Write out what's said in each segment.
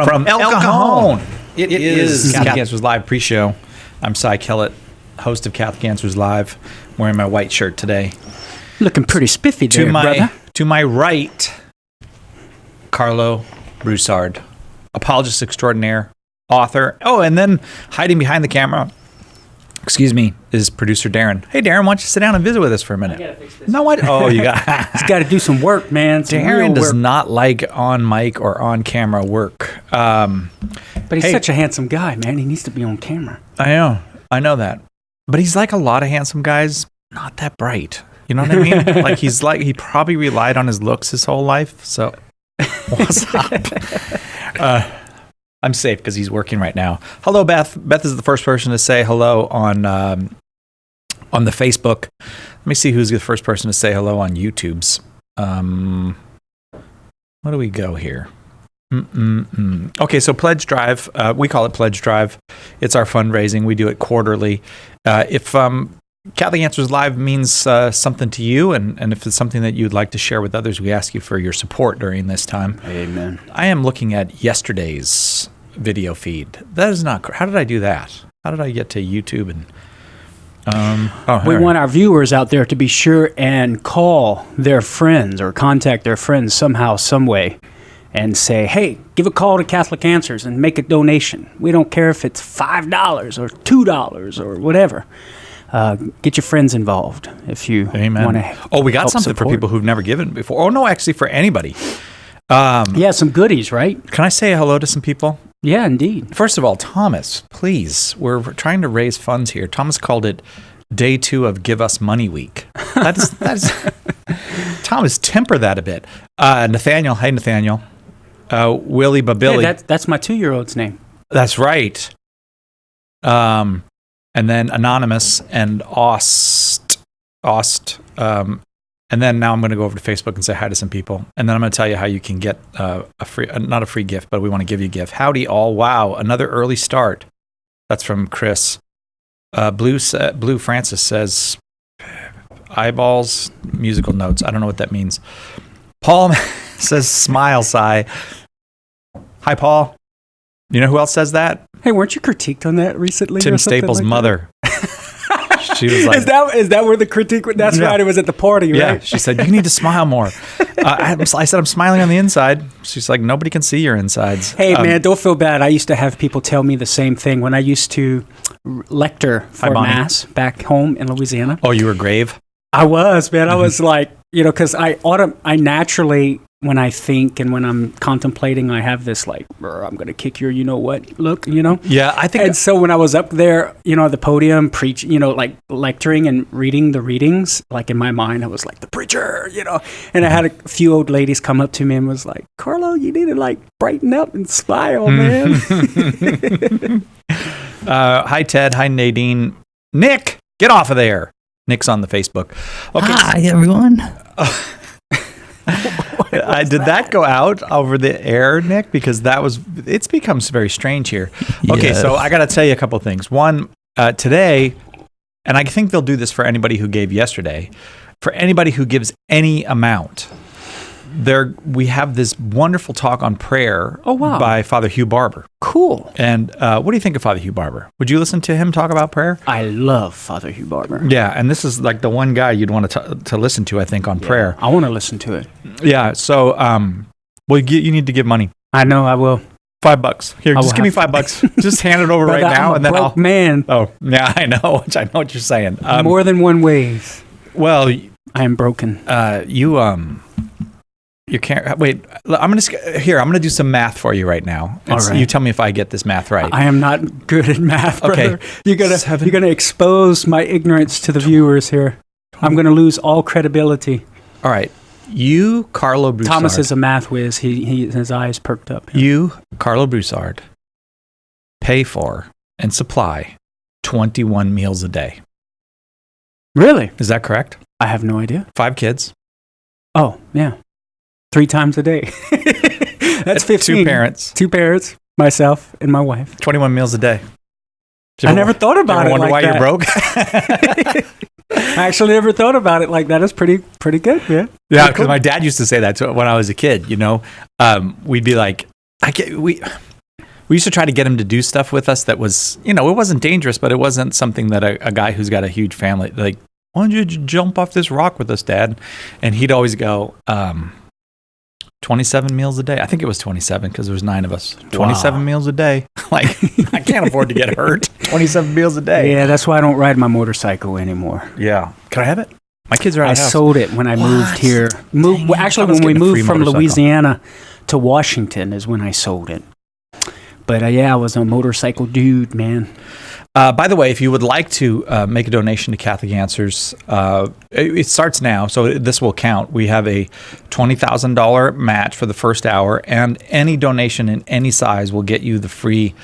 From El Cajon. It is Catholic Answers Live pre-show. I'm Cy Kellett, host of Catholic Answers Live, wearing my white shirt today. Looking pretty spiffy there, brother. To my right, Carlo Broussard, apologist extraordinaire, author. Oh, and then hiding behind the camera, is producer Darren. Hey, Darren, why don't you sit down and visit with us for a minute? I gotta fix this. No, what? Oh, you got. He's got to do some work, man. Darren does not like on mic or on camera work. But he's such a handsome guy, man. He needs to be on camera. I know that. But he's like a lot of handsome guys, not that bright. You know what I mean? He probably relied on his looks his whole life. So, what's up? I'm safe because he's working right now. Hello, Beth. Beth is the first person to say hello on the Facebook. Let me see who's the first person to say hello on YouTube's. Where do we go here? Okay, so Pledge Drive. We call it Pledge Drive. It's our fundraising. We do it quarterly. If Catholic Answers Live means something to you, and if it's something that you'd like to share with others, we ask you for your support during this time. Amen. I am looking at yesterday's video feed. That is not. How did I do that? How did I get to YouTube? And we want our viewers out there to be sure and call their friends or contact their friends somehow, some way, and say, hey, give a call to Catholic Answers and make a donation. We don't care if it's $5 or $2 or whatever. Get your friends involved if you want to. Oh, we got something for people who've never given before. Oh, no, actually for anybody. Yeah, some goodies, right? Can I say hello to some people? Yeah, indeed. First of all, Thomas, please. We're trying to raise funds here. Thomas called it Day 2 of Give Us Money Week. That is Thomas, temper that a bit. Nathaniel, hey Nathaniel. Willie Babilly. Hey, that's my 2-year-old's name. That's right. And then Anonymous and Ost. And then now I'm going to go over to Facebook and say hi to some people. And then I'm going to tell you how you can get not a free gift, but we want to give you a gift. Howdy all. Wow, another early start. That's from Chris. Blue Francis says, eyeballs, musical notes. I don't know what that means. Paul says, smile, Cy. Hi, Paul. You know who else says that? Hey, weren't you critiqued on that recently? Tim Staples' mother. She was like, is that where the critique went? That's right. It was at the party, right? Yeah. She said, you need to smile more. I said, I'm smiling on the inside. She's like, nobody can see your insides. Hey, man, don't feel bad. I used to have people tell me the same thing when I used to lecture for Mass back home in Louisiana. Oh, you were grave? I was, man. I was like, because I naturally, when I think and when I'm contemplating, I have this like, I'm going to kick your you-know-what look, Yeah, I think. And so when I was up there, at the podium, preaching, like lecturing and reading the readings, like in my mind, I was like the preacher, And I had a few old ladies come up to me and was like, Carlo, you need to like brighten up and smile, man. Hi, Ted. Hi, Nadine. Nick, get off of there. Nick's on the Facebook. Okay. Hi, everyone. Did that go out over the air, Nick? Because it's become very strange here. Okay, so I got to tell you a couple of things. One, today, and I think they'll do this for anybody who gave yesterday, for anybody who gives any amount, we have this wonderful talk on prayer by Father Hugh Barber. Cool. And what do you think of Father Hugh Barber? Would you listen to him talk about prayer? I love Father Hugh Barber. Yeah, and this is like the one guy you'd want to listen to, I think, on prayer. I want to listen to it. Yeah, so you need to give money. I know, I will. $5. Here, just give me $5. Just hand it over right now, and then I'll. Man. Oh, yeah, I know. I know what you're saying. More than one ways. Well, I am broken. You can't wait. I'm gonna do some math for you right now. All right. You tell me if I get this math right. I am not good at math, brother. Okay. You're gonna expose my ignorance to the viewers here. I'm gonna lose all credibility. All right. You, Carlo Broussard. Thomas is a math whiz. His eyes perked up. Here. You, Carlo Broussard, pay for and supply 21 meals a day. Really? Is that correct? I have no idea. 5 kids. Oh, yeah. 3 times a day. That's 15. 2 parents. Myself, and my wife. 21 meals a day. I never thought about it like that. Wonder why you're broke? I actually never thought about it like that. It's pretty good, yeah. Yeah, because my dad used to say that when I was a kid, We'd be like, we used to try to get him to do stuff with us that was, it wasn't dangerous, but it wasn't something that a guy who's got a huge family, like, why don't you jump off this rock with us, Dad? And he'd always go, 27 meals a day. I think it was 27 because there was 9 of us. 27 meals a day. Like, I can't afford to get hurt. 27 meals a day. Yeah, that's why I don't ride my motorcycle anymore. Yeah. Can I have it? My kids are out I of the house. sold it when I moved here. Actually, when we moved from Louisiana to Washington is when I sold it. But I was a motorcycle dude, man. By the way, if you would like to make a donation to Catholic Answers, it starts now, so this will count. We have a $20,000 match for the first hour, and any donation in any size will get you the free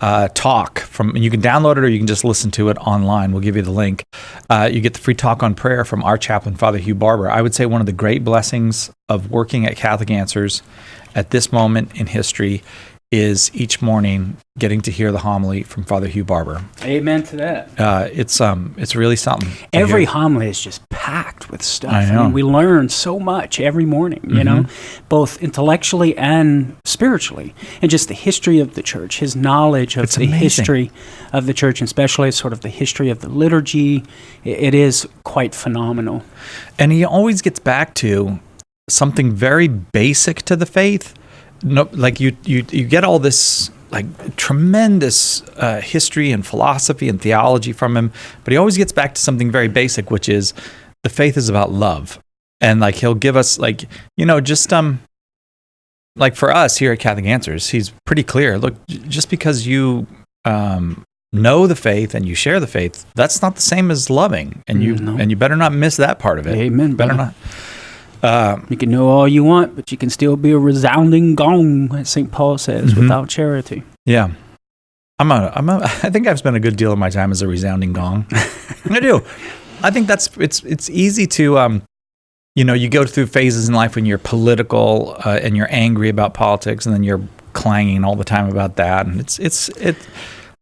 talk. You can download it or you can just listen to it online. We'll give you the link. You get the free talk on prayer from our chaplain, Father Hugh Barber. I would say one of the great blessings of working at Catholic Answers at this moment in history is each morning getting to hear the homily from Father Hugh Barber. Amen to that. It's really something. Every homily is just packed with stuff. I know. mean, we learn so much every morning, you know, both intellectually and spiritually, and just the history of the church, his knowledge of the history of the church, and especially sort of the history of the liturgy. It is quite phenomenal. And he always gets back to something very basic to the faith. No, like you get all this like tremendous history and philosophy and theology from him, but he always gets back to something very basic, which is the faith is about love. And like he'll give us like, just like for us here at Catholic Answers, he's pretty clear. Look, just because you know the faith and you share the faith, that's not the same as loving, and you better not miss that part of it. Amen. Better not. You can know all you want, but you can still be a resounding gong, as St. Paul says, without charity. Yeah. I think I've spent a good deal of my time as a resounding gong. I do. I think it's easy to, you go through phases in life when you're political and you're angry about politics, and then you're clanging all the time about that. And it's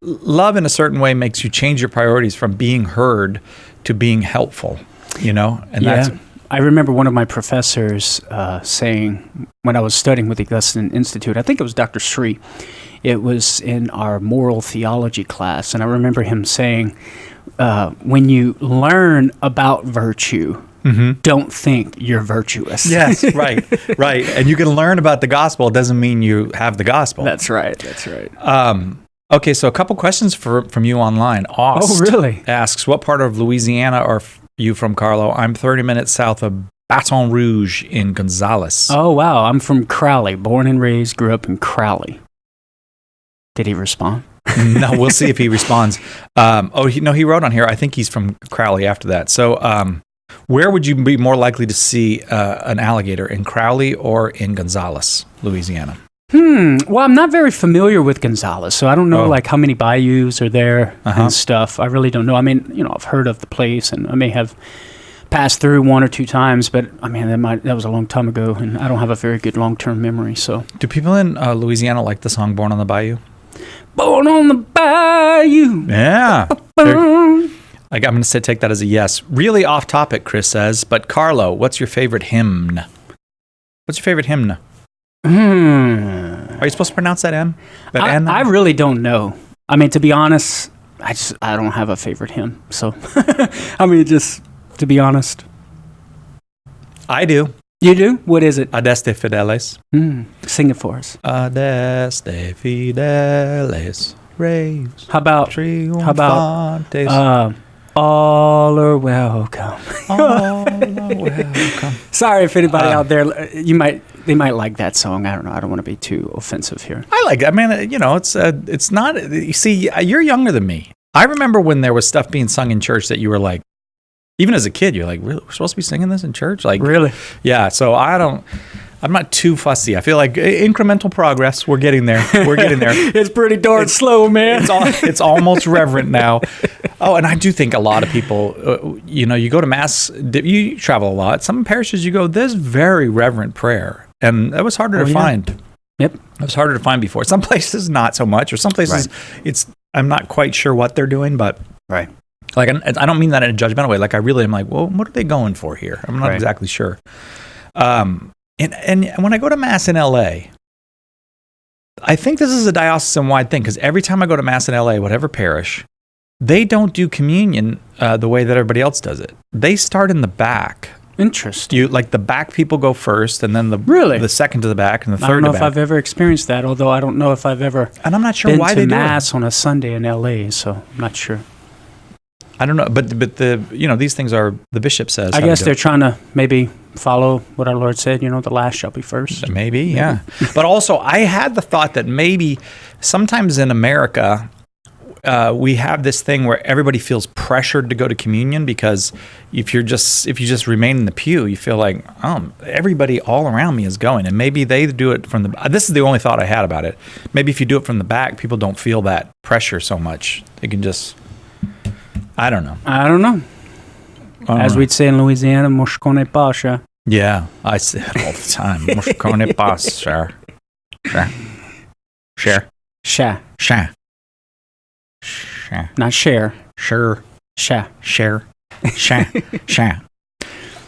love in a certain way makes you change your priorities from being heard to being helpful, and that's. I remember one of my professors saying when I was studying with the Augustine Institute, I think it was Dr. Sri, it was in our moral theology class, and I remember him saying, when you learn about virtue, don't think you're virtuous. Yes, right. And you can learn about the gospel. It doesn't mean you have the gospel. That's right. Okay, so a couple questions from you online. Ost really? asks, what part of Louisiana are you from, Carlo? I'm 30 minutes south of Baton Rouge in Gonzales. Oh, wow. I'm from Crowley. Born and raised, grew up in Crowley. Did he respond? No, we'll see if he responds. He wrote on here, I think he's from Crowley after that. So where would you be more likely to see an alligator, in Crowley or in Gonzales, Louisiana? Well, I'm not very familiar with Gonzales, so I don't know like how many bayous are there and stuff. I really don't know. I mean, I've heard of the place, and I may have passed through 1 or 2 times, but I mean, that was a long time ago, and I don't have a very good long-term memory. So, do people in Louisiana like the song "Born on the Bayou"? Born on the bayou. Yeah. I'm going to take that as a yes. Really off topic, Chris says, but Carlo, what's your favorite hymn? What's your favorite hymn? Are you supposed to pronounce that M? I really don't know. I mean, to be honest, I don't have a favorite hymn. So, I mean, just to be honest. I do. You do? What is it? Adeste Fideles. Sing it for us. Adeste Fideles. Raise. How about all are welcome. All are welcome. Sorry if anybody out there, they might like that song. I don't know. I don't want to be too offensive here. I like it. I mean, it's not, you see, you're younger than me. I remember when there was stuff being sung in church that you were like, even as a kid, you're like, really? We're supposed to be singing this in church? Like, really? Yeah. So I'm not too fussy. I feel like incremental progress. We're getting there. It's pretty darn slow, man. It's almost reverent now. Oh, and I do think a lot of people, you go to Mass, you travel a lot. Some parishes you go, there's very reverent prayer. And that was harder to find. Yep. It was harder to find before. Some places, not so much. Or some places, I'm not quite sure what they're doing, but... Right. Like, I don't mean that in a judgmental way. Like, I really am like, well, what are they going for here? I'm not exactly sure. And when I go to Mass in LA, I think this is a diocesan-wide thing because every time I go to Mass in LA, whatever parish, they don't do communion the way that everybody else does it. They start in the back. Interesting. Like the back people go first, and then Really? the second to the back, and the I third don't know to if back. I've ever experienced that, although I don't know if I've ever And I'm not sure been why to they do it. Mass on a Sunday in LA, so I'm not sure. I don't know, but these things are the bishop says. I how to guess do they're it. trying to maybe follow what our Lord said, the last shall be first. Maybe, yeah. But also, I had the thought that maybe sometimes in America, we have this thing where everybody feels pressured to go to communion because if you just remain in the pew, you feel like everybody all around me is going, and maybe they do it from the. This is the only thought I had about it. Maybe if you do it from the back, people don't feel that pressure so much. They can just. I don't know. I don't know. As we'd say in Louisiana, "Mouche connaît pas, cher." Yeah, I say it all the time. Mouche connaît pas, cher. Cher. Sha. Cher. Cher. Not share. Sure. Sha. Share. Sha.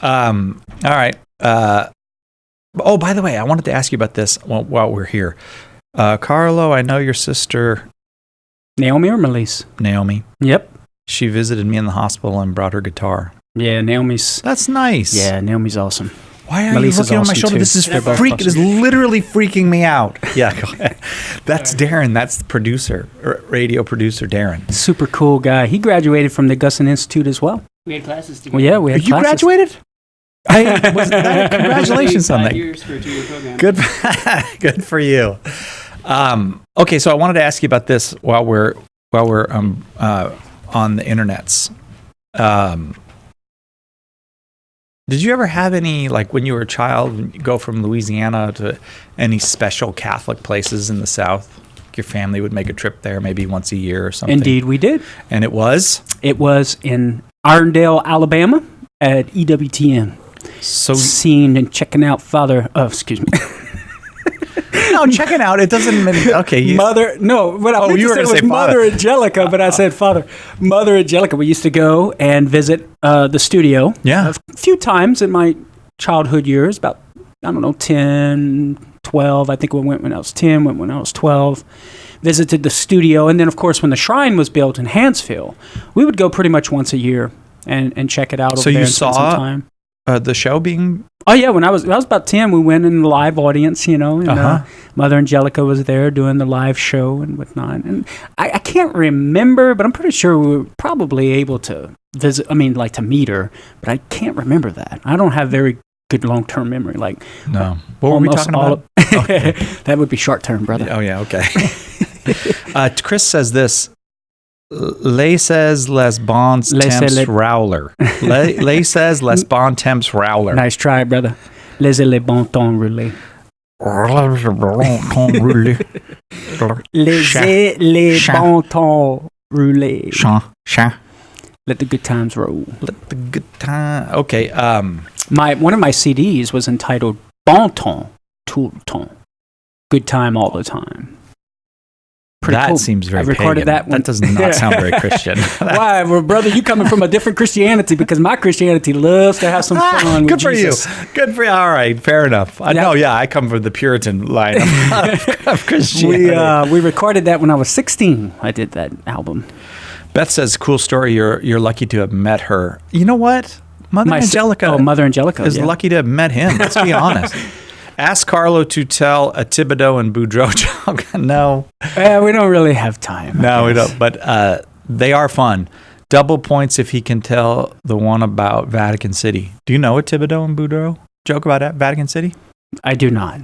All right. Oh, by the way, I wanted to ask you about this while we're here. Carlo, I know your sister, Naomi or Melise? Naomi. Yep. She visited me in the hospital and brought her guitar. Yeah, Naomi's. That's nice. Yeah, Naomi's awesome. Why are Melise you is looking on my awesome, shoulder? too. This is They're both It is awesome. literally freaking me out. Yeah, go ahead. That's Darren. That's the producer, radio producer, Darren. Super cool guy. He graduated from the Gusson Institute as well. We had classes together. Well, yeah, we had You classes. graduated? Congratulations on 5 that. years for a 2-year program. Good for you. Okay, so I wanted to ask you about this while we're on the internets. Did you ever have any, like when you were a child, when you go from Louisiana to any special Catholic places in the South? Your family would make a trip there maybe once a year or something. Indeed, we did. And it was? It was in Irondale, Alabama at EWTN. So Seeing and checking out excuse me. no, check it out. It doesn't mean okay. Mother, no, what I meant you to were say gonna was say Mother Father. Angelica, but I said Father. Mother Angelica. We used to go and visit the studio. Yeah. A few times in my childhood years, about, 10, 12. I think we went when I was 10, went when I was 12. Visited the studio. And then, of course, when the shrine was built in Hansville, we would go pretty much once a year and check it out over So there you and spend saw some time. The show being Oh yeah, when I was about 10, we went in the live audience, and Mother Angelica was there doing the live show and whatnot. And I can't remember, but I'm pretty sure we were probably able to visit. I mean, like to meet her, but I can't remember that. I don't have very good long-term memory. Like no. What were we almost talking all about? that would be short-term, brother. Oh yeah, okay. Chris says this. Laissez les bons temps rowler. Laissez les bons temps rowler. Nice try, brother. Laissez les bons temps rouler. Laissez les bons temps rouler. Chant. Let the good times roll. Let the good time. Okay. One of my CDs was entitled Bon Temps Tout le temps. Good time all the time. Pretty that cool. seems very I recorded pagan. that one. That does not sound very Christian. Why? Well, brother, you coming from a different Christianity because my Christianity loves to have some fun with Good for Jesus. you. Good for you. All right. Fair enough. I come from the Puritan line of Christianity. We recorded that when I was 16. I did that album. Beth says, cool story. You're lucky to have met her. You know what? Mother Angelica is yeah. lucky to have met him. Let's be honest. Ask Carlo to tell a Thibodeau and Boudreaux joke. No. We don't really have time. No, we don't. But they are fun. Double points if he can tell the one about Vatican City. Do you know a Thibodeau and Boudreaux joke about Vatican City? I do not.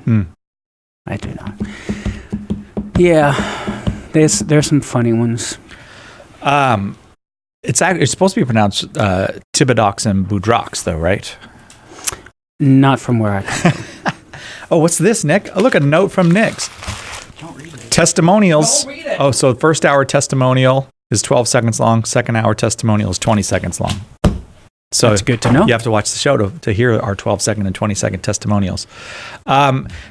I do not. Yeah. There's some funny ones. It's supposed to be pronounced Thibodox and Boudrox, though, right? Not from where I come from. Oh, what's this, Nick? Oh, look, a note from Nick's. Don't read it. Testimonials. Don't read it. Oh, so first hour testimonial is 12 seconds long. Second hour testimonial is 20 seconds long. So That's good to know. You have to watch the show to hear our 12-second and 20-second testimonials.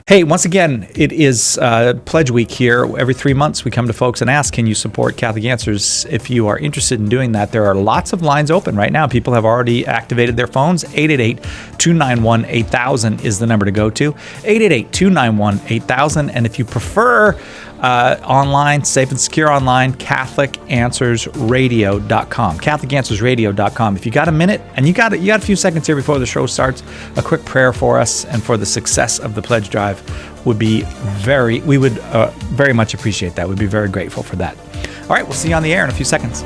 Hey, once again, it is Pledge Week here. Every 3 months, we come to folks and ask, can you support Catholic Answers? If you are interested in doing that, there are lots of lines open right now. People have already activated their phones. 888-291-8000 is the number to go to. 888-291-8000. And if you prefer online, safe and secure online, CatholicAnswersRadio.com. CatholicAnswersRadio.com. If you got a minute and you got a few seconds here before the show starts, a quick prayer for us and for the success of the pledge drive would be very much appreciate that. We'd be very grateful for that. All right, we'll see you on the air in a few seconds.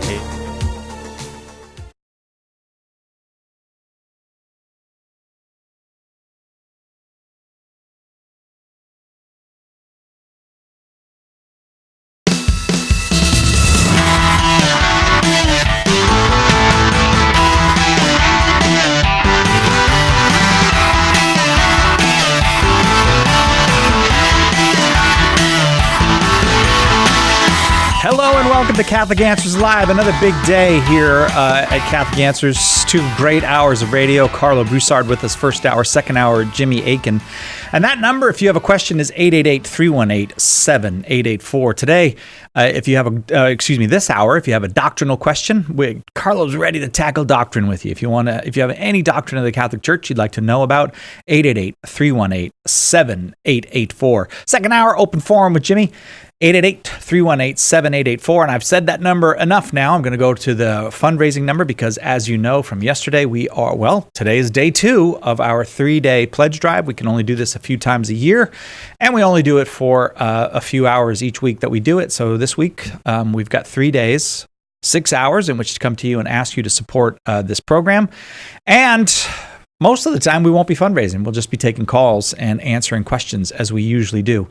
Hello and welcome to Catholic Answers Live. Another big day here at Catholic Answers. 2 great hours of radio. Carlo Broussard with us first hour, second hour, Jimmy Aiken. And that number, if you have a question, is 888-318-7884. Today, if you have this hour, if you have a doctrinal question, Carlo's ready to tackle doctrine with you. If you have any doctrine of the Catholic Church you'd like to know about, 888-318-7884. Second hour, open forum with Jimmy. 888-318-7884. And I've said that number enough now. I'm going to go to the fundraising number because, as you know from yesterday, today is day 2 of our 3-day pledge drive. We can only do this a few times a year, and we only do it for a few hours each week that we do it. So this week, we've got 3 days, 6 hours in which to come to you and ask you to support this program. And most of the time, we won't be fundraising. We'll just be taking calls and answering questions as we usually do.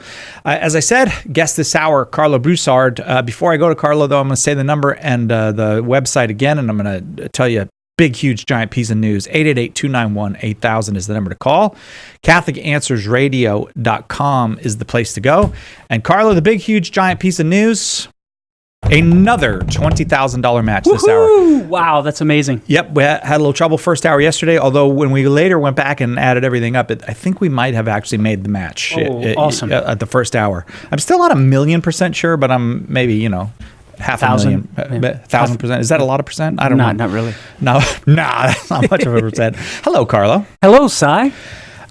As I said, guest this hour, Carlo Broussard. Before I go to Carlo, though, I'm going to say the number and the website again, and I'm going to tell you a big, huge, giant piece of news. 888-291-8000 is the number to call. CatholicAnswersRadio.com is the place to go. And Carlo, the big, huge, giant piece of news, another $20,000 match this hour. Wow, that's amazing. Yep, we had a little trouble first hour yesterday, although when we later went back and added everything up, I think we might have actually made the match. Awesome. At the first hour. I'm still not 1,000,000% sure, but I'm maybe, half a million, 1,000%. Is that a lot of percent? I don't know. Not really. No, that's not much of a percent. Hello, Carlo. Hello, Cy.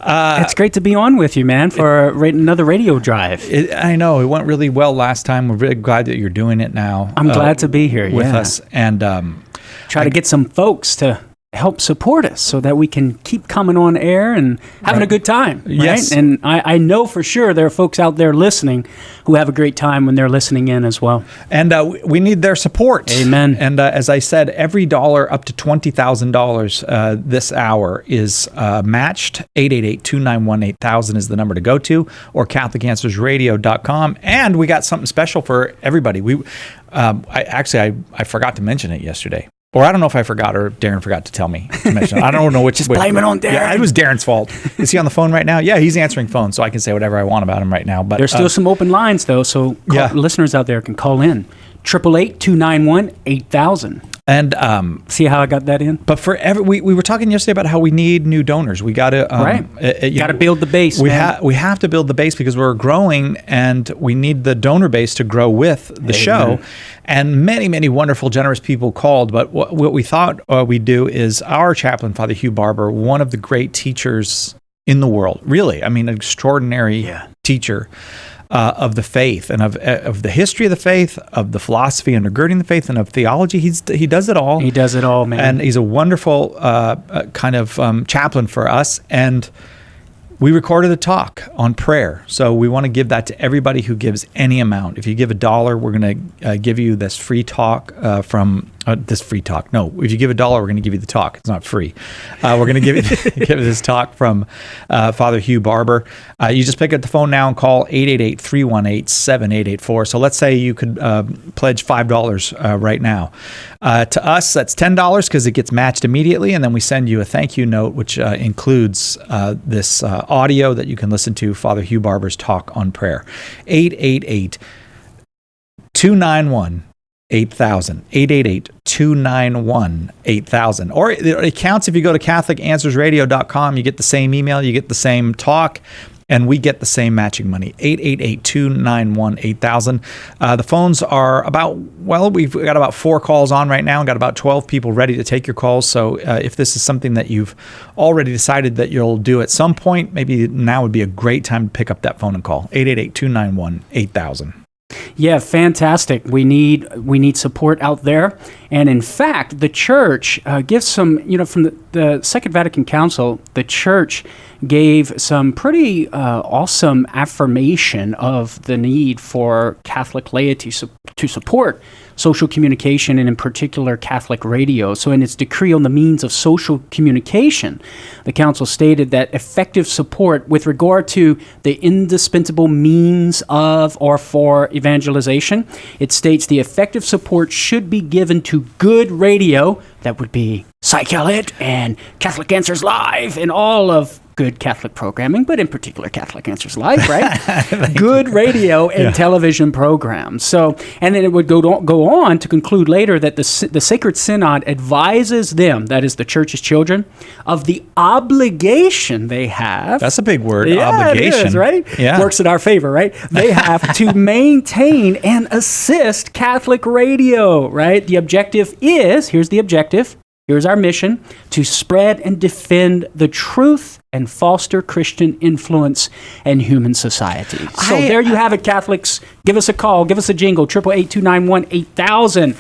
It's great to be on with you, man, for another radio drive. I know. It went really well last time. We're really glad that you're doing it now. I'm glad to be here with us. And try to get some folks to help support us so that we can keep coming on air and having a good time. Right? Yes. And I know for sure there are folks out there listening who have a great time when they're listening in as well. And we need their support. Amen. And as I said, every dollar up to $20,000 this hour is matched. 888-291-8000 is the number to go to, or CatholicAnswersRadio.com. And we got something special for everybody. I forgot to mention it yesterday. Or I don't know if I forgot or Darren forgot to tell me to mention it. I don't know which. Just blame it on Darren. Yeah, it was Darren's fault. Is he on the phone right now? Yeah, he's answering phone, so I can say whatever I want about him right now. But there's still some open lines, though, so listeners out there can call in. 888-291-8000. And see how I got that in? But we were talking yesterday about how we need new donors. We got to got to build the base. We have to build the base because we're growing, and we need the donor base to grow with the show. And many, many wonderful, generous people called. But what we thought we'd do is our chaplain, Father Hugh Barber, one of the great teachers in the world. Really, I mean, an extraordinary teacher. Of the faith and of the history of the faith, of the philosophy undergirding the faith, and of theology. He does it all. He does it all, man. And he's a wonderful kind of chaplain for us. And we recorded a talk on prayer. So we want to give that to everybody who gives any amount. If you give $1, we're going to give you this free talk from this free talk. No, if you give $1, we're going to give you the talk. It's not free. We're going to give you this talk from Father Hugh Barber. You just pick up the phone now and call 888-318-7884. So let's say you could pledge $5 right now. To us, that's $10 because it gets matched immediately, and then we send you a thank you note, which includes this audio that you can listen to, Father Hugh Barber's talk on prayer. 888-291 8000. 888-291-8000. Or it counts if you go to CatholicAnswersRadio.com. You get the same email, you get the same talk, and we get the same matching money. 888-291-8000. The phones are we've got about 4 calls on right now and got about 12 people ready to take your calls. So if this is something that you've already decided that you'll do at some point, maybe now would be a great time to pick up that phone and call. 888-291-8000. Yeah, fantastic. We need support out there. And in fact, the church gives some, from the Second Vatican Council, the church gave some pretty awesome affirmation of the need for Catholic laity to support social communication, and in particular Catholic radio. So in its decree on the means of social communication, the council stated that effective support with regard to the indispensable means of or for evangelization, it states the effective support should be given to good radio, that would be Psych-Lit and Catholic Answers Live and all of good Catholic programming, but in particular Catholic Answers Live, right? Good radio and television programs. So, and then it would go on to conclude later that the Sacred Synod advises them, that is the Church's children, of the obligation they have. That's a big word, yeah, obligation. It is, right? Yeah. Works in our favor, right? They have to maintain and assist Catholic radio, right? The objective is, here's the objective, here's our mission, to spread and defend the truth and foster Christian influence in human society. So there you have it, Catholics. Give us a call. Give us a jingle, 888-291-8000.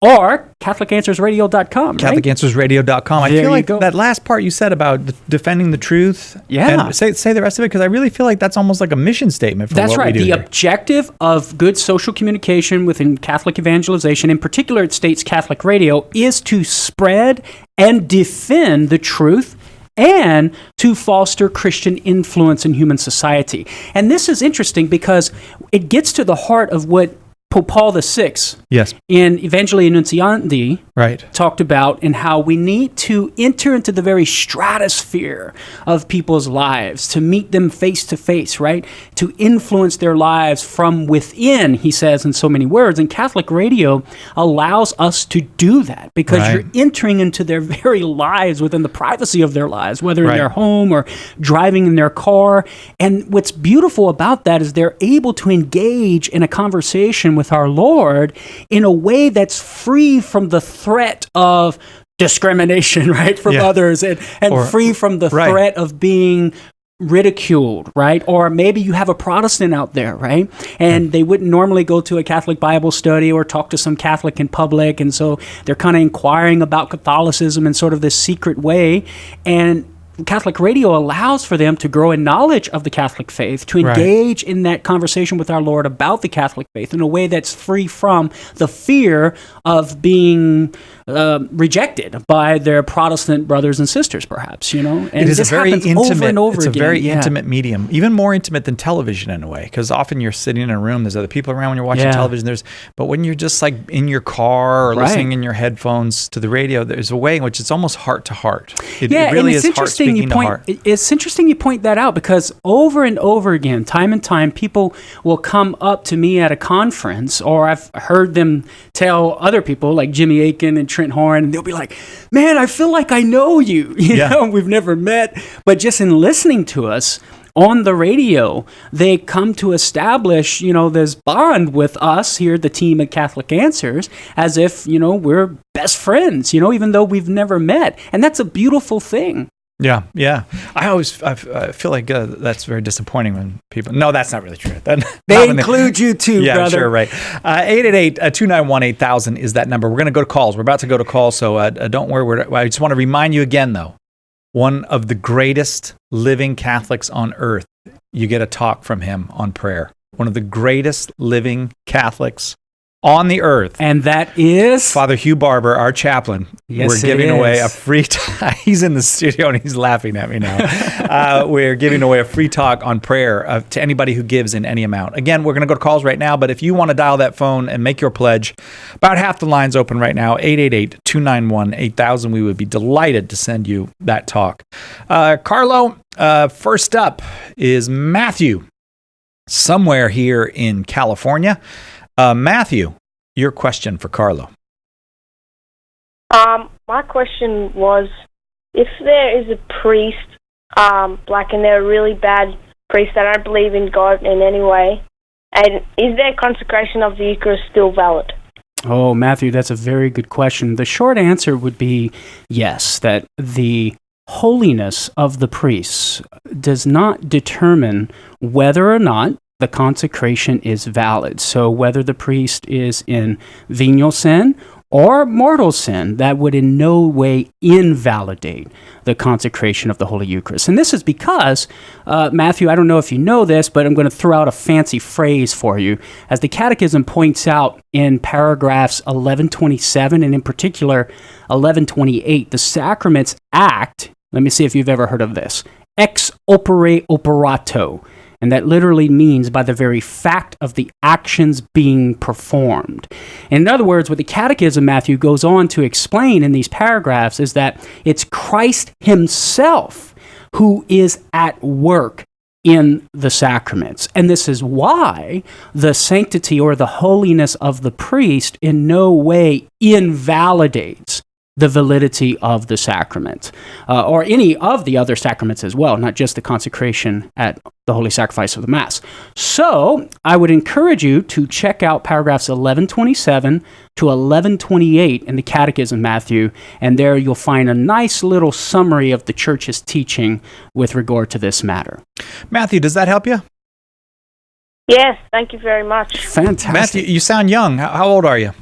Or CatholicAnswersRadio.com, right? CatholicAnswersRadio.com. I feel like that last part you said about defending the truth. Yeah. And say the rest of it, because I really feel like that's almost like a mission statement for That's what right. we do The here. objective of good social communication within Catholic evangelization, in particular it states Catholic radio, is to spread and defend the truth and to foster Christian influence in human society. And this is interesting because it gets to the heart of what Pope Paul VI Yes. in Evangelii Nuntiandi Right. talked about, and how we need to enter into the very stratosphere of people's lives, to meet them face to face, right? To influence their lives from within, he says in so many words. And Catholic radio allows us to do that because Right. you're entering into their very lives within the privacy of their lives, whether Right. in their home or driving in their car. And what's beautiful about that is they're able to engage in a conversation with our Lord in a way that's free from the threat of discrimination, right, from Yeah. others, and Or- free from the right. threat of being ridiculed, right? Or maybe you have a Protestant out there, right? And they wouldn't normally go to a Catholic Bible study or talk to some Catholic in public, and so they're kind of inquiring about Catholicism in sort of this secret way. And Catholic radio allows for them to grow in knowledge of the Catholic faith, to Right. engage in that conversation with our Lord about the Catholic faith in a way that's free from the fear of being rejected by their Protestant brothers and sisters, perhaps, And It is a this very happens intimate. over and over it's a again. very Yeah. intimate medium, even more intimate than television in a way. Because often you're sitting in a room, there's other people around when you're watching Yeah. television. But when you're just like in your car or Right. listening in your headphones to the radio, there's a way in which it's almost heart to heart. It Yeah, really and it's is heart interesting you speaking to point. heart. It's interesting you point that out because over and over again, time and time, people will come up to me at a conference, or I've heard them tell other people like Jimmy Akin and Trent Horn, and they'll be like, "Man, I feel like I know you." Yeah. We've never met, but just in listening to us on the radio, they come to establish, this bond with us here, the team at Catholic Answers, as if, we're best friends, even though we've never met. And that's a beautiful thing. Yeah, yeah. I feel like that's very disappointing when people. No, that's not really true. They include you too, yeah, brother. sure, right. 888-291-8000 is that number. We're going to go to calls. We're about to go to calls, so don't worry. I just want to remind you again, though, one of the greatest living Catholics on earth, you get a talk from him on prayer. One of the greatest living Catholics on the earth. And that is Father Hugh Barber, our chaplain. Yes, We're giving it away is. a free talk. He's in the studio and he's laughing at me now. We're giving away a free talk on prayer to anybody who gives in any amount. Again, we're going to go to calls right now, but if you want to dial that phone and make your pledge, about half the line's open right now, 888-291-8000. We would be delighted to send you that talk. Carlo, first up is Matthew, somewhere here in California. Matthew, your question for Carlo? My question was, if there is a priest, like, and they're a really bad priest, they don't believe in God in any way, and is their consecration of the Eucharist still valid? Oh, Matthew, that's a very good question. The short answer would be yes, that the holiness of the priests does not determine whether or not the consecration is valid. So whether the priest is in venial sin or mortal sin, that would in no way invalidate the consecration of the Holy Eucharist. And this is because, Matthew, I don't know if you know this, but I'm going to throw out a fancy phrase for you. As the Catechism points out in paragraphs 1127 and in particular 1128, the sacraments act, let me see if you've ever heard of this, ex opere operato. And that literally means by the very fact of the actions being performed. In other words, what the Catechism, Matthew, goes on to explain in these paragraphs is that it's Christ himself who is at work in the sacraments. And this is why the sanctity or the holiness of the priest in no way invalidates the validity of the sacrament, or any of the other sacraments as well, not just the consecration at the Holy Sacrifice of the Mass. So I would encourage you to check out paragraphs 1127 to 1128 in the Catechism, Matthew, and there you'll find a nice little summary of the Church's teaching with regard to this matter. Matthew, does that help you? Yes, thank you very much. Fantastic. Matthew, you sound young. How old are you?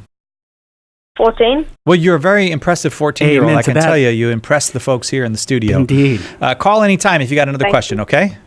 14? Well, you're a very impressive 14-year-old. Amen I to can that. tell you, you impressed the folks here in the studio. Indeed. Call anytime if you got another Thank question, you. okay?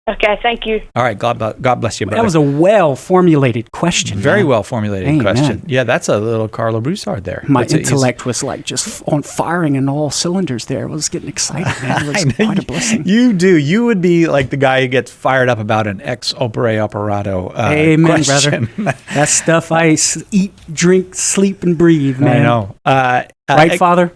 Okay, thank you. All right, God bless you, brother. That was a well-formulated question. very man. well formulated Amen. question. Yeah, that's a little Carlo Broussard there. My That's he's- intellect was like just on firing in all cylinders there. I was getting excited, man. It I was know quite a blessing. You do. You would be like the guy who gets fired up about an ex opere operato Amen, question. brother. That's stuff I eat, drink, sleep, and breathe, man. I know. Right, Father?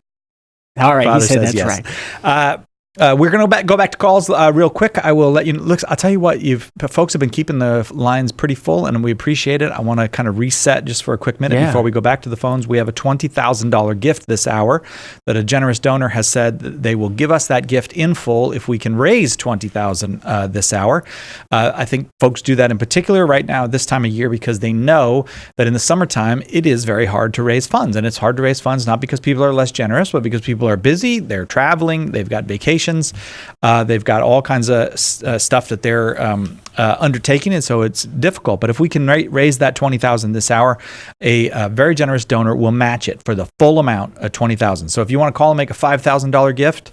All right, Father he said says that's yes. right. We're going to go back to calls real quick. I will let you look. I'll tell you what, folks have been keeping the lines pretty full, and we appreciate it. I want to kind of reset just for a quick minute Yeah. before we go back to the phones. We have a $20,000 gift this hour that a generous donor has said that they will give us that gift in full if we can raise $20,000 this hour. I think folks do that in particular right now at this time of year because they know that in the summertime it is very hard to raise funds, and it's hard to raise funds not because people are less generous, but because people are busy, they're traveling, they've got vacations. They've got all kinds of stuff that they're undertaking, and so it's difficult. But if we can raise that $20,000 this hour, a very generous donor will match it for the full amount of $20,000. So if you want to call and make a $5,000 gift,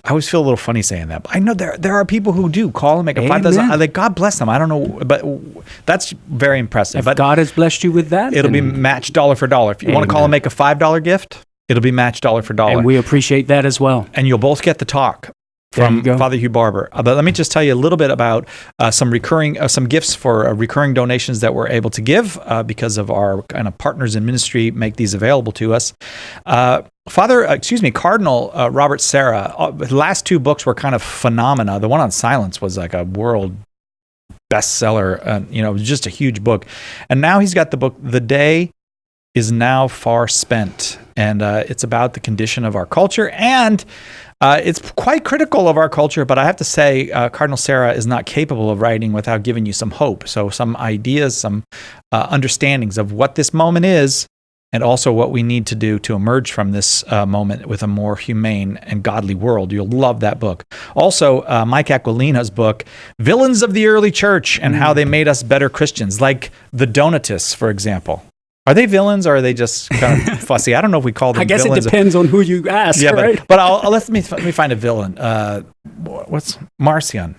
I always feel a little funny saying that, but I know there are people who do call and make a $5,000. Amen. Like, God bless them. I don't know, but that's very impressive. If But God has blessed you with that, it'll be then- matched dollar for dollar. If you want to call Amen. and make a $5 gift, it'll be matched dollar for dollar. and we appreciate that as well. And you'll both get the talk There from you go. Father Hugh Barber. But let me just tell you a little bit about some gifts for recurring donations that we're able to give because of our kind of partners in ministry make these available to us. Cardinal Robert Serra, the last two books were kind of phenomena. The one on silence was like a world bestseller. It was just a huge book. And now he's got the book, The Day is Now Far Spent. And it's about the condition of our culture. And it's quite critical of our culture, but I have to say, Cardinal Serra is not capable of writing without giving you some hope. So some ideas, some understandings of what this moment is, and also what we need to do to emerge from this moment with a more humane and godly world. You'll love that book. Also, Mike Aquilina's book, Villains of the Early Church and How They Made Us Better Christians, like the Donatists, for example. Are they villains or are they just kind of fussy? I don't know if we call them I guess villains. it depends on who you ask, Yeah, right? but let me find a villain. What's Marcion?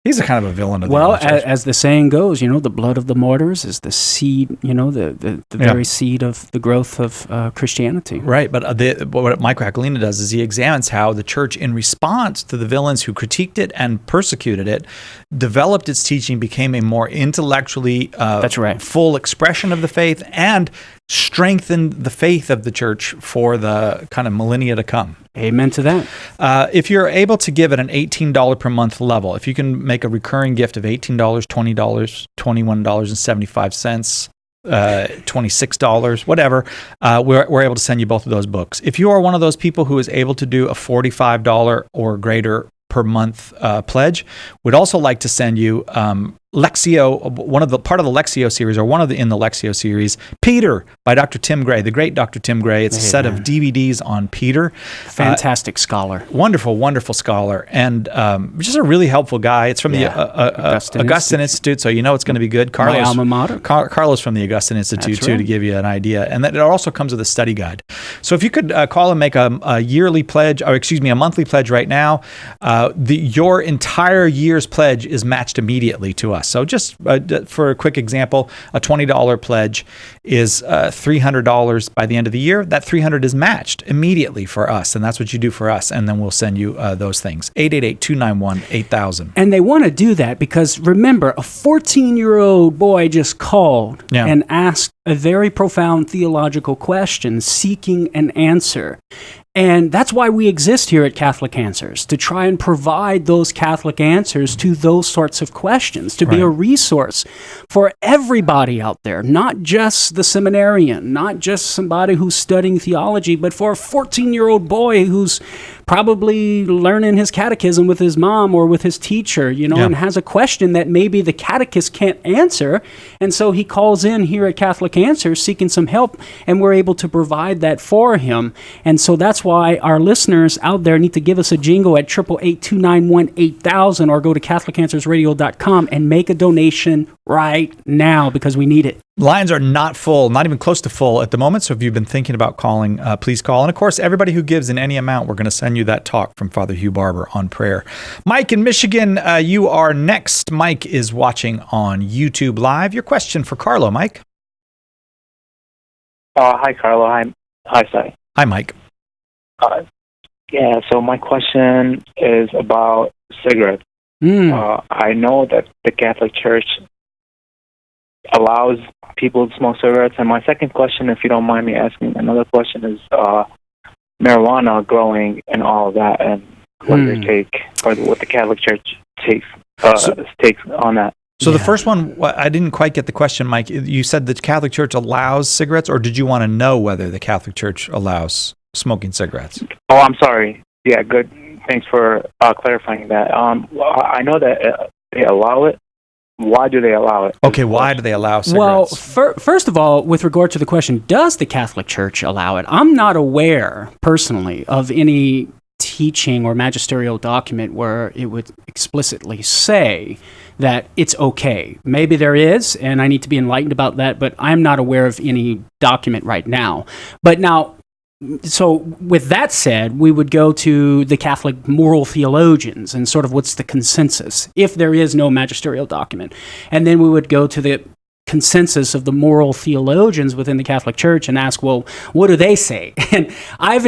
He's a kind of a villain of the Well, early church. as the saying goes, the blood of the martyrs is the seed, the very seed of the growth of Christianity. Right, but what Michael Aquilina does is he examines how the church, in response to the villains who critiqued it and persecuted it, developed its teaching, became a more intellectually That's right. full expression of the faith, and strengthened the faith of the church for the kind of millennia to come. Amen to that. If you're able to give at an $18 per month level, if you can make a recurring gift of $18, $20, $21.75, $26, whatever, we're able to send you both of those books. If you are one of those people who is able to do a $45 or greater per month pledge, we'd also like to send you Lectio, part of the Lectio series, or in the Lectio series, Peter by Dr. Tim Gray, the great Dr. Tim Gray. It's a set of DVDs on Peter. Fantastic scholar. Wonderful, wonderful scholar, and just a really helpful guy. It's from the Augustine Institute, so you know it's going to be good. My alma mater. Carlos from the Augustine Institute, That's too, right. to give you an idea. And that it also comes with a study guide. So if you could call and make a yearly pledge, or excuse me, a monthly pledge right now, your entire year's pledge is matched immediately to us. So just for a quick example, a $20 pledge is $300 by the end of the year. That $300 is matched immediately for us, and that's what you do for us, and then we'll send you those things. 888-291-8000. And they want to do that because, remember, a 14-year-old boy just called and asked a very profound theological question, seeking an answer. And that's why we exist here at Catholic Answers, to try and provide those Catholic answers to those sorts of questions, to be a resource for everybody out there, not just the seminarian, not just somebody who's studying theology, but for a 14-year-old boy who's probably learning his catechism with his mom or with his teacher, and has a question that maybe the catechist can't answer. And so he calls in here at Catholic Answers seeking some help, and we're able to provide that for him. And so that's why our listeners out there need to give us a jingle at 888-291-8000 or go to CatholicAnswersRadio.com and make a donation right now because we need it. Lines are not full, not even close to full at the moment. So if you've been thinking about calling, please call. And of course, everybody who gives in any amount, we're going to send you that talk from Father Hugh Barber on prayer. Mike in Michigan, you are next. Mike is watching on YouTube Live. Your question for Carlo, Mike. Hi, Carlo. Hi, Sai. Hi, Mike. So my question is about cigarettes. I know that the Catholic Church allows people to smoke cigarettes, and my second question, if you don't mind me asking another question, is marijuana growing and all of that, and what your take, or what the Catholic Church takes on that. So the first one, I didn't quite get the question, Mike. You said the Catholic Church allows cigarettes, or did you want to know whether the Catholic Church allows smoking cigarettes? Oh, I'm sorry. Yeah, good. Thanks for clarifying that. I know that they allow it. Why do they allow it? Okay, why do they allow Well, cigarettes? first of all, with regard to the question, does the Catholic Church allow it? I'm not aware, personally, of any teaching or magisterial document where it would explicitly say that it's okay. Maybe there is, and I need to be enlightened about that, but I'm not aware of any document right now. But now, so with that said, we would go to the Catholic moral theologians and sort of what's the consensus, if there is no magisterial document. And then we would go to the consensus of the moral theologians within the Catholic Church and ask, well, what do they say? And I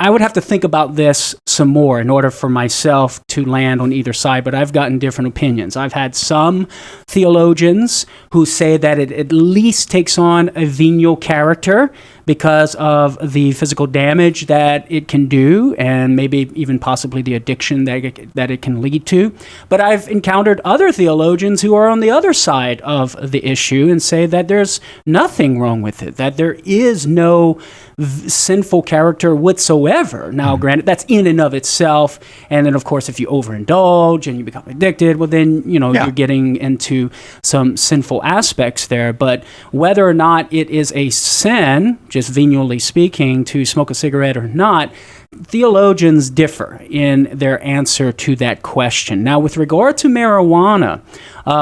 would have to think about this some more in order for myself to land on either side, but I've gotten different opinions. I've had some theologians who say that it at least takes on a venial character because of the physical damage that it can do and maybe even possibly the addiction that it can lead to. But I've encountered other theologians who are on the other side of the issue and say that there's nothing wrong with it, that there is no sinful character whatsoever. Now, granted, that's in and of itself. And then, of course, if you overindulge and you become addicted, well, then, you're getting into some sinful aspects there. But whether or not it is a sin, just venially speaking, to smoke a cigarette or not, theologians differ in their answer to that question. Now, with regard to marijuana,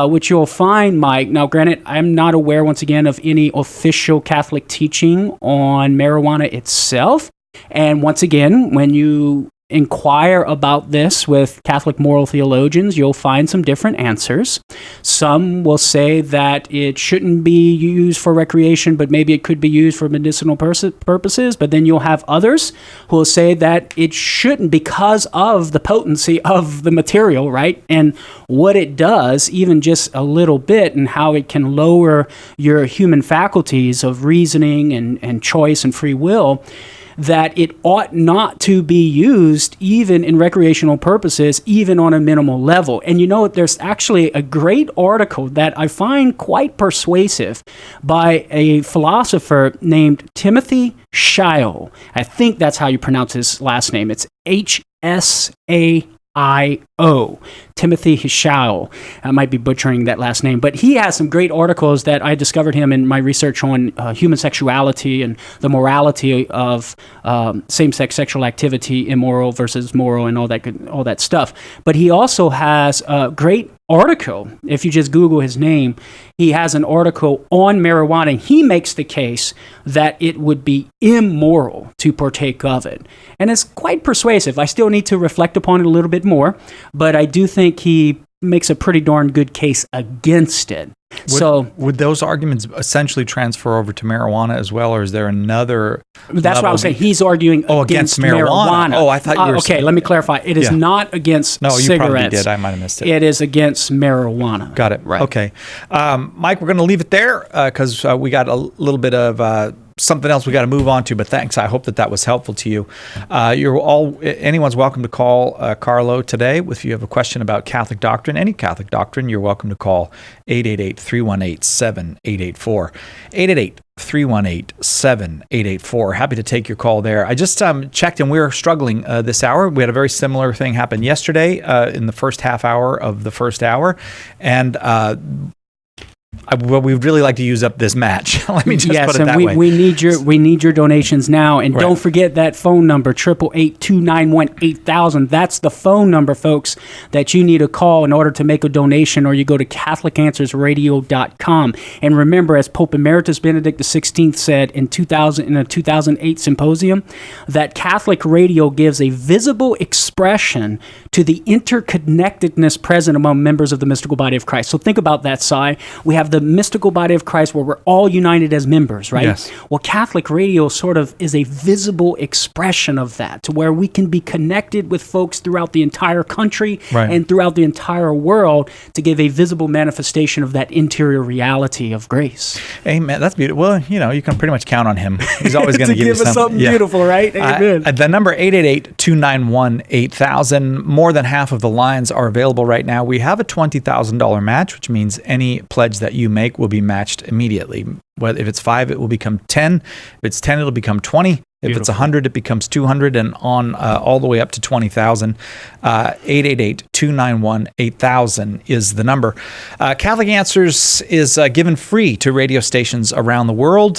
which you'll find, Mike, now granted, I'm not aware, once again, of any official Catholic teaching on marijuana itself. And once again, when you inquire about this with Catholic moral theologians, you'll find some different answers. Some will say that it shouldn't be used for recreation, but maybe it could be used for medicinal purposes. But then you'll have others who will say that it shouldn't because of the potency of the material, right? And what it does, even just a little bit, and how it can lower your human faculties of reasoning and choice and free will. that it ought not to be used even in recreational purposes, even on a minimal level. And there's actually a great article that I find quite persuasive by a philosopher named Timothy Shile. I think that's how you pronounce his last name. It's H-S-A-I-O. Timothy Shile. I might be butchering that last name, but he has some great articles that I discovered him in my research on human sexuality and the morality of same-sex sexual activity, immoral versus moral, and all that stuff. But he also has a great article. If you just Google his name, he has an article on marijuana. And he makes the case that it would be immoral to partake of it. And it's quite persuasive. I still need to reflect upon it a little bit more, but I do think he makes a pretty darn good case against it. Would those arguments essentially transfer over to marijuana as well, or is there another? That's what I was saying. He's arguing against marijuana. Oh, I thought you were okay, let me clarify. It is not against cigarettes. No, you probably did. I might have missed it. It is against marijuana. Got it. Right. Okay. Mike, we're going to leave it there because we got a little bit of something else we got to move on to, but thanks. I hope that was helpful to you. Anyone's welcome to call Carlo today if you have a question about Catholic doctrine, any Catholic doctrine. You're welcome to call 888-318-7884. 888-318-7884. Happy to take your call there. I just checked, and we were struggling this hour. We had a very similar thing happen yesterday in the first half hour of the first hour, and we'd really like to use up this match. Let me just put it that way. We need your donations now, and don't forget that phone number 888-291-8000. That's the phone number, folks, that you need to call in order to make a donation, or you go to CatholicAnswersRadio.com. And remember, as Pope Emeritus Benedict XVI said in a 2008 symposium, that Catholic radio gives a visible expression to the interconnectedness present among members of the mystical body of Christ. So think about that, Si. We have the mystical body of Christ where we're all united as members, right? Yes. Well, Catholic radio sort of is a visible expression of that, to where we can be connected with folks throughout the entire country and throughout the entire world to give a visible manifestation of that interior reality of grace. Amen. That's beautiful. Well, you can pretty much count on him. He's always going to give us something beautiful, right? Amen. The number 888-291-8000. More than half of the lines are available right now. We have a $20,000 match, which means any pledge that you make will be matched immediately. If it's 5, it will become 10. If it's 10, it'll become 20. If it's 100, it becomes 200, and on all the way up to 20,000. 888-291-8000 is the number. Catholic Answers is given free to radio stations around the world,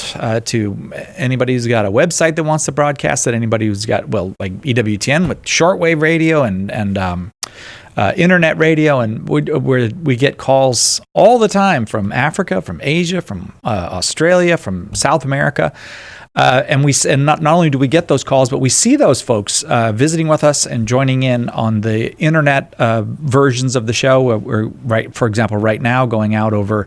to anybody who's got a website that wants to broadcast it, anybody who's got, like EWTN with shortwave radio and internet radio, and we get calls all the time from Africa, from Asia, from Australia, from South America. And not only do we get those calls, but we see those folks visiting with us and joining in on the internet versions of the show. We're, for example, right now going out over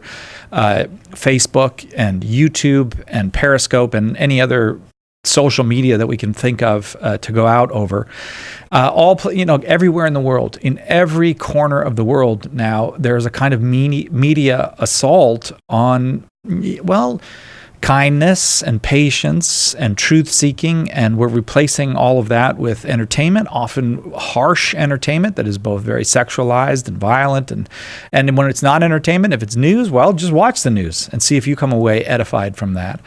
Facebook and YouTube and Periscope and any other social media that we can think of to go out over. Everywhere in the world, in every corner of the world now, there's a kind of media assault on, kindness and patience and truth-seeking, and we're replacing all of that with entertainment, often harsh entertainment that is both very sexualized and violent. And when it's not entertainment, if it's news, just watch the news and see if you come away edified from that.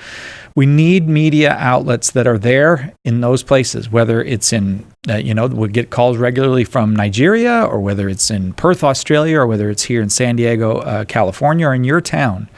We need media outlets that are there in those places, whether it's in, we get calls regularly from Nigeria, or whether it's in Perth, Australia, or whether it's here in San Diego, California, or in your town.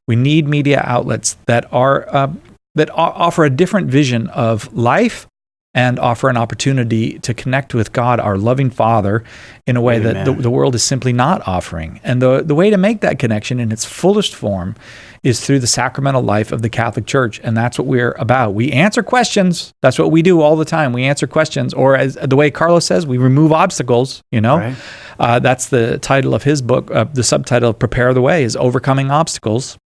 We need media outlets that offer a different vision of life and offer an opportunity to connect with God, our loving Father, in a way Amen. That the world is simply not offering. And the way to make that connection in its fullest form is through the sacramental life of the Catholic Church, and that's what we're about. We answer questions. That's what we do all the time. We answer questions, or as the way Carlos says, we remove obstacles, Right. That's the title of his book. The subtitle of Prepare the Way is Overcoming Obstacles.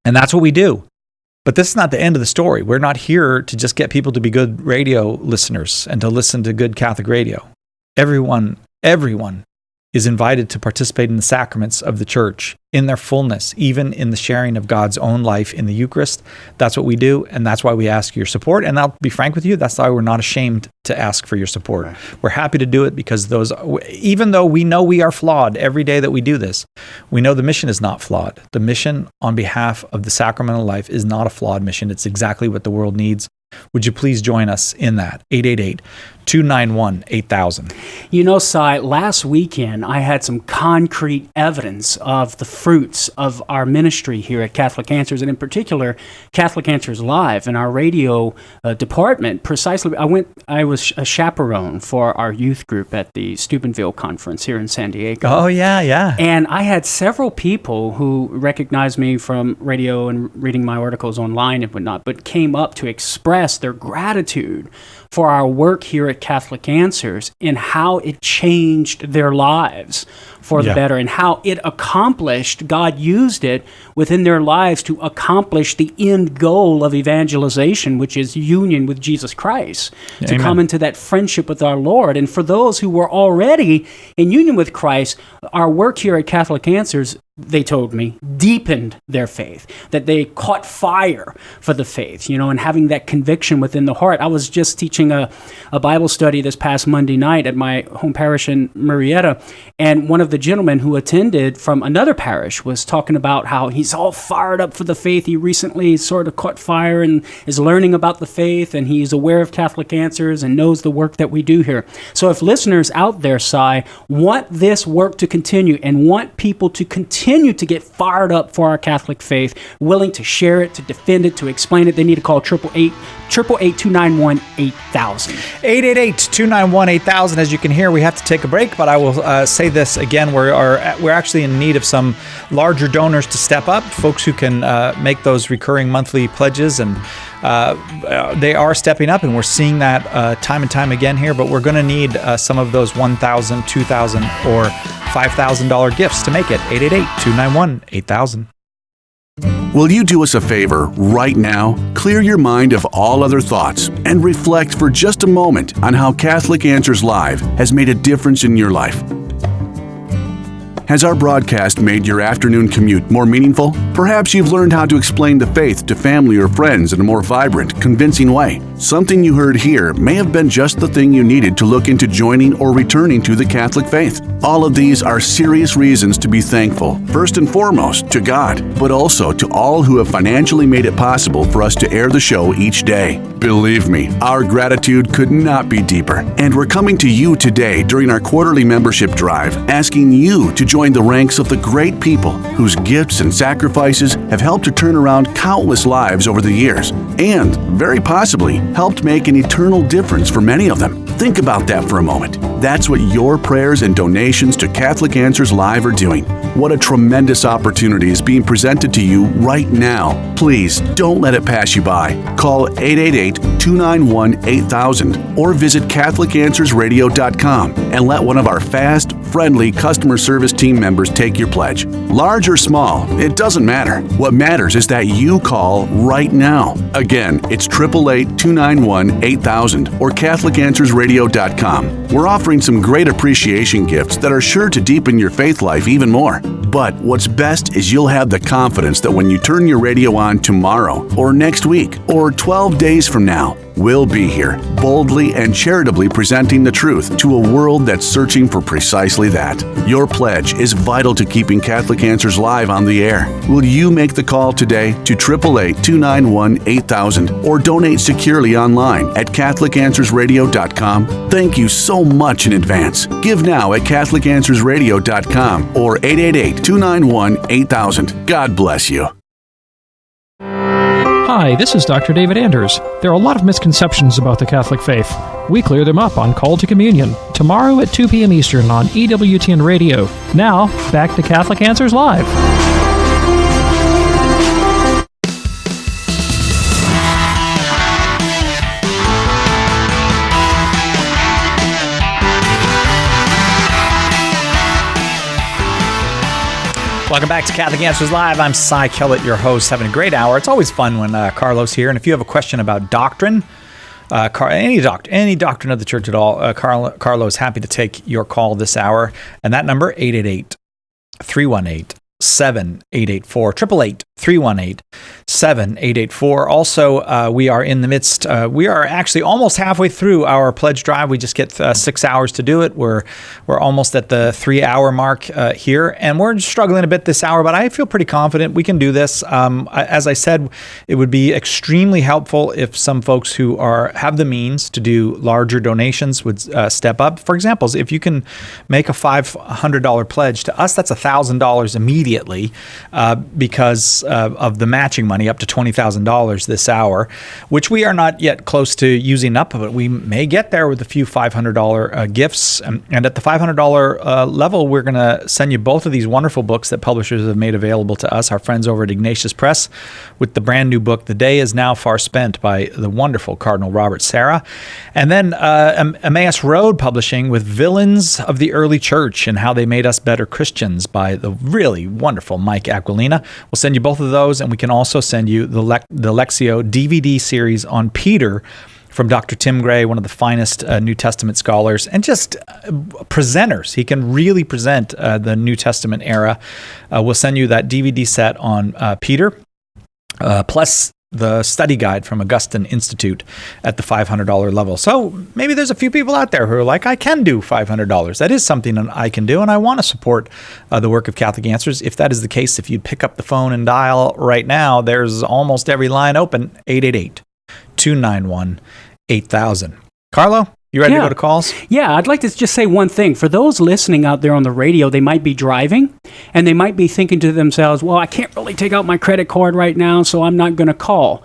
And that's what we do. But this is not the end of the story. We're not here to just get people to be good radio listeners and to listen to good Catholic radio. Everyone is invited to participate in the sacraments of the church in their fullness, even in the sharing of God's own life in the Eucharist. That's what we do, and that's why we ask your support. And I'll be frank with you, that's why we're not ashamed to ask for your support. Right. We're happy to do it because even though we know we are flawed every day that we do this, we know the mission is not flawed. The mission on behalf of the sacramental life is not a flawed mission. It's exactly what the world needs. Would you please join us in that? 888-291-8000. You know, Cy, last weekend I had some concrete evidence of the fruits of our ministry here at Catholic Answers, and in particular, Catholic Answers Live in our radio department. Precisely, I was a chaperone for our youth group at the Steubenville Conference here in San Diego. Oh, yeah. And I had several people who recognized me from radio and reading my articles online and whatnot, but came up to express their gratitude for our work here at Catholic Answers and how it changed their lives for the better, and how it accomplished, God used it within their lives to accomplish the end goal of evangelization, which is union with Jesus Christ, to Amen. come into that friendship with our Lord. And for those who were already in union with Christ, our work here at Catholic Answers, they told me, deepened their faith, that they caught fire for the faith, and having that conviction within the heart. I was just teaching a Bible study this past Monday night at my home parish in Murrieta, and one of the gentlemen who attended from another parish was talking about how he's all fired up for the faith. He recently sort of caught fire and is learning about the faith, and he's aware of Catholic Answers and knows the work that we do here. So if listeners out there, Cy, want this work to continue and want people to continue to get fired up for our Catholic faith, willing to share it, to defend it, to explain it, they need to call 888-291-8000. 888-291-8000. As you can hear, we have to take a break, but I will say this again. We're actually in need of some larger donors to step up, folks who can make those recurring monthly pledges, and they are stepping up, and we're seeing that time and time again here, but we're going to need some of those $1,000, $2,000, or $5,000 gifts to make it. 888-291-8000. Will you do us a favor right now? Clear your mind of all other thoughts and reflect for just a moment on how Catholic Answers Live has made a difference in your life. Has our broadcast made your afternoon commute more meaningful? Perhaps you've learned how to explain the faith to family or friends in a more vibrant, convincing way. Something you heard here may have been just the thing you needed to look into joining or returning to the Catholic faith. All of these are serious reasons to be thankful, first and foremost to God, but also to all who have financially made it possible for us to air the show each day. Believe me, our gratitude could not be deeper. And we're coming to you today during our quarterly membership drive, asking you to join the ranks of the great people whose gifts and sacrifices have helped to turn around countless lives over the years, and very possibly helped make an eternal difference for many of them. Think about that for a moment. That's what your prayers and donations to Catholic Answers Live are doing. What a tremendous opportunity is being presented to you right now. Please don't let it pass you by. Call 888-291-8000 or visit CatholicAnswersRadio.com and let one of our fast, friendly customer service team members take your pledge. Large or small, it doesn't matter. What matters is that you call right now. Again, it's 888-291-8000 or CatholicAnswersRadio.com. We're offering some great appreciation gifts that are sure to deepen your faith life even more. But what's best is you'll have the confidence that when you turn your radio on tomorrow, or next week, or 12 days from now, we'll be here, boldly and charitably presenting the truth to a world that's searching for precisely that. Your pledge is vital to keeping Catholic Answers Live on the air. Will you make the call today to 888-291-8000 or donate securely online at CatholicAnswersRadio.com? Thank you so much in advance. Give now at CatholicAnswersRadio.com or 888-291-8000. God bless you. Hi, this is Dr. David Anders. There are a lot of misconceptions about the Catholic faith. We clear them up on Call to Communion, tomorrow at 2 p.m. Eastern on EWTN Radio. Now, back to Catholic Answers Live. Welcome back to Catholic Answers Live. I'm Cy Kellett, your host, having a great hour. It's always fun when Carlos here. And if you have a question about doctrine, any doctrine of the church at all, Carlo is happy to take your call this hour. And that number, 888-318-7884, 888-318-7884. Also, we are in the midst, we are actually almost halfway through our pledge drive. We just get 6 hours to do it. We're almost at the 3 hour mark here, and we're struggling a bit this hour, but I feel pretty confident we can do this. As I said, it would be extremely helpful if some folks who have the means to do larger donations would step up. For example, if you can make a $500 pledge to us, that's $1,000 immediately, because of the matching money up to $20,000 this hour, which we are not yet close to using up, but we may get there with a few $500 gifts. And at the $500 level, we're going to send you both of these wonderful books that publishers have made available to us, our friends over at Ignatius Press, with the brand new book, The Day Is Now Far Spent, by the wonderful Cardinal Robert Sarah. And then Emmaus Road Publishing with Villains of the Early Church and How They Made Us Better Christians by the really wonderful Mike Aquilina. We'll send you both of those, and we can also send you the Lectio DVD series on Peter from Dr. Tim Gray, one of the finest New Testament scholars and just presenters. He can really present the New Testament era. We'll send you that DVD set on Peter, plus the study guide from Augustine Institute at the $500 level. So maybe there's a few people out there who are like, I can do $500. That is something that I can do, and I want to support the work of Catholic Answers. If that is the case, if you'd pick up the phone and dial right now, there's almost every line open, 888-291-8000. Carlo, you ready to go to calls? Yeah, I'd like to just say one thing. For those listening out there on the radio, they might be driving, and they might be thinking to themselves, well, I can't really take out my credit card right now, so I'm not going to call.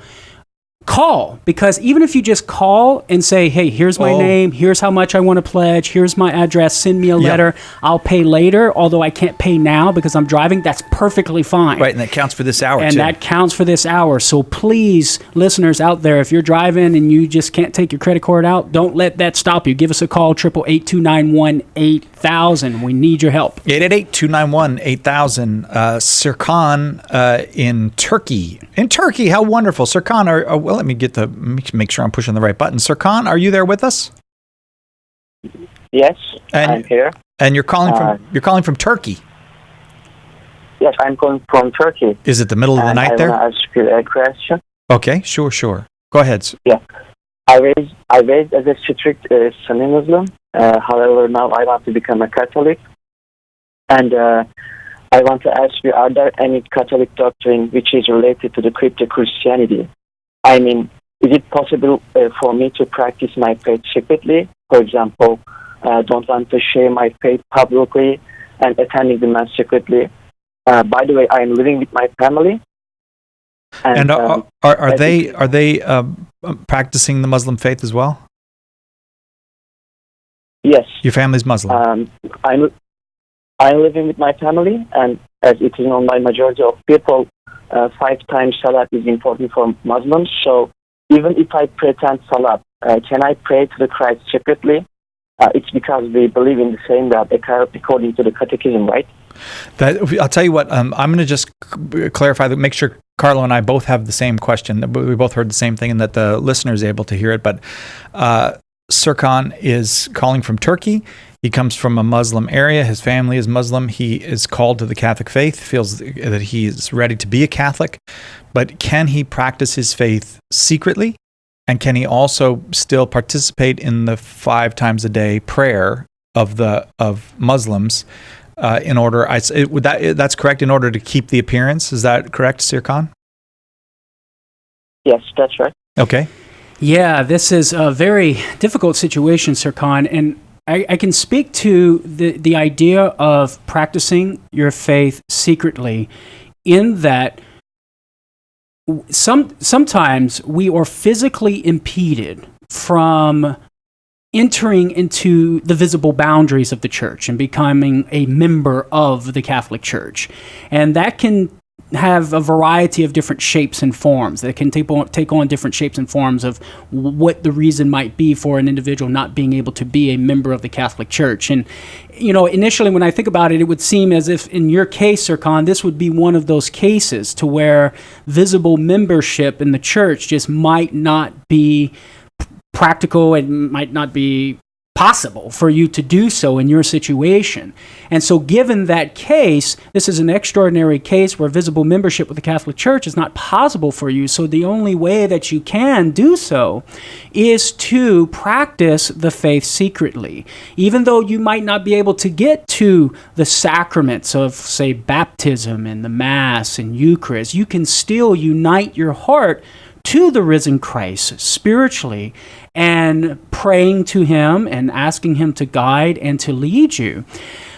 Call, because even if you just call and say, hey, here's my name, here's how much I want to pledge, here's my address, send me a letter, I'll pay later, although I can't pay now because I'm driving, that's perfectly fine. Right, and that counts for this hour, and too. that counts for this hour. So please, listeners out there, if you're driving and you just can't take your credit card out, don't let that stop you. Give us a call, 888-291-8000. We need your help. 888-291-8000. Serkan in Turkey. In Turkey, how wonderful. Serkan, well, let me make sure I'm pushing the right button. Serkan, are you there with us? Yes, I'm here. And you're calling from Turkey. Yes, I'm calling from Turkey. Is it the middle of the night there? I want to ask you a question. Okay, sure. Go ahead. Yeah. I raised as a strict Sunni Muslim. However, now I want to become a Catholic. And I want to ask you, are there any Catholic doctrine which is related to the crypto Christianity? I mean, is it possible for me to practice my faith secretly? For example, don't want to share my faith publicly and attending the mass secretly. By the way, I am living with my family. And are they practicing the Muslim faith as well? Yes. Your family's Muslim. I'm living with my family, and as it is known by majority of people, 5 times Salat is important for Muslims. So even if I pretend Salat, can I pray to the Christ secretly? It's because we believe in the same God according to the Catechism, right? I'll tell you what, I'm going to just clarify that, make sure Carlo and I both have the same question. We both heard the same thing and that the listener is able to hear it. But Serkan is calling from Turkey. He comes from a Muslim area. His family is Muslim. He is called to the Catholic faith, feels that he is ready to be a Catholic. But can he practice his faith secretly? And can he also still participate in the 5 times a day prayer of Muslims in order? That's correct. In order to keep the appearance, is that correct, Serkan? Yes, that's right. Okay. Yeah, this is a very difficult situation, Serkan, and I can speak to the idea of practicing your faith secretly, in that sometimes we are physically impeded from entering into the visible boundaries of the church and becoming a member of the Catholic Church. And that can have a variety of different shapes and forms. That can take on different shapes and forms of what the reason might be for an individual not being able to be a member of the Catholic Church. And, initially when I think about it, it would seem as if in your case, Serkan, this would be one of those cases to where visible membership in the church just might not be practical. It might not be possible for you to do so in your situation. And so given that case, this is an extraordinary case where visible membership with the Catholic Church is not possible for you. So the only way that you can do so is to practice the faith secretly. Even though you might not be able to get to the sacraments of, say, baptism and the Mass and Eucharist, you can still unite your heart to the risen Christ spiritually and praying to him and asking him to guide and to lead you.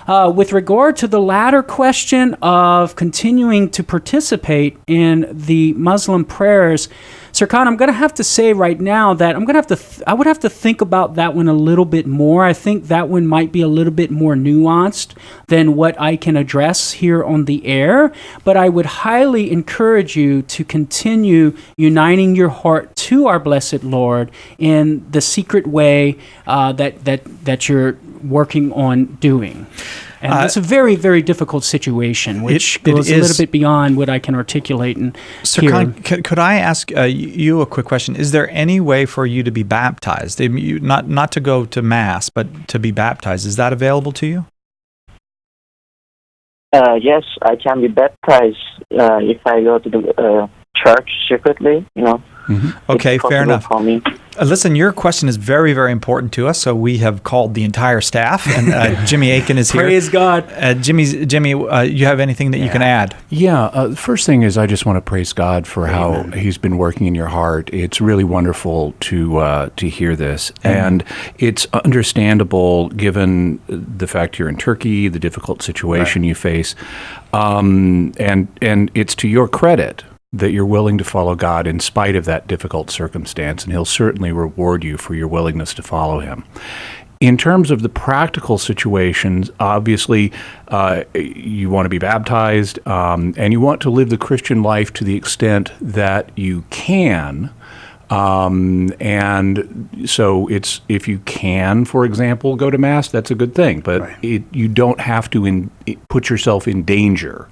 With regard to the latter question of continuing to participate in the Muslim prayers, Serkan, I'm going to have to say right now that I would have to think about that one a little bit more. I think that one might be a little bit more nuanced than what I can address here on the air. But I would highly encourage you to continue uniting your heart to our blessed Lord in the secret way that you're working on doing. And it's a very, very difficult situation, which goes a little bit beyond what I can articulate. And Serkan, could I ask you a quick question? Is there any way for you to be baptized? Not to go to Mass, but to be baptized. Is that available to you? Yes, I can be baptized if I go to the church secretly, Mm-hmm. Okay, fair enough. For me. Listen, your question is very, very important to us, so we have called the entire staff, and Jimmy Aiken is here. Praise God. Jimmy, you have anything that you can add? Yeah, the first thing is I just want to praise God for how he's been working in your heart. It's really wonderful to hear this, and it's understandable given the fact you're in Turkey, the difficult situation you face, and it's to your credit that you're willing to follow God in spite of that difficult circumstance, and he'll certainly reward you for your willingness to follow him. In terms of the practical situations, obviously, you want to be baptized, and you want to live the Christian life to the extent that you can. And so it's, if you can, for example, go to Mass, that's a good thing, but you don't have to put yourself in danger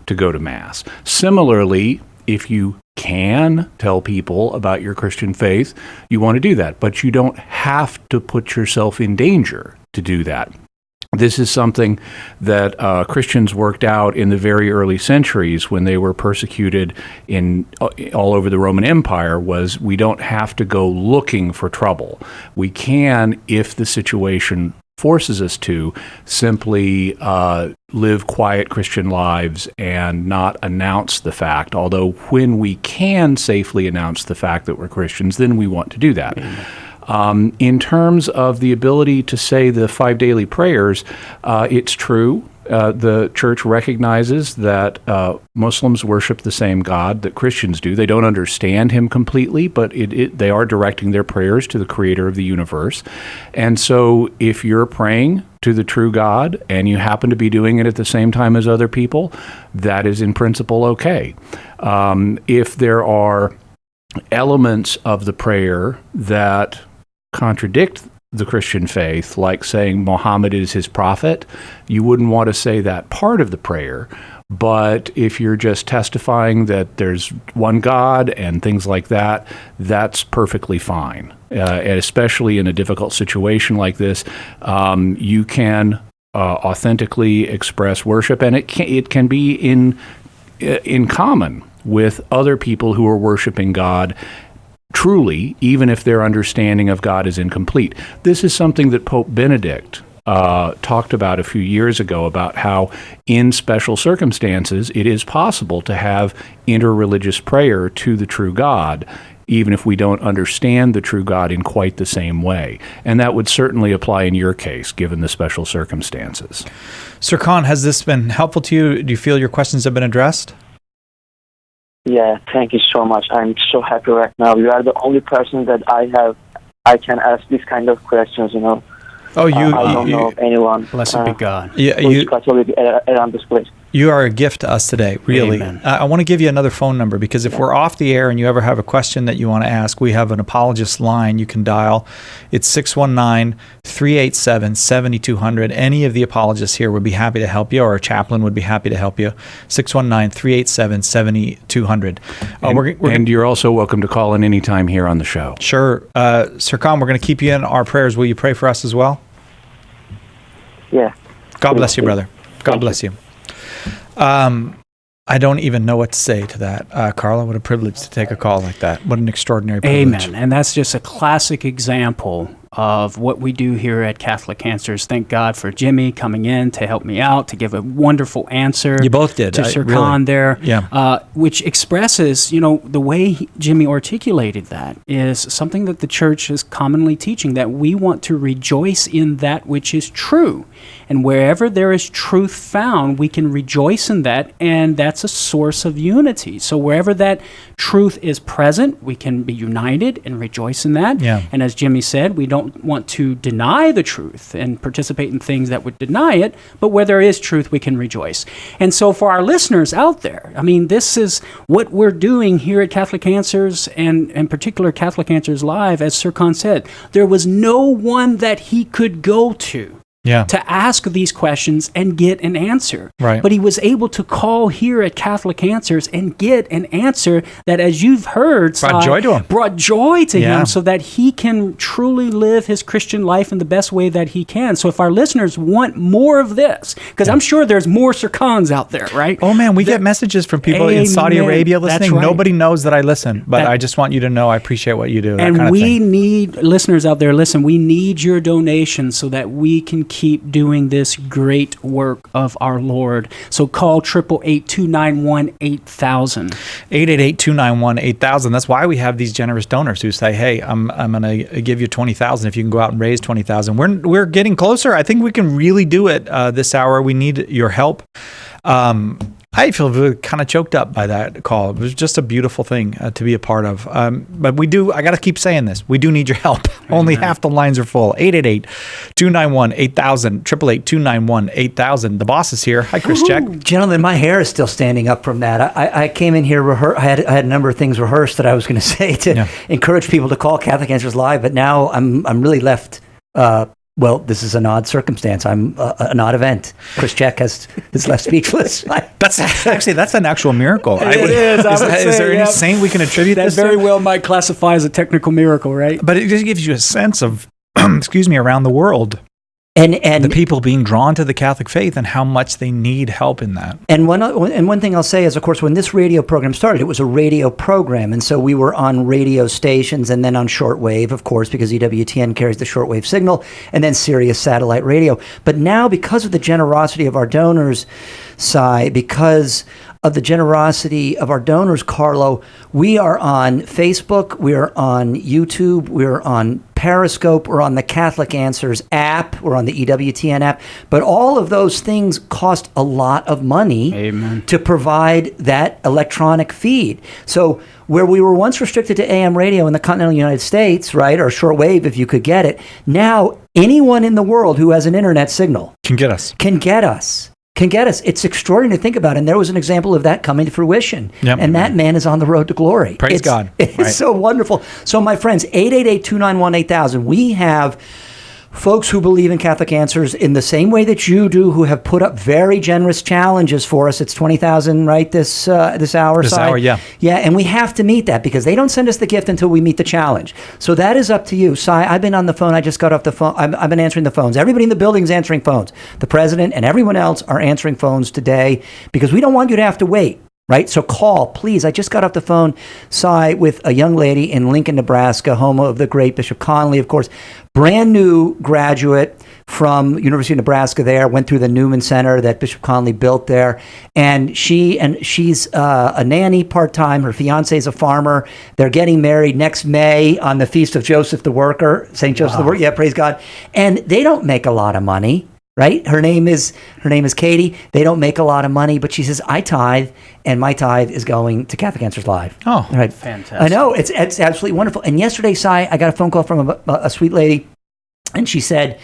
to go to Mass. Similarly, if you can tell people about your Christian faith, you want to do that, but you don't have to put yourself in danger to do that. This is something that Christians worked out in the very early centuries when they were persecuted all over the Roman Empire. Was we don't have to go looking for trouble. We can, if the situation forces us to, simply live quiet Christian lives and not announce the fact. Although when we can safely announce the fact that we're Christians, then we want to do that. In terms of the ability to say the 5 daily prayers, it's true. The church recognizes that Muslims worship the same God that Christians do. They don't understand him completely, but they are directing their prayers to the creator of the universe. And so if you're praying to the true God and you happen to be doing it at the same time as other people, that is in principle okay. If there are elements of the prayer that contradict the Christian faith, like saying Muhammad is his prophet, you wouldn't want to say that part of the prayer. But if you're just testifying that there's one God and things like that, that's perfectly fine. And especially in a difficult situation like this, you can authentically express worship, and it can be in common with other people who are worshiping God truly, even if their understanding of God is incomplete. This is something that Pope Benedict talked about a few years ago, about how in special circumstances it is possible to have interreligious prayer to the true God, even if we don't understand the true God in quite the same way. And that would certainly apply in your case, given the special circumstances. Serkan, has this been helpful to you? Do you feel your questions have been addressed? Yeah, thank you so much. I'm so happy right now. You are the only person that I can ask these kind of questions, Oh, I don't know of anyone. Blessed be God. Yeah, who's Catholic around this place. You are a gift to us today, really. Amen. I want to give you another phone number because if we're off the air and you ever have a question that you want to ask, we have an apologist line you can dial. It's 619-387-7200. Any of the apologists here would be happy to help you, or a chaplain would be happy to help you. 619-387-7200. And you're also welcome to call in anytime here on the show. Sure. Sir Con, we're going to keep you in our prayers. Will you pray for us as well? Yeah. God bless you, brother. God bless you. I don't even know what to say to that. Carla, what a privilege to take a call like that. What an extraordinary privilege. Amen. And that's just a classic example of what we do here at Catholic Answers. Thank God for Jimmy coming in to help me out, to give a wonderful answer. You both did. To Sir Con there. Yeah. Which expresses, the way Jimmy articulated that is something that the church is commonly teaching, that we want to rejoice in that which is true. And wherever there is truth found, we can rejoice in that, and that's a source of unity. So wherever that truth is present, we can be united and rejoice in that. Yeah. And as Jimmy said, we don't want to deny the truth and participate in things that would deny it, but where there is truth, we can rejoice. And so for our listeners out there, this is what we're doing here at Catholic Answers, and in particular Catholic Answers Live. As Sir Con said, there was no one that he could go to ask these questions and get an answer. Right. But he was able to call here at Catholic Answers and get an answer that, as you've heard, Brought joy to him. Brought joy to Yeah. him, so that he can truly live his Christian life in the best way that he can. So if our listeners want more of this, because I'm sure there's more Sir Cons out there, right? Oh man, we get messages from people in Saudi Amen. Arabia That's listening. right. Nobody knows that I listen, but That- I just want you to know I appreciate what you do. That And kind of we thing. need, listeners out there, listen, we need your donations so that we can keep doing this great work of our Lord. So call 888-291-8000. 888-291-8000. That's why we have these generous donors who say, "Hey, I'm going to give you 20,000 if you can go out and raise 20,000." We're getting closer. I think we can really do it this hour. We need your help. I feel really kind of choked up by that call. It was just a beautiful thing to be a part of. But we do, I got to keep saying this, we do need your help. Only half the lines are full. 888-291-8000, 888-291-8000. The boss is here. Hi, Chris Check. Gentlemen, my hair is still standing up from that. I came in here, I had a number of things rehearsed that I was going to say to encourage people to call Catholic Answers Live, but now I'm really left... well, this is an odd circumstance. I'm an odd event. Chris Check is left speechless. That's an actual miracle. It is. Is there any saint we can attribute that this very to? well might classify as a technical miracle, right? But it just gives you a sense of, around the world. And the people being drawn to the Catholic faith and how much they need help in that. And one thing I'll say is, of course, when this radio program started, it was a radio program. And so we were on radio stations and then on shortwave, of course, because EWTN carries the shortwave signal, and then Sirius satellite radio. But now, because of the generosity of our donors, because of the generosity of our donors, Carlo, we are on Facebook, we're on YouTube, we're on Periscope, we're on the Catholic Answers app, we're on the EWTN app, but all of those things cost a lot of money to provide that electronic feed. So where we were once restricted to AM radio in the continental United States, right, or shortwave if you could get it, now anyone in the world who has an internet signal can get us. It's extraordinary to think about. And there was an example of that coming to fruition. Yep. And that man is on the road to glory. Praise God. It's so wonderful. So my friends, 888-291-8000. We have folks who believe in Catholic Answers in the same way that you do, who have put up very generous challenges for us. It's 20,000, right, this hour? This hour, yeah. Yeah, and we have to meet that because they don't send us the gift until we meet the challenge. So that is up to you. Si, I've been on the phone. I just got off the phone. I've been answering the phones. Everybody in the building is answering phones. The president and everyone else are answering phones today because we don't want you to have to wait. Right? So call, please. I just got off the phone, with a young lady in Lincoln, Nebraska, home of the great Bishop Conley, of course. Brand new graduate from University of Nebraska there, went through the Newman Center that Bishop Conley built there. And she's a nanny part-time. Her fiance is a farmer. They're getting married next May on the Feast of Joseph the Worker, St. Joseph the Worker. Yeah, praise God. And they don't make a lot of money. Right? Her name is Katie. They don't make a lot of money, but she says, I tithe, and my tithe is going to Catholic Answers Live. Oh, right. Fantastic. I know. It's absolutely wonderful. And yesterday, I got a phone call from a sweet lady, and she said,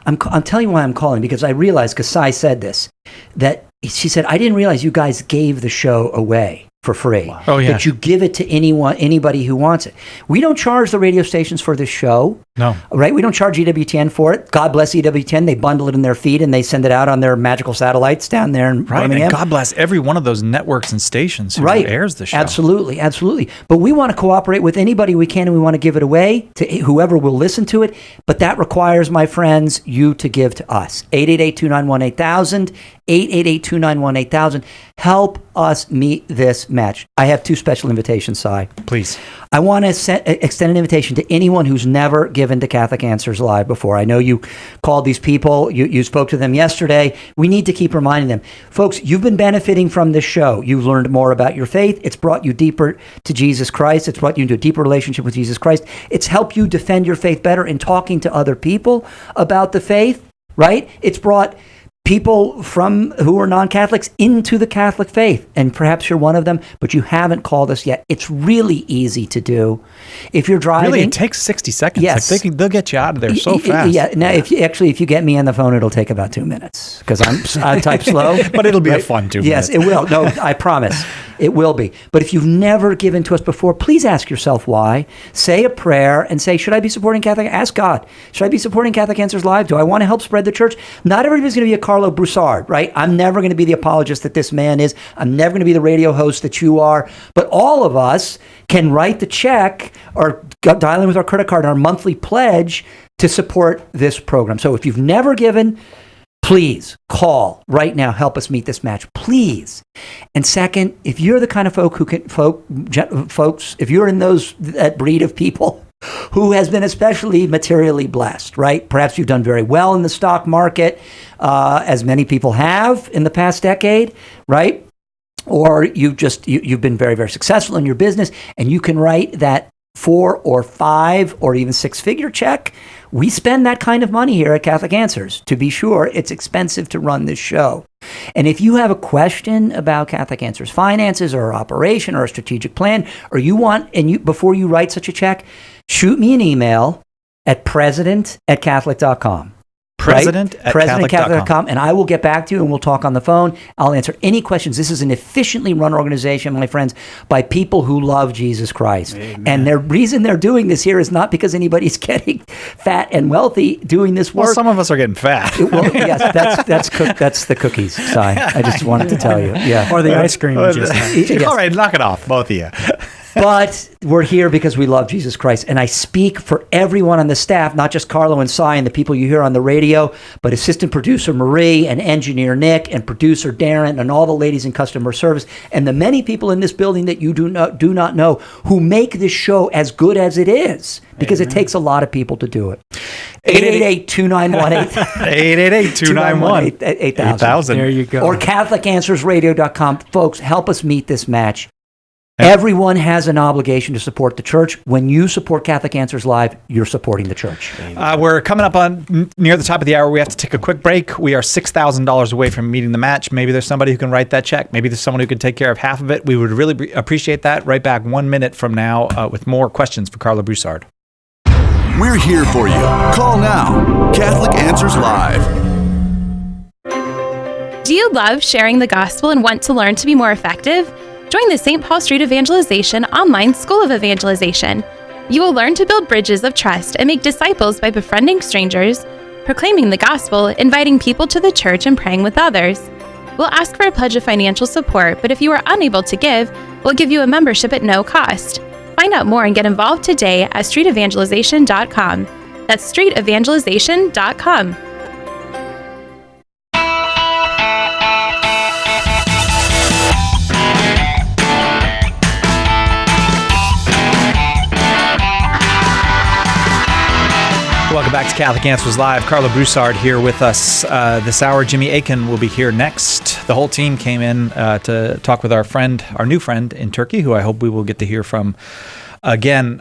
I'm telling you why I'm calling, because I realized, because said this, that she said, I didn't realize you guys gave the show away for free. Oh, yeah. That you give it to anybody who wants it. We don't charge the radio stations for this show. No. Right? We don't charge EWTN for it. God bless EWTN. They bundle it in their feed and they send it out on their magical satellites down there in Right. Birmingham. And God bless every one of those networks and stations who Right. airs the show. Absolutely, absolutely. But we want to cooperate with anybody we can, and we want to give it away to whoever will listen to it. But that requires, my friends, you to give to us. 888-291-8000, 888-291-8000. Help us meet this match. I have two special invitations, Si. Please. I want to extend an invitation to anyone who's never given to Catholic Answers Live before. I know you called these people. You spoke to them yesterday. We need to keep reminding them. Folks, you've been benefiting from this show. You've learned more about your faith. It's brought you deeper to Jesus Christ. It's brought you into a deeper relationship with Jesus Christ. It's helped you defend your faith better in talking to other people about the faith, right? It's brought people who are non-Catholics into the Catholic faith, and perhaps you're one of them, but you haven't called us yet. It's really easy to do. If you're driving, Really, it takes 60 seconds. Yes. Like they'll get you out of there so fast. Yeah. Now, if you get me on the phone, it'll take about 2 minutes because I type slow. But it'll be a fun 2 minutes. Yes, it will. No, I promise. It will be. But if you've never given to us before, please ask yourself why. Say a prayer and say, should I be supporting Catholic? Ask God. Should I be supporting Catholic Answers Live? Do I want to help spread the church? Not everybody's going to be a Carlo Broussard, right? I'm never going to be the apologist that this man is. I'm never going to be the radio host that you are. But all of us can write the check or dial in with our credit card and our monthly pledge to support this program. So if you've never given, please call right now. Help us meet this match, please. And second, if you're the kind of folks, if you're in that breed of people who has been especially materially blessed, right? Perhaps you've done very well in the stock market, as many people have in the past decade, right? Or you've been very, very successful in your business, and you can write that 4 or 5 or even 6-figure check. We spend that kind of money here at Catholic Answers. To be sure, it's expensive to run this show. And if you have a question about Catholic Answers finances or operation or a strategic plan, or before you write such a check, shoot me an email at president@catholic.com. President right? at Catholic.com, and I will get back to you and we'll talk on the phone. I'll answer any questions. This is an efficiently run organization, my friends, by people who love Jesus Christ. Amen. And the reason they're doing this here is not because anybody's getting fat and wealthy doing this work. Well, some of us are getting fat. Yes, that's the cookies, Si. I just wanted to tell you. Yeah. Or the ice cream. Yes. All right, knock it off, both of you. But we're here because we love Jesus Christ. And I speak for everyone on the staff, not just Carlo and Si and the people you hear on the radio, but assistant producer Marie and engineer Nick and producer Darren and all the ladies in customer service and the many people in this building that you do not know who make this show as good as it is, because It takes a lot of people to do it. 888-291-8000. 888-291-8000. There you go. Or CatholicAnswersRadio.com. Folks, help us meet this match. Everyone has an obligation to support the church. When you support Catholic Answers Live, you're supporting the church. We're coming up on near the top of the hour. We have to take a quick break. We are $6,000 away from meeting the match. Maybe there's somebody who can write that check. Maybe there's someone who can take care of half of it. We would really appreciate that. Right back 1 minute from now with more questions for Carlo Broussard. We're here for you. Call now. Catholic Answers Live. Do you love sharing the gospel and want to learn to be more effective? Join the St. Paul Street Evangelization online School of Evangelization. You will learn to build bridges of trust and make disciples by befriending strangers, proclaiming the gospel, inviting people to the church, and praying with others. We'll ask for a pledge of financial support, but if you are unable to give, we'll give you a membership at no cost. Find out more and get involved today at streetevangelization.com. That's streetevangelization.com. Welcome back to Catholic Answers Live. Carlo Broussard here with us this hour. Jimmy Akin will be here next. The whole team came in to talk with our new friend in Turkey, who I hope we will get to hear from again.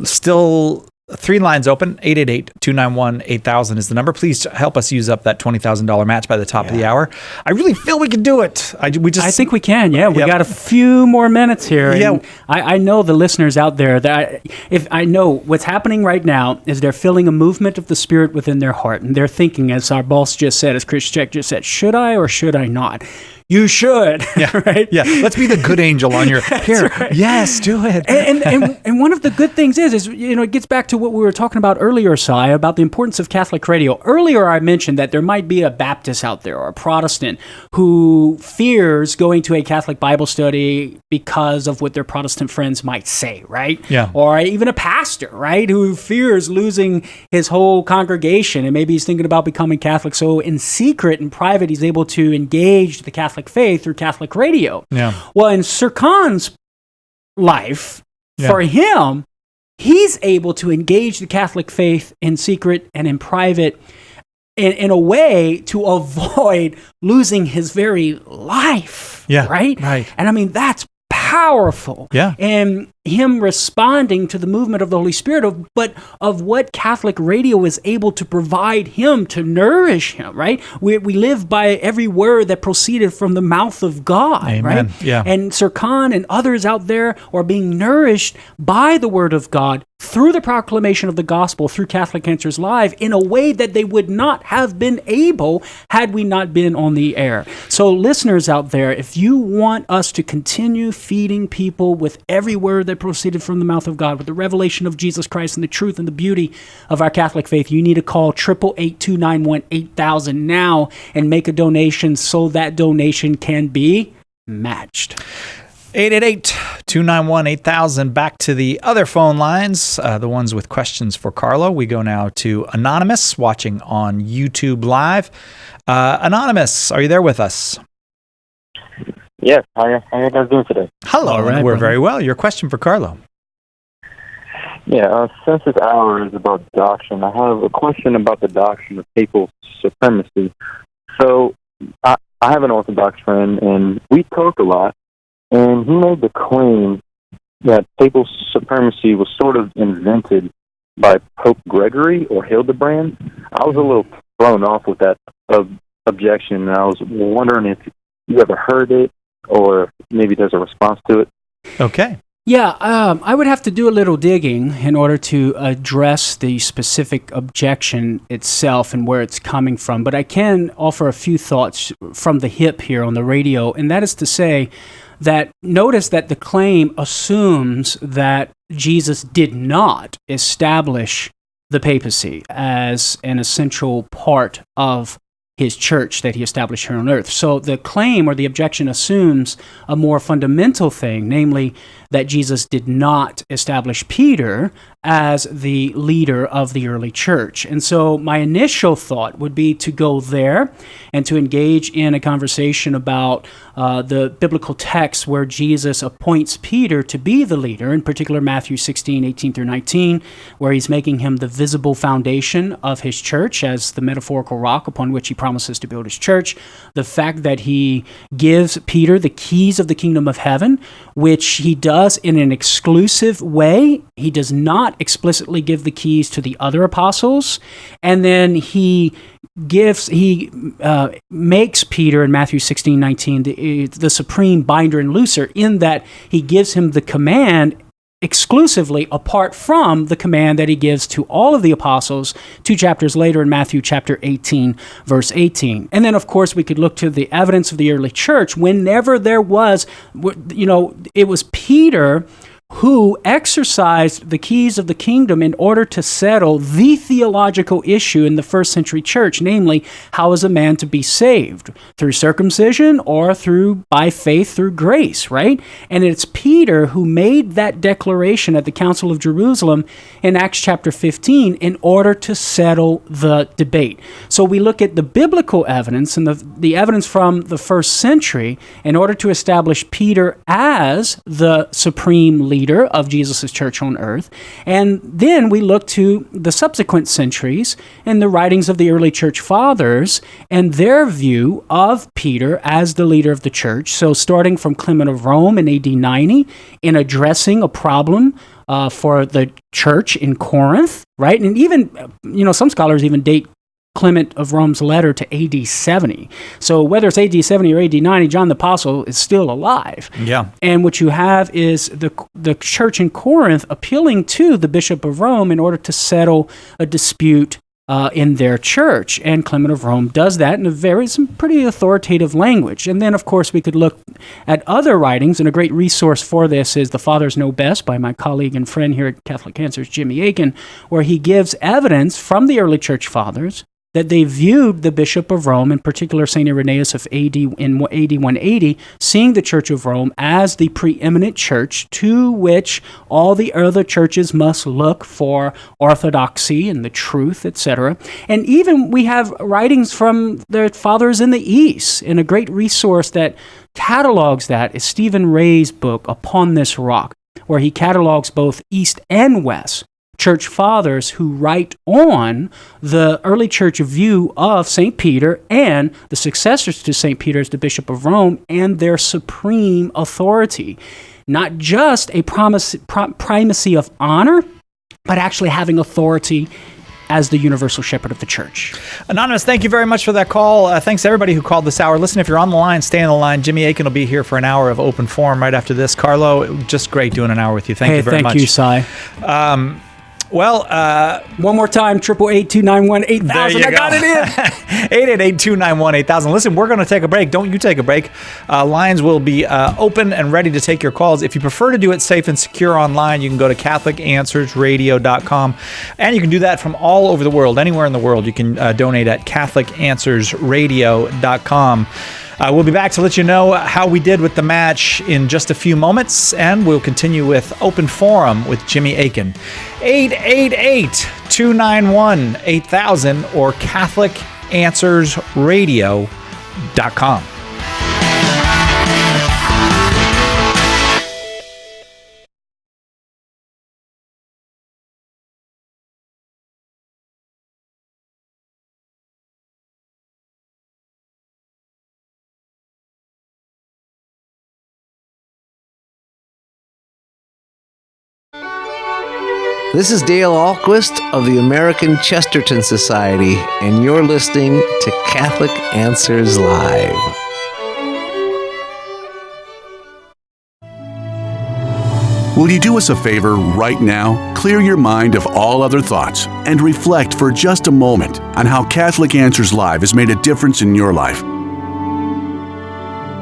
Still 3 lines open. 888-291-8000 is the number. Please help us use up that $20,000 match by the top of the hour. I really feel we can do it. I think we can. Yeah, we got a few more minutes here. Yeah. And I know the listeners out there that if I know what's happening right now is they're feeling a movement of the Spirit within their heart, and they're thinking, as our boss just said, as Chris Check just said, should I or should I not? You should. Yeah. Right? Yeah. Let's be the good angel on your here. Right. Yes, do it. And one of the good things is it gets back to what we were talking about earlier, Si, about the importance of Catholic radio. Earlier, I mentioned that there might be a Baptist out there or a Protestant who fears going to a Catholic Bible study because of what their Protestant friends might say, right? Yeah. Or even a pastor, right, who fears losing his whole congregation, and maybe he's thinking about becoming Catholic. So in secret and private, he's able to engage the Catholic faith through Catholic radio. Yeah. Well, in Sir Khan's life, for him, he's able to engage the Catholic faith in secret and in private in a way to avoid losing his very life. Yeah. Right? Right. And I mean, that's powerful. Yeah. And him responding to the movement of the Holy Spirit, but of what Catholic radio is able to provide him to nourish him, right? We live by every word that proceeded from the mouth of God, Amen. right? Yeah. And Sir Khan and others out there are being nourished by the word of God through the proclamation of the gospel through Catholic Answers Live in a way that they would not have been able had we not been on the air. So listeners out there, if you want us to continue feeding people with every word that proceeded from the mouth of God, with the revelation of Jesus Christ and the truth and the beauty of our Catholic faith, you need to call 888-291-8000 now and make a donation so that donation can be matched. 888-291-8000. Back to the other phone lines, the ones with questions for Carlo. We go now to Anonymous, watching on YouTube Live. Anonymous, are you there with us? Yes. How are you guys doing today? Hello. All right, We're brother. very well. Your question for Carlo. Yeah, since this hour is about doctrine, I have a question about the doctrine of papal supremacy. So, I have an Orthodox friend, and we talk a lot, and he made the claim that papal supremacy was sort of invented by Pope Gregory or Hildebrand. I was a little thrown off with that objection, and I was wondering if you ever heard it, or maybe there's a response to it. Okay. Yeah, I would have to do a little digging in order to address the specific objection itself and where it's coming from. But I can offer a few thoughts from the hip here on the radio, and that is to say that notice that the claim assumes that Jesus did not establish the papacy as an essential part of his church that he established here on earth. So the claim or the objection assumes a more fundamental thing, namely that Jesus did not establish Peter as the leader of the early church. And so my initial thought would be to go there and to engage in a conversation about the biblical text where Jesus appoints Peter to be the leader, in particular Matthew 16:18-19, where he's making him the visible foundation of his church as the metaphorical rock upon which he promises to build his church. The fact that he gives Peter the keys of the kingdom of heaven, which he does in an exclusive way. He does not explicitly give the keys to the other apostles. And then he makes Peter in Matthew 16:19 the supreme binder and looser, in that he gives him the command exclusively apart from the command that he gives to all of the apostles 2 chapters later in Matthew chapter 18, verse 18. And then, of course, we could look to the evidence of the early church. Whenever there was, it was Peter who exercised the keys of the kingdom in order to settle the theological issue in the first century church, namely, how is a man to be saved? Through circumcision or by faith through grace, right? And it's Peter who made that declaration at the Council of Jerusalem in Acts chapter 15 in order to settle the debate. So we look at the biblical evidence and the evidence from the first century in order to establish Peter as the supreme leader of Jesus' church on earth. And then we look to the subsequent centuries and the writings of the early church fathers and their view of Peter as the leader of the church. So starting from Clement of Rome in AD 90, in addressing a problem for the church in Corinth, right? And even, some scholars even date Clement of Rome's letter to AD 70. So whether it's AD 70 or AD 90, John the Apostle is still alive. Yeah. And what you have is the church in Corinth appealing to the Bishop of Rome in order to settle a dispute in their church. And Clement of Rome does that in some pretty authoritative language. And then, of course, we could look at other writings, and a great resource for this is The Fathers Know Best by my colleague and friend here at Catholic Answers, Jimmy Akin, where he gives evidence from the early church fathers that they viewed the Bishop of Rome, in particular St. Irenaeus of AD 180, seeing the Church of Rome as the preeminent church to which all the other churches must look for orthodoxy and the truth, etc. And even we have writings from the fathers in the East, and a great resource that catalogs that is Stephen Ray's book, Upon This Rock, where he catalogs both East and West church fathers who write on the early church view of St. Peter and the successors to St. Peter as the Bishop of Rome and their supreme authority. Not just a primacy of honor, but actually having authority as the universal shepherd of the church. Anonymous, thank you very much for that call. Thanks to everybody who called this hour. Listen, if you're on the line, stay on the line. Jimmy Akin will be here for an hour of open forum right after this. Carlo, just great doing an hour with you. Thank you very much. Thank you, Cy. Well, one more time, 888-291-8000. I got it in. 888-291-8000. Listen, we're going to take a break. Don't you take a break. Lines will be open and ready to take your calls. If you prefer to do it safe and secure online, you can go to CatholicAnswersRadio.com. And you can do that from all over the world, anywhere in the world. You can donate at CatholicAnswersRadio.com. We'll be back to let you know how we did with the match in just a few moments, and we'll continue with Open Forum with Jimmy Akin. 888-291-8000 or CatholicAnswersRadio.com. This is Dale Ahlquist of the American Chesterton Society, and you're listening to Catholic Answers Live. Will you do us a favor right now? Clear your mind of all other thoughts and reflect for just a moment on how Catholic Answers Live has made a difference in your life.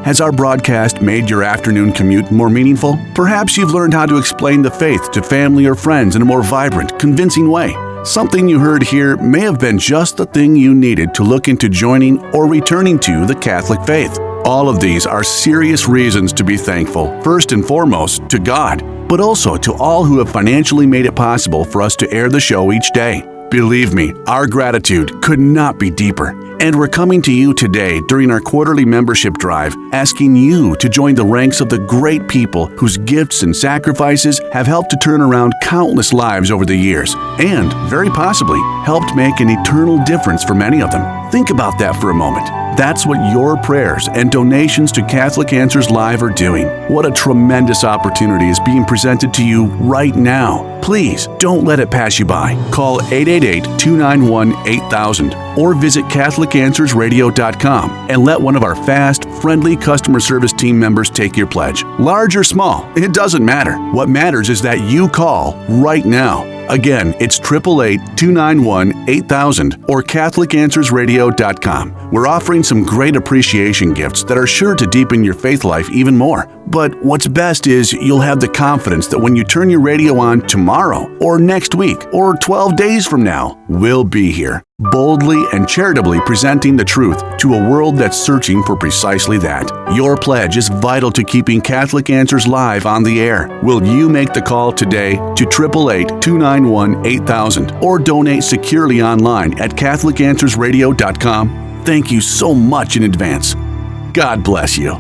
Has our broadcast made your afternoon commute more meaningful? Perhaps you've learned how to explain the faith to family or friends in a more vibrant, convincing way. Something you heard here may have been just the thing you needed to look into joining or returning to the Catholic faith. All of these are serious reasons to be thankful, first and foremost to God, but also to all who have financially made it possible for us to air the show each day. Believe me, our gratitude could not be deeper. And we're coming to you today during our quarterly membership drive, asking you to join the ranks of the great people whose gifts and sacrifices have helped to turn around countless lives over the years, and very possibly helped make an eternal difference for many of them. Think about that for a moment. That's what your prayers and donations to Catholic Answers Live are doing. What a tremendous opportunity is being presented to you right now. Please don't let it pass you by. Call 888-291-8000 or visit CatholicAnswersRadio.com and let one of our fast, friendly customer service team members take your pledge. Large or small, it doesn't matter. What matters is that you call right now. Again, it's 888-291-8000 or CatholicAnswersRadio.com. We're offering some great appreciation gifts that are sure to deepen your faith life even more. But what's best is you'll have the confidence that when you turn your radio on tomorrow or next week or 12 days from now, we'll be here, boldly and charitably presenting the truth to a world that's searching for precisely that. Your pledge is vital to keeping Catholic Answers Live on the air. Will you make the call today to 888-291-8000 or donate securely online at CatholicAnswersRadio.com? Thank you so much in advance. God bless you.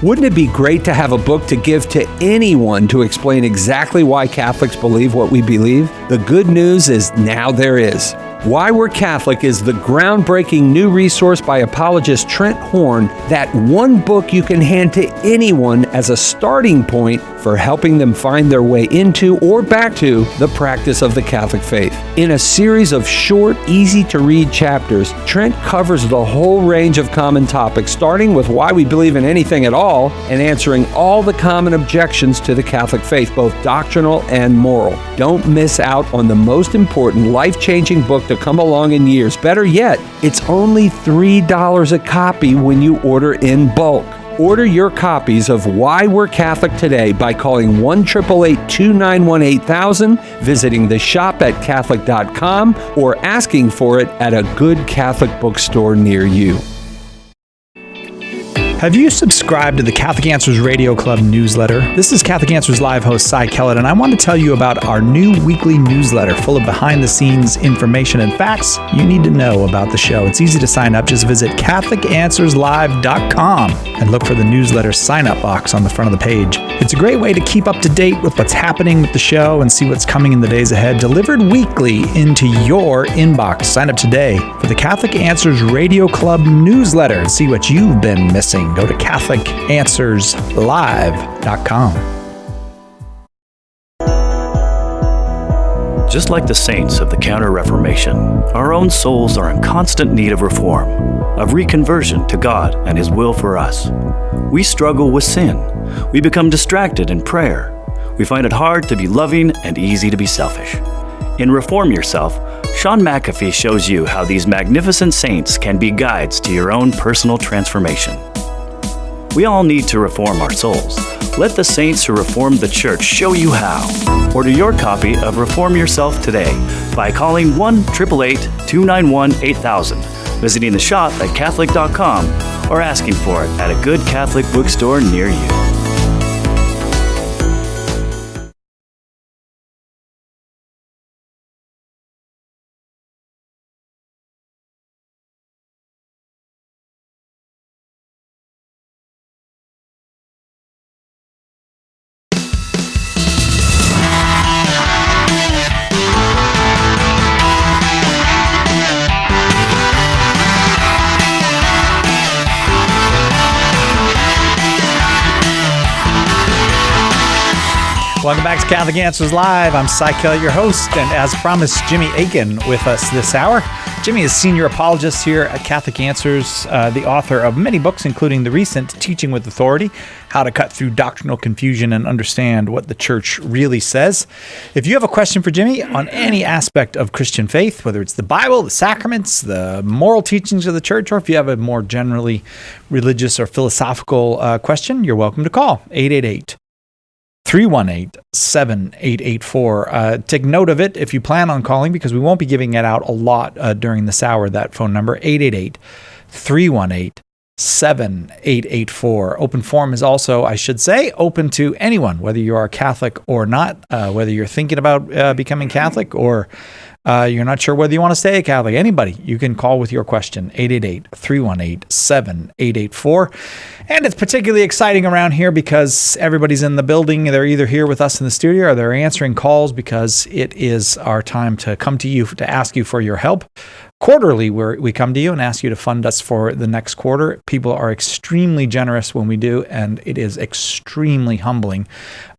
Wouldn't it be great to have a book to give to anyone to explain exactly why Catholics believe what we believe? The good news is now there is. Why We're Catholic is the groundbreaking new resource by apologist Trent Horn, that one book you can hand to anyone as a starting point for helping them find their way into or back to the practice of the Catholic faith. In a series of short, easy-to-read chapters, Trent covers the whole range of common topics, starting with why we believe in anything at all and answering all the common objections to the Catholic faith, both doctrinal and moral. Don't miss out on the most important, life-changing book to come along in years. Better yet, it's only $3 a copy when you order in bulk. Order your copies of Why We're Catholic today by calling 1-888-291-8000, visiting the shop at Catholic.com, or asking for it at a good Catholic bookstore near you. Have you subscribed to the Catholic Answers Radio Club newsletter? This is Catholic Answers Live host Cy Kellett, and I want to tell you about our new weekly newsletter full of behind-the-scenes information and facts you need to know about the show. It's easy to sign up. Just visit CatholicAnswersLive.com and look for the newsletter sign-up box on the front of the page. It's a great way to keep up to date with what's happening with the show and see what's coming in the days ahead, delivered weekly into your inbox. Sign up today for the Catholic Answers Radio Club newsletter and see what you've been missing. Go to CatholicAnswersLive.com. Just like the saints of the Counter-Reformation, our own souls are in constant need of reform, of reconversion to God and His will for us. We struggle with sin. We become distracted in prayer. We find it hard to be loving and easy to be selfish. In Reform Yourself, Sean McAfee shows you how these magnificent saints can be guides to your own personal transformation. We all need to reform our souls. Let the saints who reformed the church show you how. Order your copy of Reform Yourself today by calling 1-888-291-8000, visiting the shop at Catholic.com, or asking for it at a good Catholic bookstore near you. Welcome back to Catholic Answers Live. I'm Cy Kellett, your host, and as promised, Jimmy Aiken with us this hour. Jimmy is senior apologist here at Catholic Answers, the author of many books, including the recent Teaching with Authority, How to Cut Through Doctrinal Confusion and Understand What the Church Really Says. If you have a question for Jimmy on any aspect of Christian faith, whether it's the Bible, the sacraments, the moral teachings of the church, or if you have a more generally religious or philosophical question, you're welcome to call 888-318-7884. Take note of it if you plan on calling, because we won't be giving it out a lot during this hour, that phone number, 888-318-7884. Open forum is also, I should say, open to anyone, whether you are Catholic or not, whether you're thinking about becoming Catholic or you're not sure whether you want to stay a Catholic. Anybody, you can call with your question, 888-318-7884. And it's particularly exciting around here because everybody's in the building. They're either here with us in the studio or they're answering calls, because it is our time to come to you to ask you for your help. Quarterly, we come to you and ask you to fund us for the next quarter. People are extremely generous when we do, and it is extremely humbling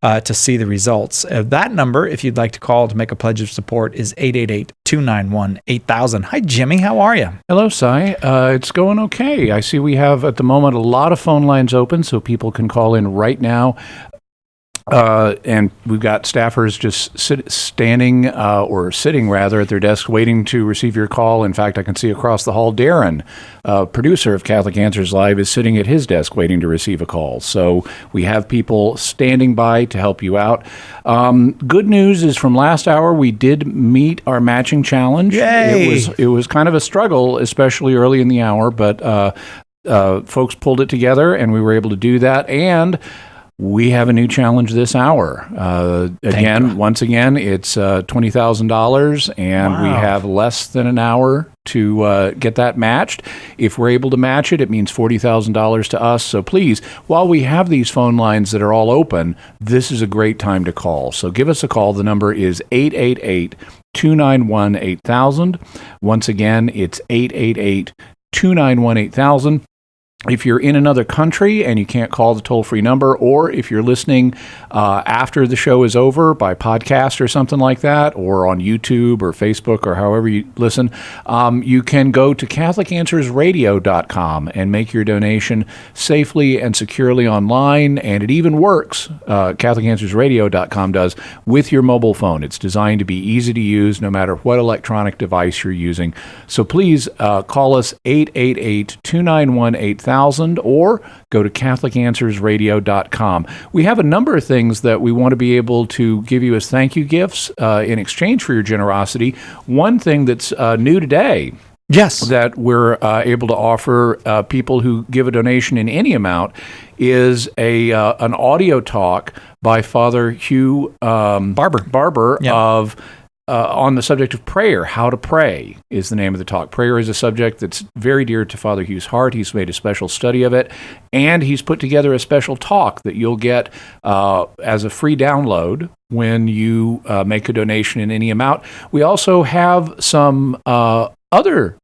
to see the results. That number, if you'd like to call to make a pledge of support, is 888-291-8000. Hi, Jimmy. How are you? Hello, Cy. It's going okay. I see we have, at the moment, a lot of phone lines open, so people can call in right now. And we've got staffers just standing or sitting at their desk waiting to receive your call. In fact, I can see across the hall, Darren, producer of Catholic Answers Live, is sitting at his desk waiting to receive a call. So we have people standing by to help you out. Good news is from last hour, we did meet our matching challenge. Yay! It was kind of a struggle, especially early in the hour, but folks pulled it together and we were able to do that. And we have a new challenge this hour. Once again, it's $20,000, and we have less than an hour to get that matched. If we're able to match it, it means $40,000 to us. So please, while we have these phone lines that are all open, this is a great time to call. So give us a call. The number is 888-291-8000. Once again, it's 888-291-8000. if you're in another country and you can't call the toll-free number, or if you're listening after the show is over by podcast or something like that, or on YouTube or Facebook or however you listen, you can go to CatholicAnswersRadio.com and make your donation safely and securely online. And it even works, CatholicAnswersRadio.com does, with your mobile phone. It's designed to be easy to use no matter what electronic device you're using. So please call us 888-291-8000 or go to CatholicAnswersRadio.com. We have a number of things that we want to be able to give you as thank you gifts in exchange for your generosity. One thing that's new today, yes, that we're able to offer people who give a donation in any amount is an audio talk by Father Hugh Barber of on the subject of prayer. How to pray is the name of the talk. Prayer is a subject that's very dear to Father Hugh's heart. He's made a special study of it, and he's put together a special talk that you'll get as a free download when you make a donation in any amount. We also have some other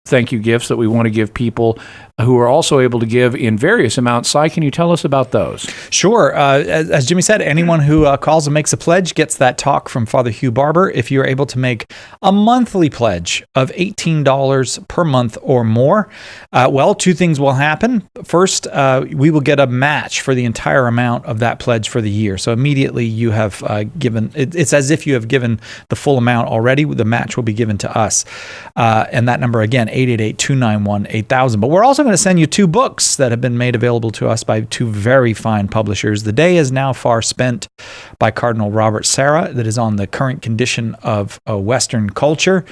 thank you gifts that we want to give people who are also able to give in various amounts. Cy, can you tell us about those? Sure. As Jimmy said, anyone who calls and makes a pledge gets that talk from Father Hugh Barber. If you're able to make a monthly pledge of $18 per month or more, two things will happen. First, we will get a match for the entire amount of that pledge for the year. So immediately you have given, it's as if you have given the full amount already. The match will be given to us. And that number, again, 888-291-8000. But we're also going to send you 2 books that have been made available to us by 2 very fine publishers. The Day is Now Far Spent by Cardinal Robert Sarah, that is on the current condition of Western culture,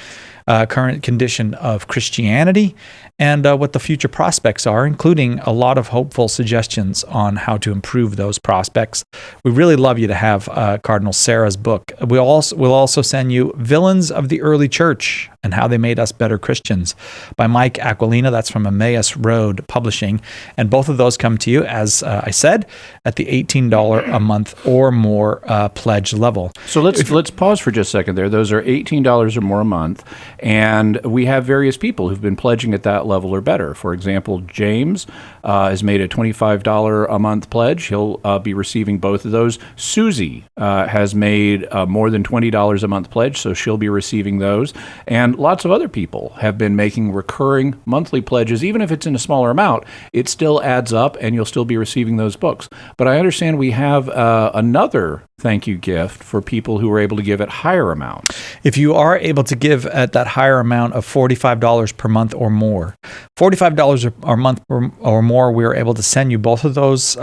current condition of Christianity, and what the future prospects are, including a lot of hopeful suggestions on how to improve those prospects. We really love you to have Cardinal Sarah's book. We'll also send you Villains of the Early Church and How They Made Us Better Christians by Mike Aquilina. That's from Emmaus Road Publishing. And both of those come to you, as I said, at the $18 a month or more pledge level. So let's pause for just a second there. Those are $18 or more a month. And we have various people who've been pledging at that level or better. For example, James has made a $25 a month pledge. He'll be receiving both of those. Susie has made more than $20 a month pledge, so she'll be receiving those. And lots of other people have been making recurring monthly pledges. Even if it's in a smaller amount, it still adds up, and you'll still be receiving those books. But I understand we have another thank you gift for people who are able to give at higher amounts. If you are able to give at that higher amount of $45 per month or more, $45 a month or more, we're able to send you both of those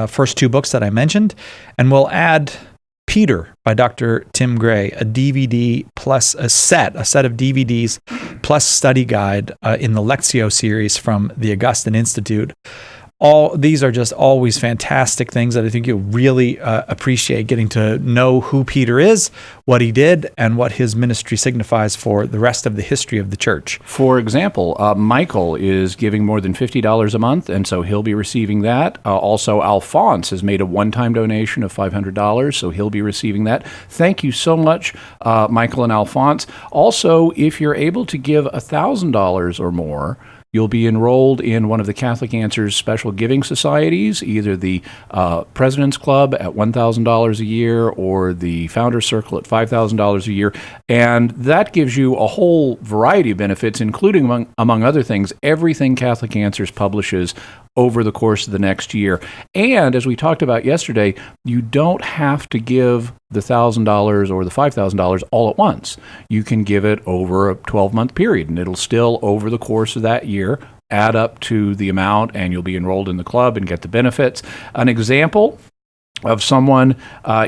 first 2 books that I mentioned, and we'll add Peter by Dr. Tim Gray, a DVD plus a set of DVDs plus study guide in the Lectio series from the Augustine Institute. All these are just always fantastic things that I think you'll really appreciate, getting to know who Peter is, what he did, and what his ministry signifies for the rest of the history of the church. For example, Michael is giving more than $50 a month, and so he'll be receiving that. Also, Alphonse has made a one-time donation of $500, so he'll be receiving that. Thank you so much, Michael and Alphonse. Also, if you're able to give $1,000 or more, you'll be enrolled in one of the Catholic Answers special giving societies, either the President's Club at $1,000 a year or the Founders Circle at $5,000 a year. And that gives you a whole variety of benefits, including, among other things, everything Catholic Answers publishes over the course of the next year. And as we talked about yesterday, you don't have to give the $1,000 or the $5,000 all at once. You can give it over a 12-month period, and it'll still, over the course of that year, add up to the amount, and you'll be enrolled in the club and get the benefits. An example of someone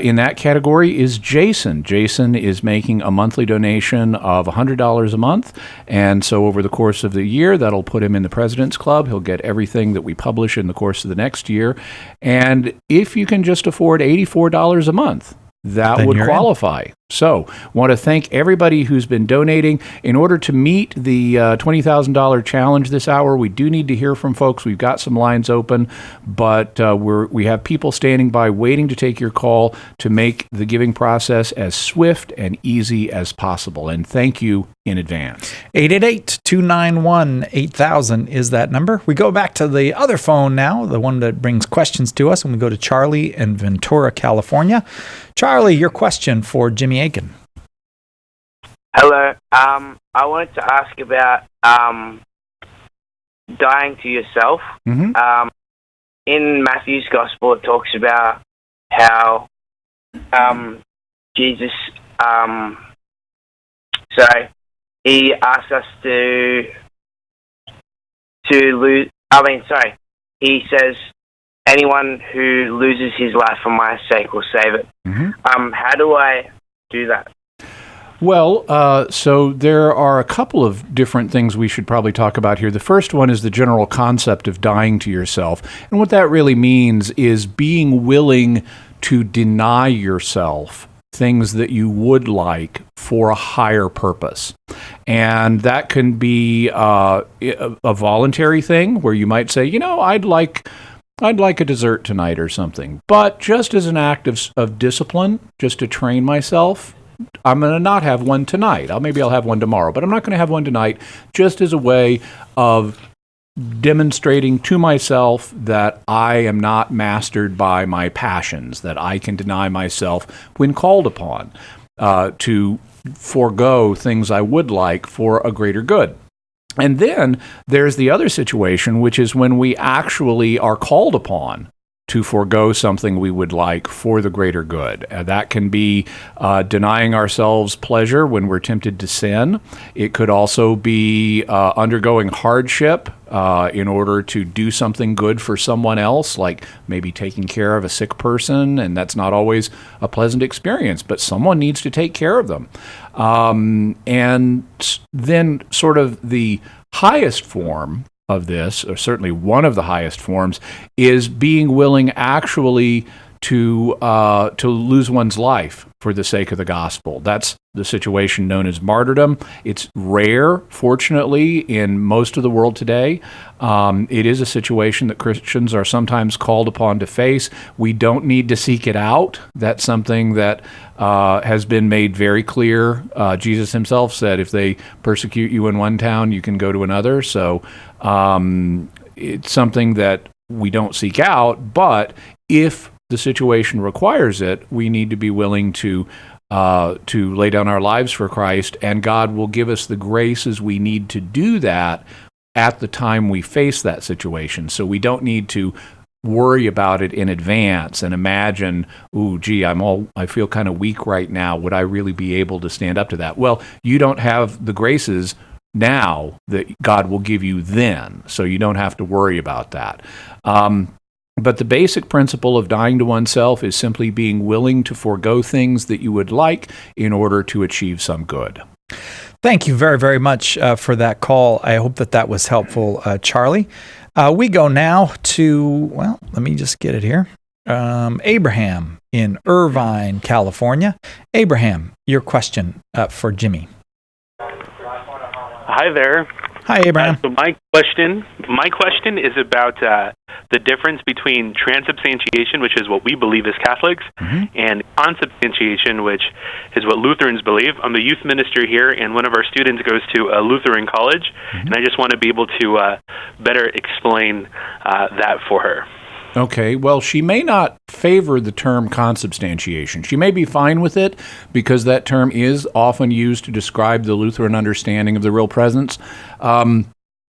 in that category is Jason. Jason is making a monthly donation of $100 a month, and so over the course of the year, that'll put him in the President's Club. He'll get everything that we publish in the course of the next year, and if you can just afford $84 a month, that would qualify. So, want to thank everybody who's been donating. In order to meet the $20,000 challenge this hour, we do need to hear from folks. We've got some lines open, but we have people standing by waiting to take your call to make the giving process as swift and easy as possible. And thank you in advance. 888-291-8000 is that number. We go back to the other phone now, the one that brings questions to us, and we go to Charlie in Ventura, California. Charlie, your question for Jimmy Akin. Hello. I wanted to ask about dying to yourself. Mm-hmm. In Matthew's Gospel, it talks about how Jesus, he asks us to lose. He says, anyone who loses his life for my sake will save it. Mm-hmm. How do I do that? Well, so there are a couple of different things we should probably talk about here. The first one is the general concept of dying to yourself. And what that really means is being willing to deny yourself things that you would like for a higher purpose. And that can be a voluntary thing where you might say, I'd like a dessert tonight or something. But just as an act of discipline, just to train myself, I'm going to not have one tonight. Maybe I'll have one tomorrow, but I'm not going to have one tonight, just as a way of demonstrating to myself that I am not mastered by my passions, that I can deny myself when called upon to forego things I would like for a greater good. And then there's the other situation, which is when we actually are called upon to forego something we would like for the greater good. That can be denying ourselves pleasure when we're tempted to sin. It could also be undergoing hardship in order to do something good for someone else, like maybe taking care of a sick person, and that's not always a pleasant experience, but someone needs to take care of them. And then sort of the highest form of this, or certainly one of the highest forms, is being willing actually to lose one's life for the sake of the gospel. That's the situation known as martyrdom. It's rare, fortunately, in most of the world today. It is a situation that Christians are sometimes called upon to face. We don't need to seek it out. That's something that has been made very clear. Jesus himself said, if they persecute you in one town, you can go to another. So it's something that we don't seek out, but if the situation requires it, we need to be willing to lay down our lives for Christ, and God will give us the graces we need to do that at the time we face that situation. So we don't need to worry about it in advance and imagine, I feel kind of weak right now. Would I really be able to stand up to that? Well, you don't have the graces now that God will give you then, so you don't have to worry about that. But the basic principle of dying to oneself is simply being willing to forego things that you would like in order to achieve some good. Thank you very, very much for that call. I hope that was helpful, Charlie. We go now to, let me just get it here. Abraham in Irvine, California. Abraham, your question for Jimmy. Hi there. Hi, Abraham. So my question is about the difference between transubstantiation, which is what we believe as Catholics, and consubstantiation, which is what Lutherans believe. I'm the youth minister here, and one of our students goes to a Lutheran college, and I just want to be able to better explain that for her. Okay, well, she may not favor the term consubstantiation. She may be fine with it because that term is often used to describe the Lutheran understanding of the real presence.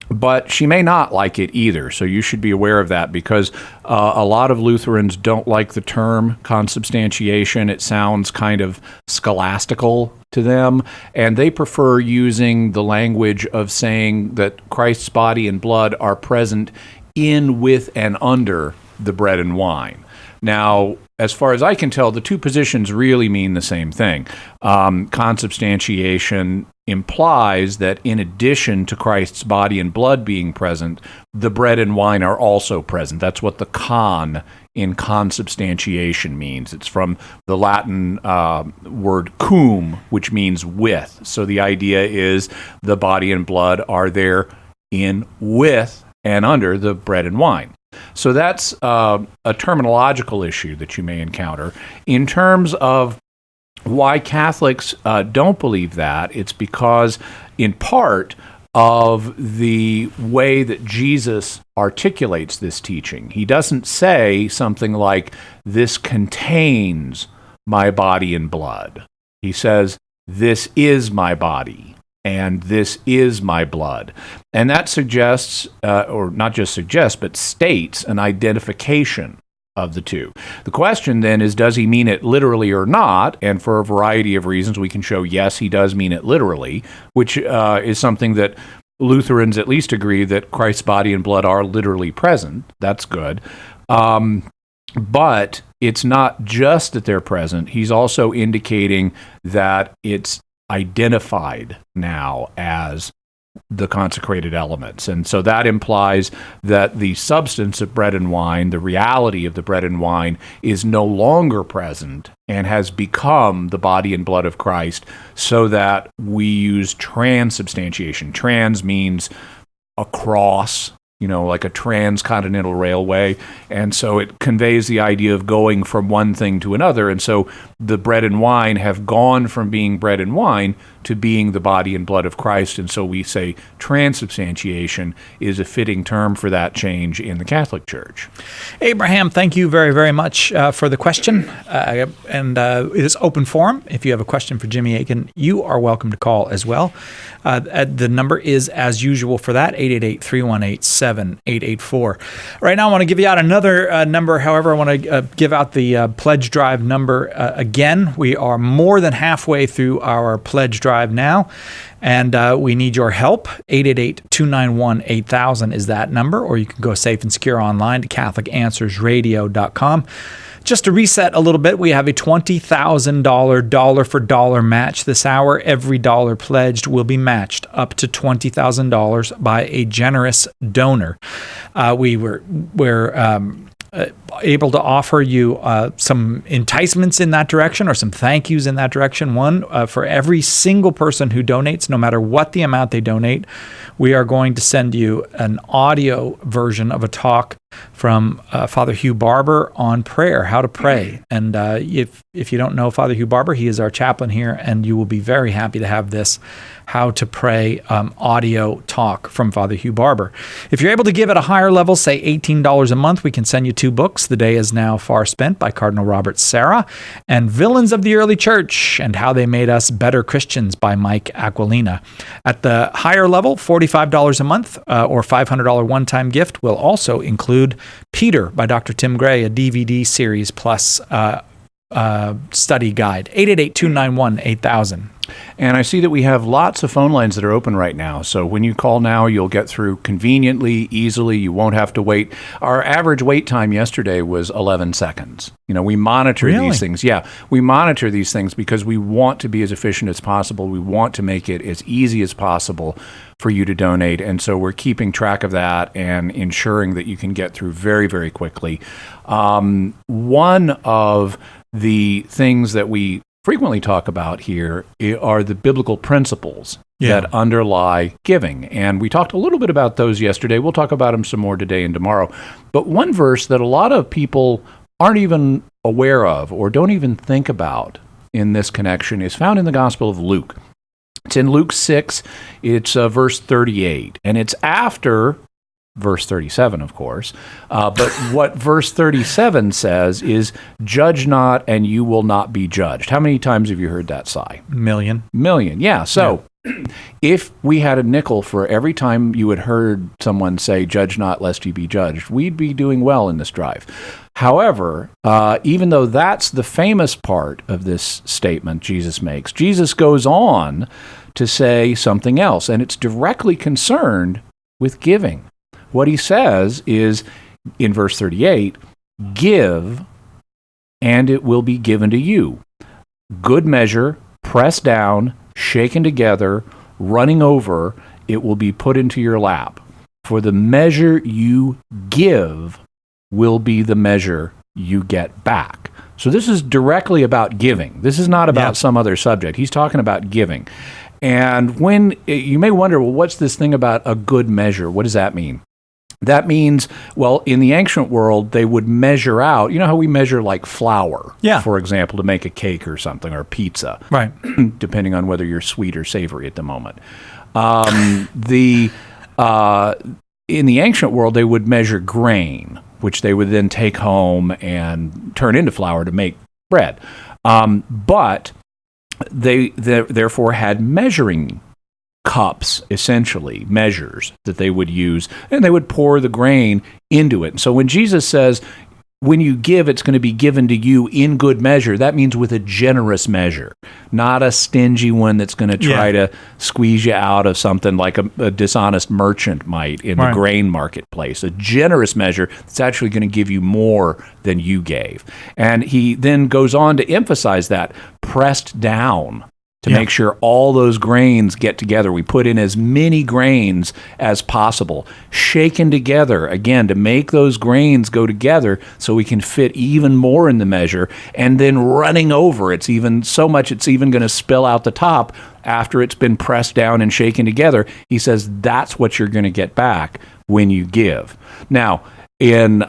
But she may not like it either, so you should be aware of that because a lot of Lutherans don't like the term consubstantiation. It sounds kind of scholastical to them, and they prefer using the language of saying that Christ's body and blood are present in, with, and under the bread and wine. Now, as far as I can tell, the two positions really mean the same thing. Consubstantiation implies that in addition to Christ's body and blood being present, the bread and wine are also present. That's what the con in consubstantiation means. It's from the Latin word cum, which means with. So the idea is the body and blood are there in with and under the bread and wine. So that's a terminological issue that you may encounter. In terms of why Catholics don't believe that, it's because, in part, of the way that Jesus articulates this teaching. He doesn't say something like, "This contains my body and blood." He says, "This is my body, and this is my blood." And that suggests, or not just suggests, but states an identification of the two. The question then is, does he mean it literally or not? And for a variety of reasons, we can show, yes, he does mean it literally, which is something that Lutherans at least agree that Christ's body and blood are literally present. That's good. But it's not just that they're present. He's also indicating that it's identified now as the consecrated elements. And so that implies that the substance of bread and wine, the reality of the bread and wine, is no longer present and has become the body and blood of Christ, so that we use transubstantiation. Trans means across, like a transcontinental railway. And so it conveys the idea of going from one thing to another. And so the bread and wine have gone from being bread and wine to being the body and blood of Christ. And so we say transubstantiation is a fitting term for that change in the Catholic Church. Abraham, thank you very, very much for the question. And it is open forum. If you have a question for Jimmy Akin, you are welcome to call as well. The number is, as usual for that, 888-318-7884. Right now, I want to give you out another number. However, I want to give out the pledge drive number again. We are more than halfway through our pledge drive now, and we need your help. 888-291-8000 is that number, or you can go safe and secure online to CatholicAnswersRadio.com. Just to reset a little bit, we have a $20,000 dollar-for-dollar match this hour. Every dollar pledged will be matched up to $20,000 by a generous donor. We're able to offer you some enticements in that direction, or some thank yous in that direction. One, for every single person who donates, no matter what the amount they donate, we are going to send you an audio version of a talk from Father Hugh Barber on prayer, how to pray. And if you don't know Father Hugh Barber, he is our chaplain here, and you will be very happy to have this how to pray audio talk from Father Hugh Barber. If you're able to give at a higher level, say $18 a month, we can send you 2 books. The Day Is Now Far Spent by Cardinal Robert Sarah, and Villains of the Early Church and How They Made Us Better Christians by Mike Aquilina. At the higher level, $45 a month or $500 one-time gift will also include Peter by Dr. Tim Gray, a DVD series plus study guide. 888-291-8000. And I see that we have lots of phone lines that are open right now. So when you call now, you'll get through conveniently, easily. You won't have to wait. Our average wait time yesterday was 11 seconds. We monitor these things. Yeah, we monitor these things because we want to be as efficient as possible. We want to make it as easy as possible for you to donate. And so we're keeping track of that and ensuring that you can get through very, very quickly. One of the things that we frequently talk about here are the biblical principles that underlie giving. And we talked a little bit about those yesterday. We'll talk about them some more today and tomorrow. But one verse that a lot of people aren't even aware of or don't even think about in this connection is found in the Gospel of Luke. It's in Luke 6. It's verse 38. And it's after verse 37, of course. But what verse 37 says is, "Judge not, and you will not be judged." How many times have you heard that, Si? Million, yeah. So if we had a nickel for every time you had heard someone say, "Judge not, lest you be judged," we'd be doing well in this drive. However, even though that's the famous part of this statement Jesus makes, Jesus goes on to say something else, and it's directly concerned with giving. What he says is, in verse 38, "Give, and it will be given to you. Good measure, pressed down, shaken together, running over, it will be put into your lap. For the measure you give will be the measure you get back. So this is directly about giving. This is not about some other subject. He's talking about giving. And when you may wonder, well, what's this thing about a good measure? What does that mean? That means, well, in the ancient world, they would measure out, you know how we measure like flour, for example, to make a cake or something, or pizza, right? Depending on whether you're sweet or savory at the moment. In the ancient world, they would measure grain, which they would then take home and turn into flour to make bread. But they therefore had measuring cups, essentially, measures that they would use, and they would pour the grain into it. And so when Jesus says, when you give, it's going to be given to you in good measure, that means with a generous measure, not a stingy one that's going to try to squeeze you out of something like a dishonest merchant might in the grain marketplace. A generous measure that's actually going to give you more than you gave. And he then goes on to emphasize that, pressed down, to make sure all those grains get together. We put in as many grains as possible, shaken together, again, to make those grains go together so we can fit even more in the measure, and then running over. It's even so much it's even going to spill out the top after it's been pressed down and shaken together. He says that's what you're going to get back when you give. Now, in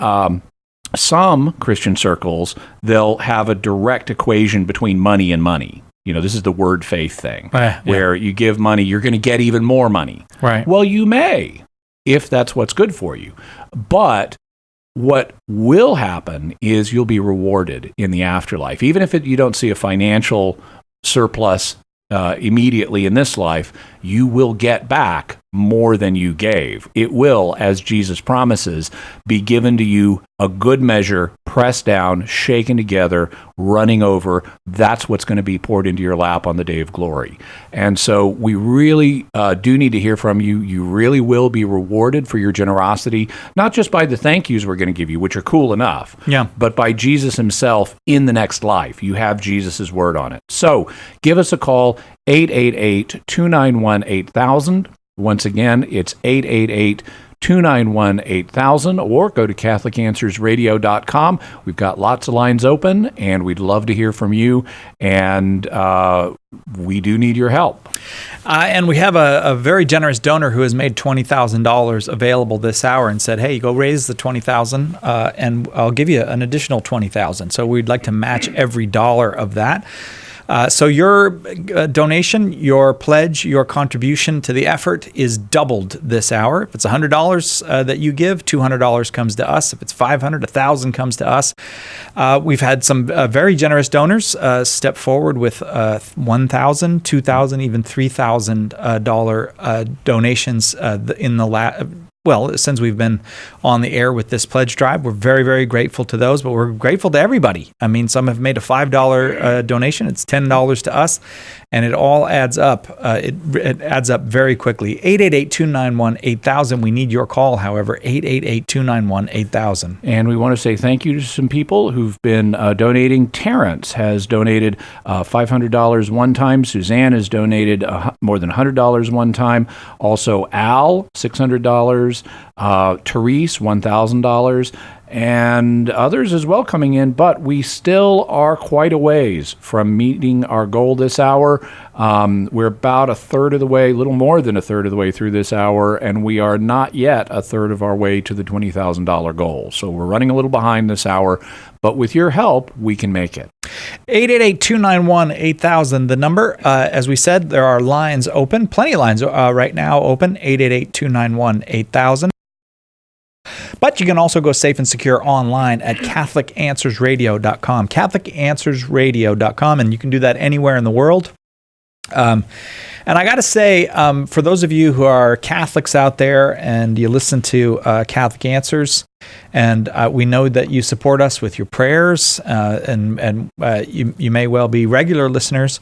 some Christian circles, they'll have a direct equation between money and money. You know, this is the word faith thing, where you give money, you're going to get even more money. Right. Well, you may, if that's what's good for you. But what will happen is you'll be rewarded in the afterlife. Even if you don't see a financial surplus immediately in this life, you will get back more than you gave. It will, as Jesus promises, be given to you a good measure, pressed down, shaken together, running over. That's what's going to be poured into your lap on the day of glory. And so we really do need to hear from you. You really will be rewarded for your generosity, not just by the thank yous we're going to give you, which are cool enough, but by Jesus himself in the next life. You have Jesus' word on it. So give us a call, 888-291-8000. Once again, it's 888-291-8000, or go to CatholicAnswersRadio.com. We've got lots of lines open, and we'd love to hear from you, and we do need your help. And we have a very generous donor who has made $20,000 available this hour and said, hey, go raise the $20,000, and I'll give you an additional $20,000. So we'd like to match every dollar of that. So your donation, your pledge, your contribution to the effort is doubled this hour. If it's $100 that you give, $200 comes to us. If it's $500, $1,000 comes to us. We've had some very generous donors step forward with $1,000, $2,000, even $3,000 donations in the since we've been on the air with this pledge drive. We're very, very grateful to those, but we're grateful to everybody. I mean, some have made a $5 donation. It's $10 to us, and it all adds up. It adds up very quickly. 888-291-8000. We need your call, however, 888-291-8000. And we want to say thank you to some people who've been donating. Terrence has donated $500 one time. Suzanne has donated more than $100 one time. Also, Al, $600. Therese, $1,000, and others as well coming in, but we still are quite a ways from meeting our goal this hour. We're about a third of the way, a little more than a third of the way through this hour, and we are not yet a third of our way to the $20,000 goal. So we're running a little behind this hour, but with your help, we can make it. 888-291-8000, the number. As we said, there are lines open, plenty of lines right now open, 888-291-8000. But you can also go safe and secure online at CatholicAnswersRadio.com, CatholicAnswersRadio.com, and you can do that anywhere in the world. And I got to say, for those of you who are Catholics out there and you listen to Catholic Answers, and we know that you support us with your prayers, and you may well be regular listeners.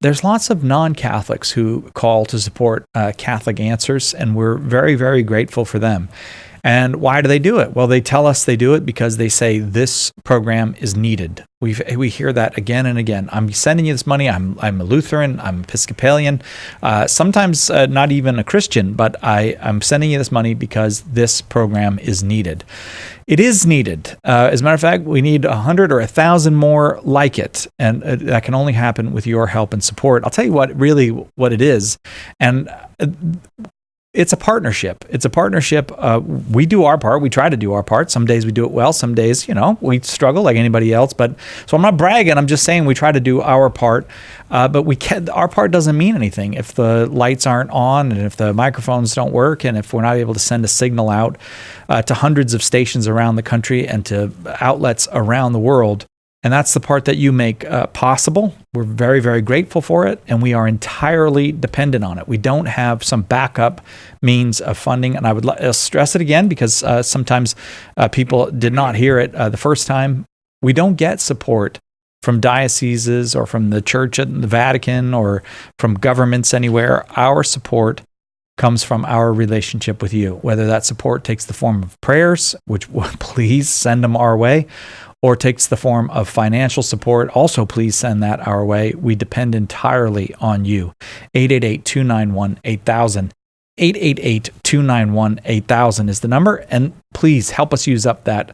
There's lots of non-Catholics who call to support Catholic Answers, and we're very, very grateful for them. And why do they do it? Well, they tell us they do it because they say this program is needed. We hear that again and again. I'm sending you this money. I'm a Lutheran. I'm Episcopalian. Sometimes not even a Christian, but I'm sending you this money because this program is needed. It is needed. As a matter of fact, we need 100 or 1,000 more like it, and that can only happen with your help and support. I'll tell you what it is, and it's a partnership. It's a partnership. We do our part. We try to do our part. Some days we do it well. Some days, we struggle like anybody else. But so I'm not bragging. I'm just saying we try to do our part. But our part doesn't mean anything if the lights aren't on and if the microphones don't work and if we're not able to send a signal out to hundreds of stations around the country and to outlets around the world. And that's the part that you make possible. We're very, very grateful for it, and we are entirely dependent on it. We don't have some backup means of funding, and I would stress it again because sometimes people did not hear it the first time. We don't get support from dioceses or from the church at the Vatican or from governments anywhere. Our support comes from our relationship with you, whether that support takes the form of prayers, which please send them our way, or takes the form of financial support. Also, please send that our way. We depend entirely on you. 888-291-8000. 888-291-8000 is the number. And please help us use up that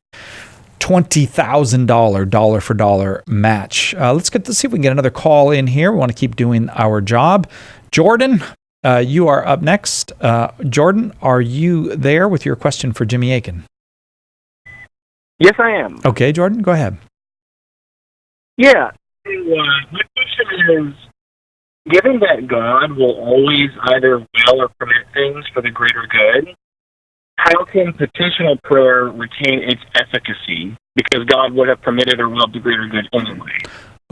$20,000 dollar for dollar match. Let's see if we can get another call in here. We want to keep doing our job. Jordan, you are up next. Jordan, are you there with your question for Jimmy Akin? Yes, I am. Okay, Jordan, go ahead. Yeah. My question is, given that God will always either will or permit things for the greater good, how can petitional prayer retain its efficacy? Because God would have permitted or willed the greater good anyway.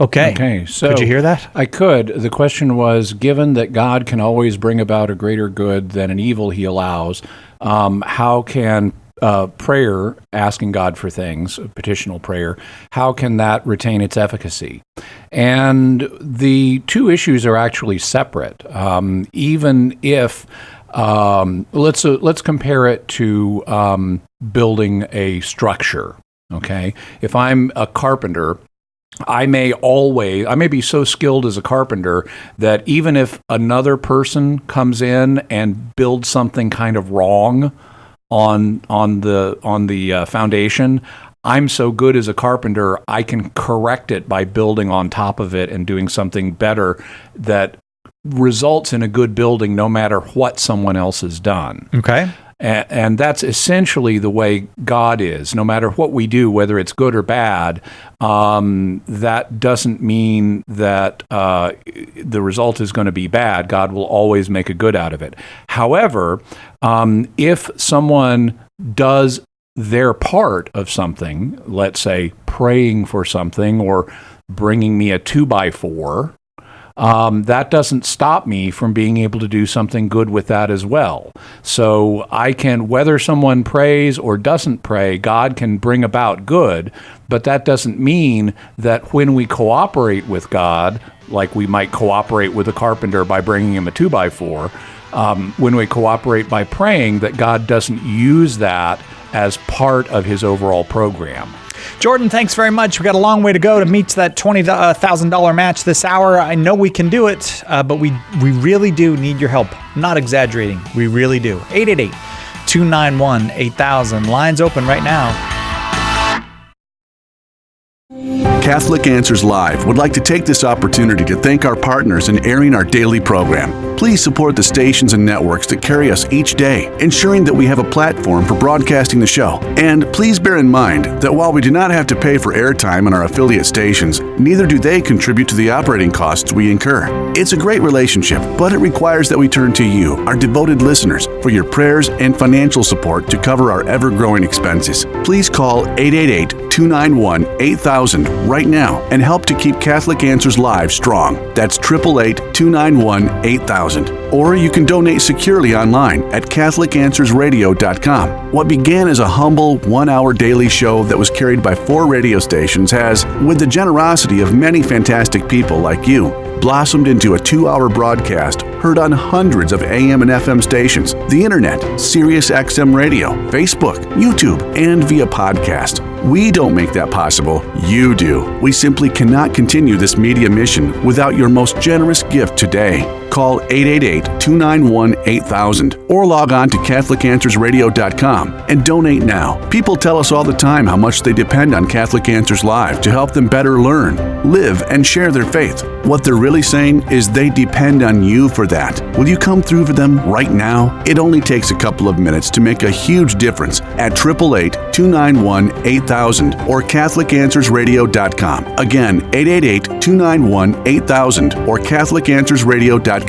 Okay. So could you hear that? I could. The question was, given that God can always bring about a greater good than an evil he allows, how can prayer, asking God for things, petitional prayer, how can that retain its efficacy? And the two issues are actually separate. Even if, let's compare it to building a structure, okay? If I'm a carpenter, I may be so skilled as a carpenter that even if another person comes in and builds something kind of wrong on the foundation, I'm so good as a carpenter, I can correct it by building on top of it and doing something better that results in a good building no matter what someone else has done. Okay. And that's essentially the way God is. No matter what we do, whether it's good or bad, that doesn't mean that the result is going to be bad. God will always make a good out of it. However, if someone does their part of something, let's say praying for something or bringing me a 2x4, that doesn't stop me from being able to do something good with that as well. So I can, whether someone prays or doesn't pray, God can bring about good, but that doesn't mean that when we cooperate with God, like we might cooperate with a carpenter by bringing him a 2x4, when we cooperate by praying, that God doesn't use that as part of his overall program. Jordan, thanks very much. We got a long way to go to meet that $20,000 match this hour. I know we can do it, but we really do need your help. I'm not exaggerating. We really do. 888-291-8000. Lines open right now. Catholic Answers Live would like to take this opportunity to thank our partners in airing our daily program. Please support the stations and networks that carry us each day, ensuring that we have a platform for broadcasting the show. And please bear in mind that while we do not have to pay for airtime on our affiliate stations, neither do they contribute to the operating costs we incur. It's a great relationship, but it requires that we turn to you, our devoted listeners, for your prayers and financial support to cover our ever-growing expenses. Please call 888-291-8000 right now and help to keep Catholic Answers Live strong. That's 888-291-8000. Or you can donate securely online at CatholicAnswersRadio.com. What began as a humble one-hour daily show that was carried by 4 radio stations has, with the generosity of many fantastic people like you, blossomed into a 2-hour broadcast heard on hundreds of AM and FM stations, the internet, Sirius XM Radio, Facebook, YouTube, and via podcast. We don't make that possible. You do. We simply cannot continue this media mission without your most generous gift today. Call 888-291-8000 or log on to CatholicAnswersRadio.com and donate now. People tell us all the time how much they depend on Catholic Answers Live to help them better learn, live, and share their faith. What they're really saying is they depend on you for that. Will you come through for them right now? It only takes a couple of minutes to make a huge difference at 888-291-8000 or CatholicAnswersRadio.com. Again, 888-291-8000 or CatholicAnswersRadio.com.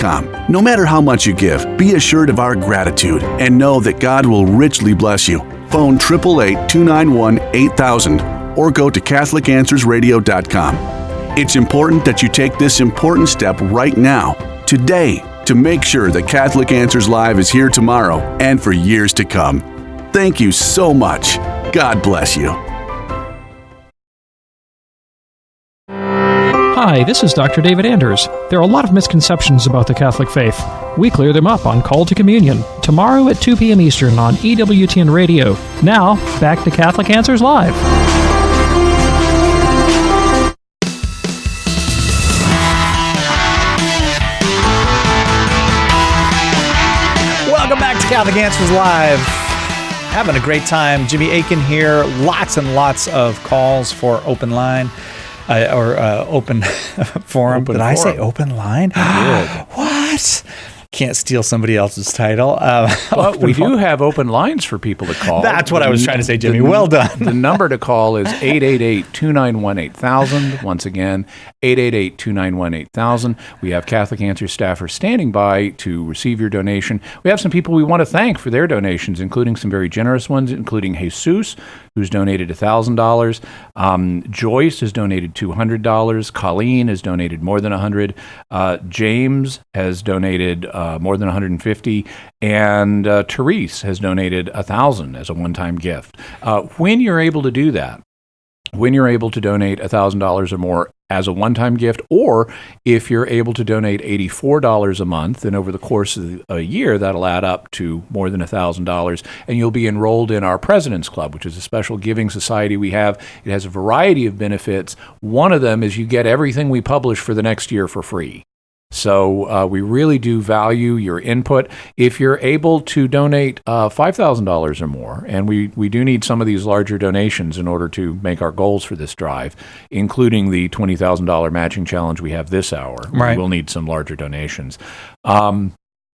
No matter how much you give, be assured of our gratitude and know that God will richly bless you. Phone 888-291-8000 or go to CatholicAnswersRadio.com. It's important that you take this important step right now, today, to make sure that Catholic Answers Live is here tomorrow and for years to come. Thank you so much. God bless you. Hi, this is Dr. David Anders. There are a lot of misconceptions about the Catholic faith. We clear them up on Call to Communion, tomorrow at 2 p.m. Eastern on EWTN Radio. Now, back to Catholic Answers Live. Welcome back to Catholic Answers Live. Having a great time. Jimmy Akin here. Lots and lots of calls for open line. Open forum. Did I say open line? What? Can't steal somebody else's title. But we do have open lines for people to call. That's what I was trying to say, Jimmy. Well done. The number to call is 888-291-8000. Once again, 888-291-8000. We have Catholic Answers staffers standing by to receive your donation. We have some people we want to thank for their donations, including some very generous ones, including Jesus, who's donated $1,000. Joyce has donated $200. Colleen has donated more than $100. James has donated more than $150, and Therese has donated $1,000 as a one-time gift. When you're able to do that, when you're able to donate $1,000 or more as a one-time gift, or if you're able to donate $84 a month, then over the course of a year, that'll add up to more than $1,000, and you'll be enrolled in our President's Club, which is a special giving society we have. It has a variety of benefits. One of them is you get everything we publish for the next year for free. So we really do value your input. If you're able to donate $5,000 or more, and we do need some of these larger donations in order to make our goals for this drive, including the $20,000 matching challenge we have this hour. Right. We'll need some larger donations.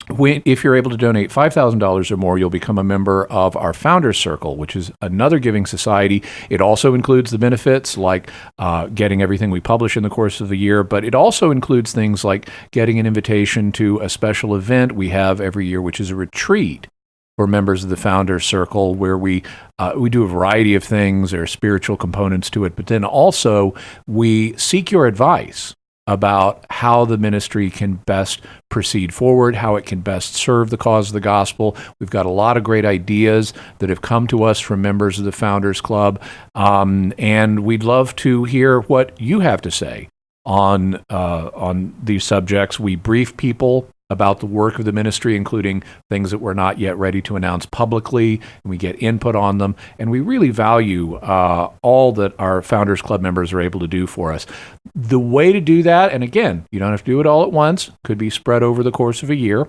If you're able to donate $5,000 or more, you'll become a member of our Founders Circle, which is another giving society. It also includes the benefits like getting everything we publish in the course of the year, but it also includes things like getting an invitation to a special event we have every year, which is a retreat for members of the Founders Circle, where we do a variety of things. There are spiritual components to it, but then also we seek your advice about how the ministry can best proceed forward, how it can best serve the cause of the gospel. We've got a lot of great ideas that have come to us from members of the Founders Club, and we'd love to hear what you have to say on these subjects. We brief people about the work of the ministry, including things that we're not yet ready to announce publicly, and we get input on them, and we really value all that our Founders Club members are able to do for us. The way to do that, and again, you don't have to do it all at once, could be spread over the course of a year,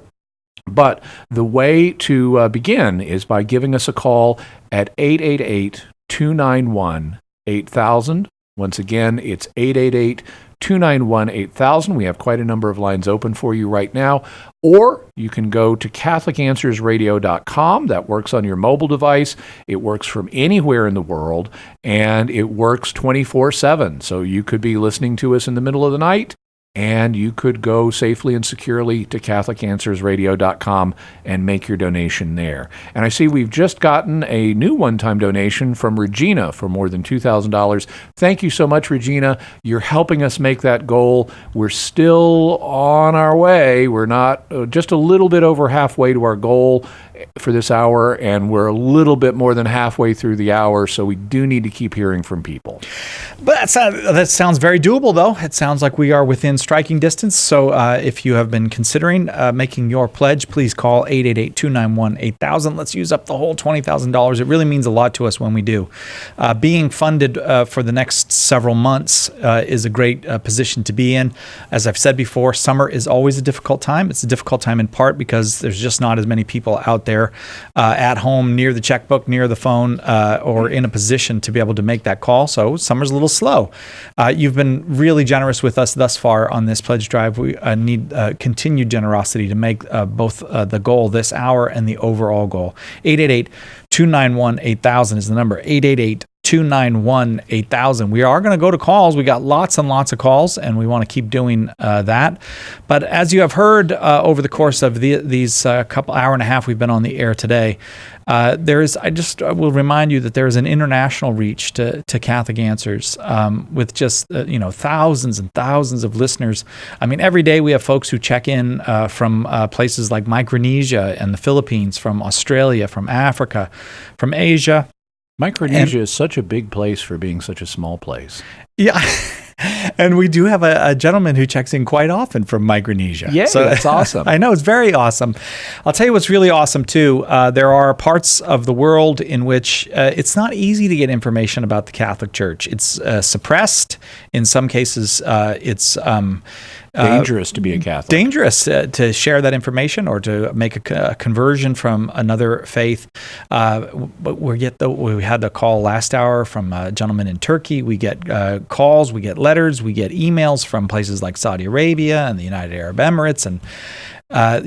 but the way to begin is by giving us a call at 888-291-8000. Once again, it's 888-291-8000. We have quite a number of lines open for you right now. Or you can go to CatholicAnswersRadio.com. That works on your mobile device. It works from anywhere in the world, and it works 24/7. So you could be listening to us in the middle of the night, and you could go safely and securely to CatholicAnswersRadio.com and make your donation there. And I see we've just gotten a new one-time donation from Regina for more than $2,000. Thank you so much, Regina. You're helping us make that goal. We're still on our way. We're not just a little bit over halfway to our goal for this hour, and we're a little bit more than halfway through the hour, so we do need to keep hearing from people. But that sounds very doable, though. It sounds like we are within within striking distance. So if you have been considering making your pledge, please call 888-291-8000. Let's use up the whole $20,000. It really means a lot to us when we do. Being funded for the next several months is a great position to be in. As I've said before, summer is always a difficult time. It's a difficult time in part because there's just not as many people out there at home, near the checkbook, near the phone, or in a position to be able to make that call. So summer's a little slow. You've been really generous with us thus far on this pledge drive. We need continued generosity to make both the goal this hour and the overall goal. 888-291-8000 is the number. 888-291-8000. We are going to go to calls. We got lots and lots of calls, and we want to keep doing that. But as you have heard over the course of these couple hour and a half we've been on the air today, I will remind you that there is an international reach to Catholic Answers with just thousands and thousands of listeners. I mean, every day we have folks who check in from places like Micronesia and the Philippines, from Australia, from Africa, from Asia. Micronesia is such a big place for being such a small place. Yeah. And we do have a gentleman who checks in quite often from Micronesia. Yeah, so that's awesome. I know, it's very awesome. I'll tell you what's really awesome, too. There are parts of the world in which it's not easy to get information about the Catholic Church. It's suppressed. In some cases, it's dangerous to be a Catholic. Dangerous to share that information or to make a conversion from another faith. But we had the call last hour from a gentleman in Turkey. We get calls, we get letters, we get emails from places like Saudi Arabia and the United Arab Emirates. And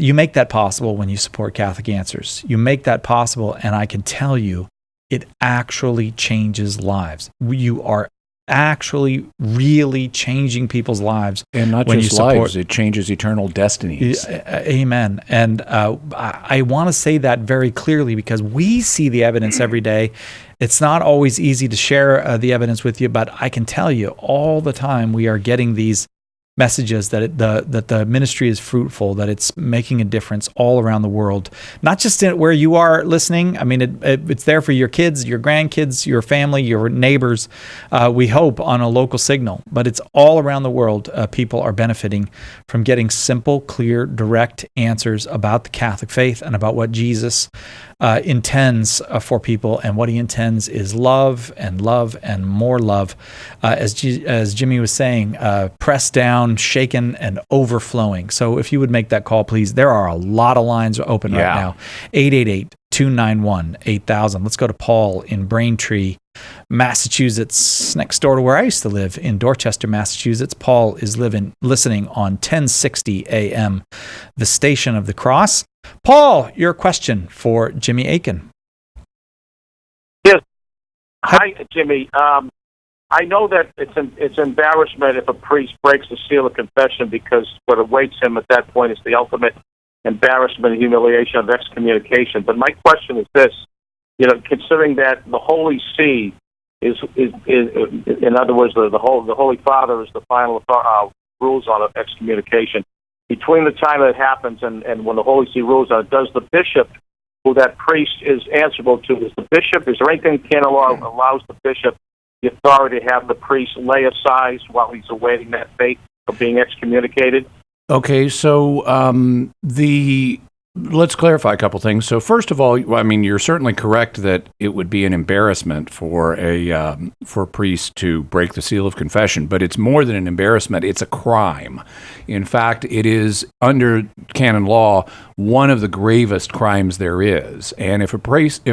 you make that possible when you support Catholic Answers. You make that possible, and I can tell you, it actually changes lives. You are actually really changing people's lives. And not just lives, it changes eternal destinies. Amen. And I want to say that very clearly because we see the evidence every day. It's not always easy to share the evidence with you, but I can tell you all the time we are getting these messages that the ministry is fruitful, that it's making a difference all around the world, not just where you are listening. I mean, it's there for your kids, your grandkids, your family, your neighbors. We hope on a local signal, but it's all around the world. People are benefiting from getting simple, clear, direct answers about the Catholic faith and about what Jesus intends for people, and what he intends is love and more love. As Jimmy was saying, pressed down, shaken, and overflowing. So if you would make that call, please. There are a lot of lines open right now. 888-291-8000. Let's go to Paul in Braintree, Massachusetts, next door to where I used to live in Dorchester, Massachusetts. Paul is listening on 1060 AM, the Station of the Cross. Paul, your question for Jimmy Akin. Yes. Hi, Jimmy. I know that it's embarrassment if a priest breaks the seal of confession, because what awaits him at that point is the ultimate embarrassment and humiliation of excommunication. But my question is this: considering that the Holy See is in other words, the Holy Father is the final rules on excommunication. Between the time that it happens and when the Holy See rules on it, does the bishop, who that priest is answerable to, is there anything that canon law allows the bishop the authority to have the priest lay aside while he's awaiting that fate of being excommunicated? Okay, so let's clarify a couple things. So first of all, I mean, you're certainly correct that it would be an embarrassment for a priest to break the seal of confession, but it's more than an embarrassment, it's a crime. In fact, it is, under canon law, one of the gravest crimes there is. And if a priest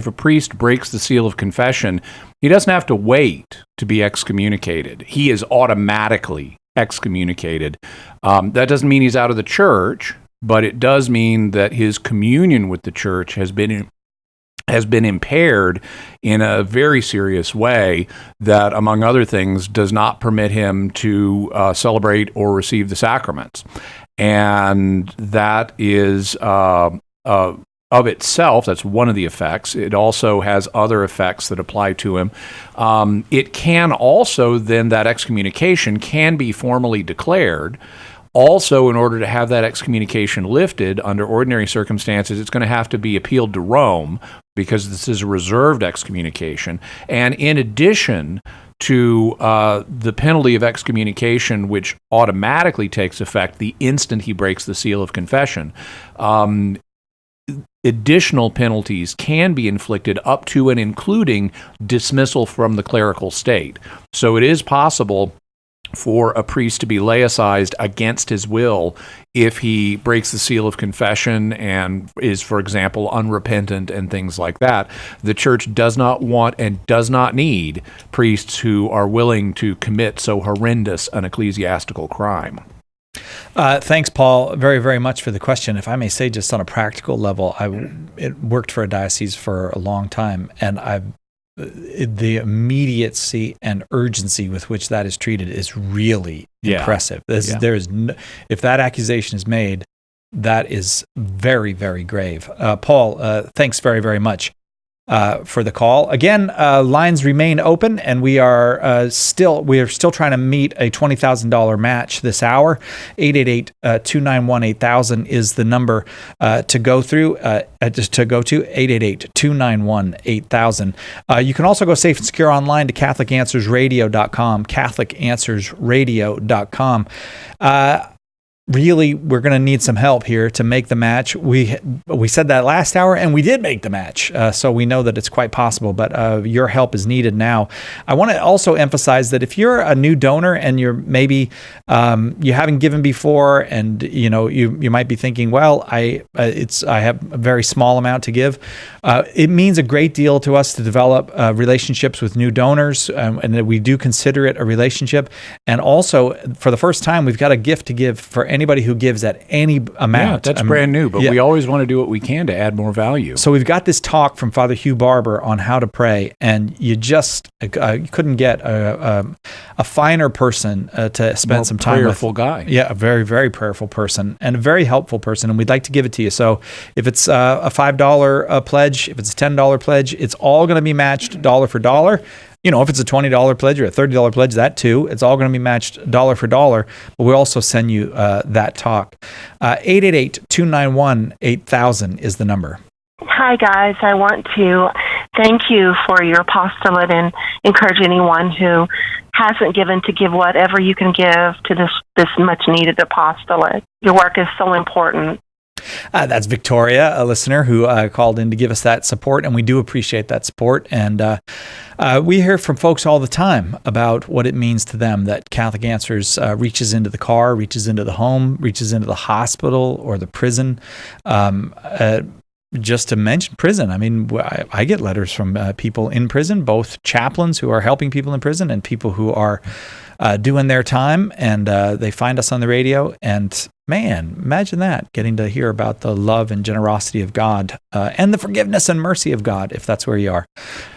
breaks the seal of confession, he doesn't have to wait to be excommunicated. He is automatically excommunicated. That doesn't mean he's out of the church, but it does mean that his communion with the church has been impaired in a very serious way that, among other things, does not permit him to celebrate or receive the sacraments. And that is, of itself, that's one of the effects. It also has other effects that apply to him. It can also, then, that excommunication can be formally declared. Also, in order to have that excommunication lifted under ordinary circumstances, it's going to have to be appealed to Rome, because this is a reserved excommunication. And in addition to the penalty of excommunication, which automatically takes effect the instant he breaks the seal of confession. Additional penalties can be inflicted up to and including dismissal from the clerical state. So it is possible for a priest to be laicized against his will if he breaks the seal of confession and is, for example, unrepentant and things like that. The church does not want and does not need priests who are willing to commit so horrendous an ecclesiastical crime. Thanks, Paul, very, very much for the question. If I may say, just on a practical level, it worked for a diocese for a long time, and the immediacy and urgency with which that is treated is really impressive. If that accusation is made, that is very, very grave. Paul, thanks very, very much for the call. Again, lines remain open, and we are still trying to meet a $20,000 match this hour. 888-291-8000 is the number to go through. Just to go to 888-291-8000. You can also go safe and secure online to CatholicAnswersRadio.com. CatholicAnswersRadio.com. Really, we're going to need some help here to make the match. We said that last hour, and we did make the match, so we know that it's quite possible, but your help is needed now. I want to also emphasize that if you're a new donor and you're maybe you haven't given before, and you might be thinking, well, I have a very small amount to give. It means a great deal to us to develop relationships with new donors, and that we do consider it a relationship. And also, for the first time, we've got a gift to give for anybody who gives at any amount. Yeah, that's brand new, but we always want to do what we can to add more value. So we've got this talk from Father Hugh Barber on how to pray, and you just you couldn't get a finer person to spend some time with. Prayerful guy. Yeah, a very, very prayerful person and a very helpful person, and we'd like to give it to you. So if it's a $5 pledge, if it's a $10 pledge, it's all going to be matched dollar for dollar. If it's a $20 pledge or a $30 pledge, that too, it's all going to be matched dollar for dollar. But we'll also send you that talk. 888-291-8000 is the number. Hi, guys. I want to thank you for your apostolate and encourage anyone who hasn't given to give whatever you can give to this much needed apostolate. Your work is so important. That's Victoria, a listener who called in to give us that support, and we do appreciate that support. And we hear from folks all the time about what it means to them that Catholic Answers reaches into the car, reaches into the home, reaches into the hospital or the prison. Just to mention prison, I mean, I get letters from people in prison, both chaplains who are helping people in prison and people who are doing their time, and they find us on the radio. And man, imagine that, getting to hear about the love and generosity of God and the forgiveness and mercy of God, if that's where you are.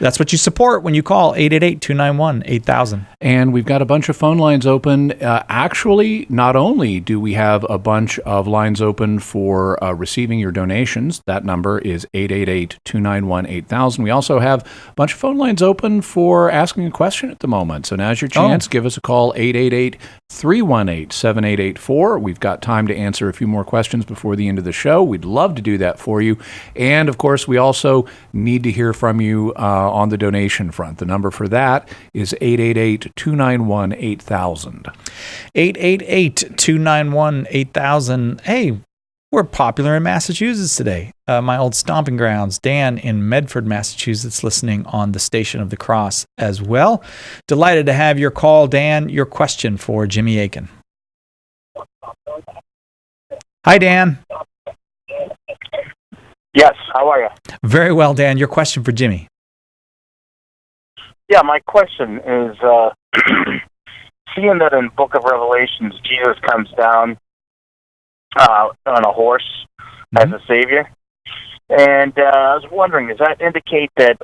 That's what you support when you call 888-291-8000. And we've got a bunch of phone lines open. Actually, not only do we have a bunch of lines open for receiving your donations, that number is 888-291-8000. We also have a bunch of phone lines open for asking a question at the moment. So now's your chance. Give us a call, 888-318-7884. We've got time to answer a few more questions before the end of the show. We'd love to do that for you. And of course, we also need to hear from you on the donation front. The number for that is 888-291-8000. 888-291-8000. Hey, we're popular in Massachusetts today. My old stomping grounds, Dan in Medford, Massachusetts, listening on the Station of the Cross as well. Delighted to have your call, Dan. Your question for Jimmy Akin. Hi, Dan. Yes, how are you? Very well, Dan. Your question for Jimmy. Yeah, my question is, seeing that in Book of Revelations, Jesus comes down on a horse as a savior, and I was wondering, does that indicate that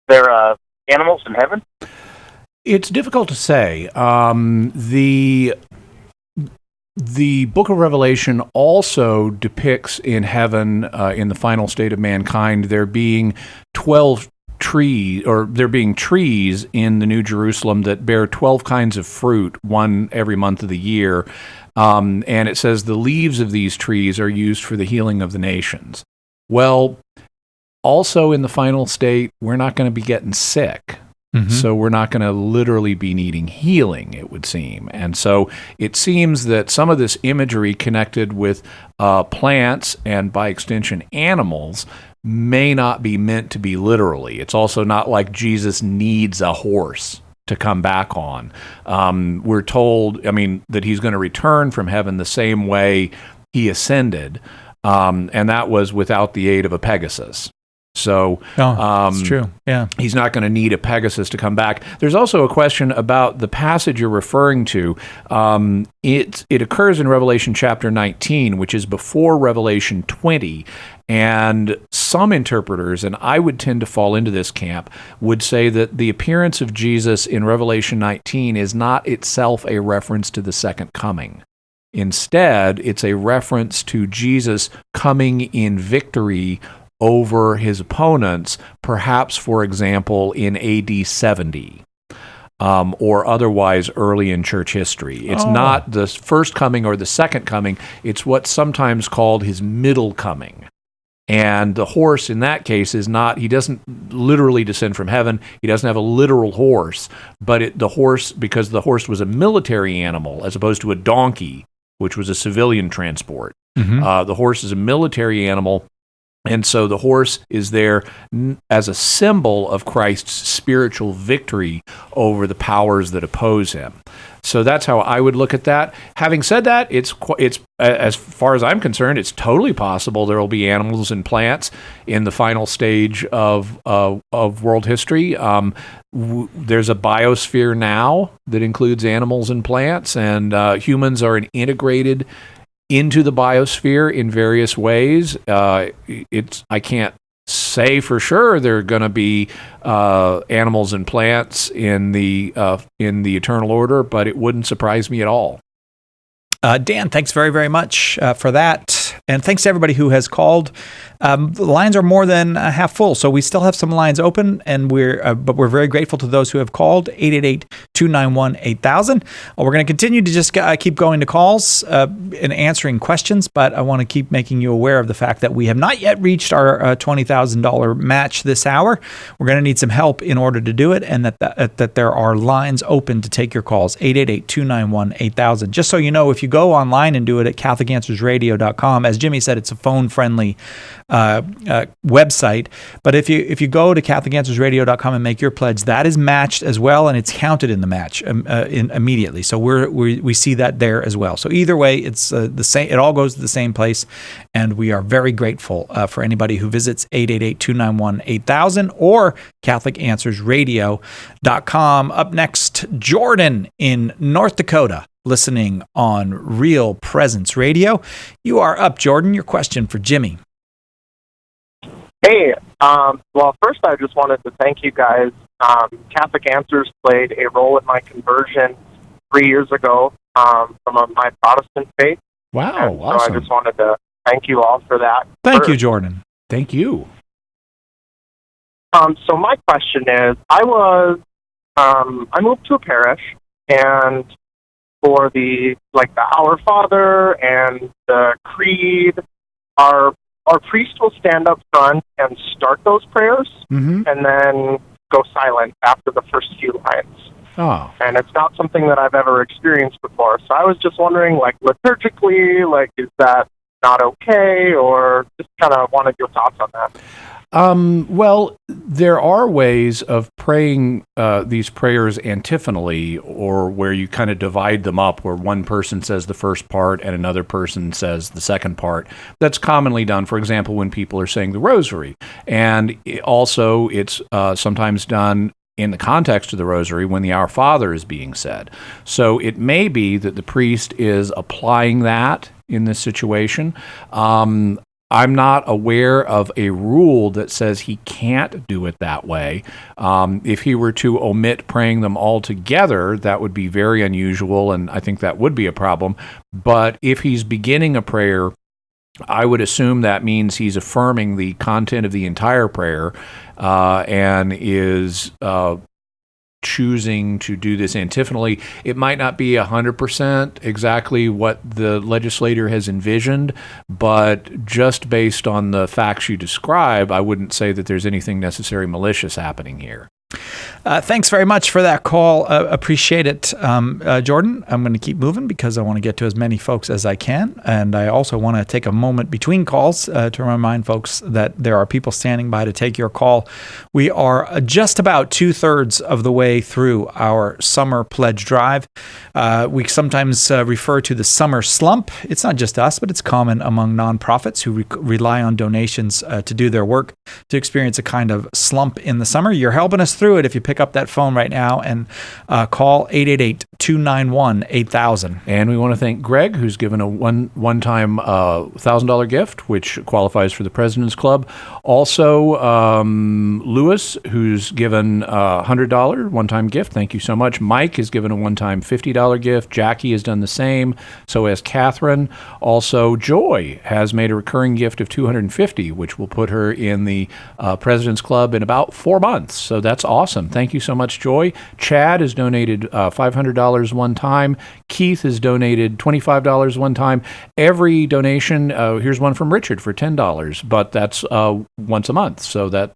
there are animals in heaven? It's difficult to say. The Book of Revelation also depicts in heaven, in the final state of mankind, there being 12 trees, or there being trees in the New Jerusalem that bear 12 kinds of fruit, one every month of the year. And it says the leaves of these trees are used for the healing of the nations. Well, also in the final state, we're not going to be getting sick. So we're not going to literally be needing healing, it would seem. And so it seems that some of this imagery connected with plants and, by extension, animals may not be meant to be literally. It's also not like Jesus needs a horse to come back on. We're told, that he's going to return from heaven the same way he ascended, and that was without the aid of a Pegasus. So it's true. Yeah, he's not going to need a Pegasus to come back. There's also a question about the passage you're referring to. It occurs in Revelation chapter 19, which is before Revelation 20. And some interpreters, and I would tend to fall into this camp, would say that the appearance of Jesus in Revelation 19 is not itself a reference to the second coming. Instead, it's a reference to Jesus coming in victory over his opponents, perhaps, for example, in AD 70, or otherwise early in church history. It's not the first coming or the second coming. It's what's sometimes called his middle coming. And the horse in that case is not, he doesn't literally descend from heaven. He doesn't have a literal horse, but the horse, because the horse was a military animal as opposed to a donkey, which was a civilian transport. The horse is a military animal. And so the horse is there as a symbol of Christ's spiritual victory over the powers that oppose him. So that's how I would look at that. Having said that, it's as far as I'm concerned, it's totally possible there will be animals and plants in the final stage of world history. There's a biosphere now that includes animals and plants, and humans are integrated into the biosphere in various ways. I can't say for sure there are going to be animals and plants in the eternal order, but it wouldn't surprise me at all. Dan, thanks very, very much for that. And thanks to everybody who has called. The lines are more than half full, so we still have some lines open, and but we're very grateful to those who have called, 888-291-8000. We're going to continue to just keep going to calls and answering questions, but I want to keep making you aware of the fact that we have not yet reached our $20,000 match this hour. We're going to need some help in order to do it, and that there are lines open to take your calls, 888-291-8000. Just so you know, if you go online and do it at CatholicAnswersRadio.com, as Jimmy said, it's a phone-friendly website. But if you go to CatholicAnswersRadio.com and make your pledge, that is matched as well, and it's counted in the match immediately. So we see that there as well. So either way, it's the same. It all goes to the same place, and we are very grateful for anybody who visits 888-291-8000 or CatholicAnswersRadio.com. Up next, Jordan in North Dakota, listening on Real Presence Radio. You are up, Jordan. Your question for Jimmy. Hey, well, first I just wanted to thank you guys. Catholic Answers played a role in my conversion 3 year ago from my Protestant faith. Wow, and awesome. So I just wanted to thank you all for that. Thank you, Jordan. Thank you. So my question is, I moved to a parish, and for the Our Father and the Creed, our priest will stand up front and start those prayers, and then go silent after the first few lines. Oh. And it's not something that I've ever experienced before. So I was just wondering, liturgically, is that not okay, or just kind of wanted your thoughts on that? Well, there are ways of praying these prayers antiphonally, or where you kind of divide them up, where one person says the first part and another person says the second part. That's commonly done, for example, when people are saying the rosary. And also it's sometimes done in the context of the rosary when the Our Father is being said. So it may be that the priest is applying that in this situation. I'm not aware of a rule that says he can't do it that way. If he were to omit praying them all together, that would be very unusual, and I think that would be a problem. But if he's beginning a prayer, I would assume that means he's affirming the content of the entire prayer and is choosing to do this antiphonally. It might not be 100% exactly what the legislator has envisioned, but just based on the facts you describe, I wouldn't say that there's anything necessarily malicious happening here. Thanks very much for that call. Appreciate it, Jordan. I'm going to keep moving because I want to get to as many folks as I can. And I also want to take a moment between calls to remind folks that there are people standing by to take your call. We are just about 2/3 of the way through our summer pledge drive. We sometimes refer to the summer slump. It's not just us, but it's common among nonprofits who rely on donations to do their work to experience a kind of slump in the summer. You're helping us through it if you pick up that phone right now and call 888-291-8000. And we want to thank Greg, who's given a one-time $1,000 gift, which qualifies for the President's Club. Also, Lewis, who's given a $100 one-time gift. Thank you so much. Mike has given a one-time $50 gift. Jackie has done the same. So has Catherine. Also, Joy has made a recurring gift of $250, which will put her in the President's Club in about 4 months. So that's awesome. Thank you so much, Joy. Chad has donated $500 one time. Keith has donated $25 one time. Every donation, here's one from Richard for $10, but that's once a month. So that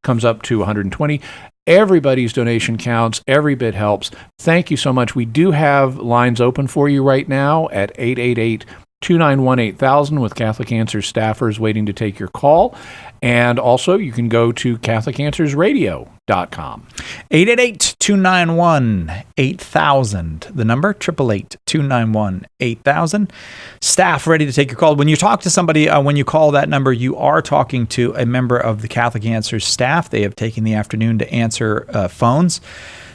comes up to $120. Everybody's donation counts. Every bit helps. Thank you so much. We do have lines open for you right now at 888-291-8000 with Catholic Answers staffers waiting to take your call. And also, you can go to CatholicAnswersRadio.com. 888-291-8000. The number, 888-291-8000. Staff ready to take your call. When you talk to somebody, when you call that number, you are talking to a member of the Catholic Answers staff. They have taken the afternoon to answer phones.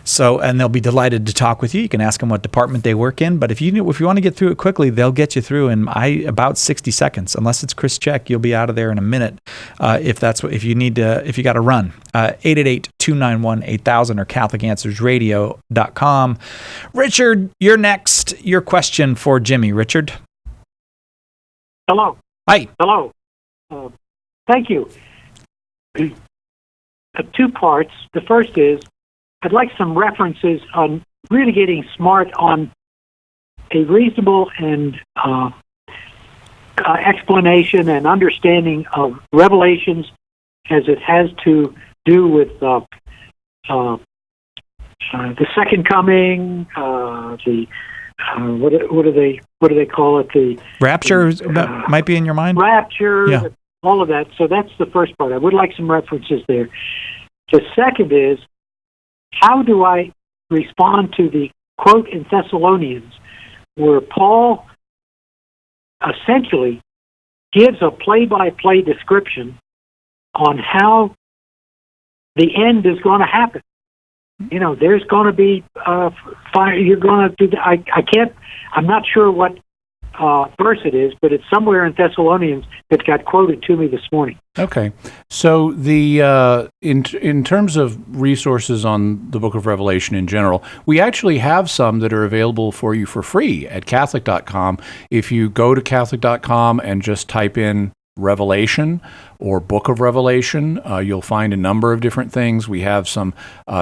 So, and they'll be delighted to talk with you. You can ask them what department they work in. But if you want to get through it quickly, they'll get you through in about 60 seconds. Unless it's Chris Check, you'll be out of there in a minute. If you got to run. 888-291-8000 or CatholicAnswersRadio.com. Richard, you're next. Your question for Jimmy. Richard. Hello. Hi. Hello. Thank you. 2 parts. The first is, I'd like some references on really getting smart on a reasonable and explanation and understanding of Revelations as it has to do with the second coming. What do they call it? The rapture might be in your mind. Rapture, yeah. All of that. So that's the first part. I would like some references there. The second is, how do I respond to the quote in Thessalonians where Paul essentially gives a play-by-play description on how the end is going to happen? You know, there's going to be fire. You're going to do. I'm not sure what verse it is, but it's somewhere in Thessalonians that got quoted to me this morning. Okay, so the in terms of resources on the Book of Revelation in general, we actually have some that are available for you for free at Catholic.com. If you go to Catholic.com and just type in Revelation or Book of Revelation, you'll find a number of different things. We have some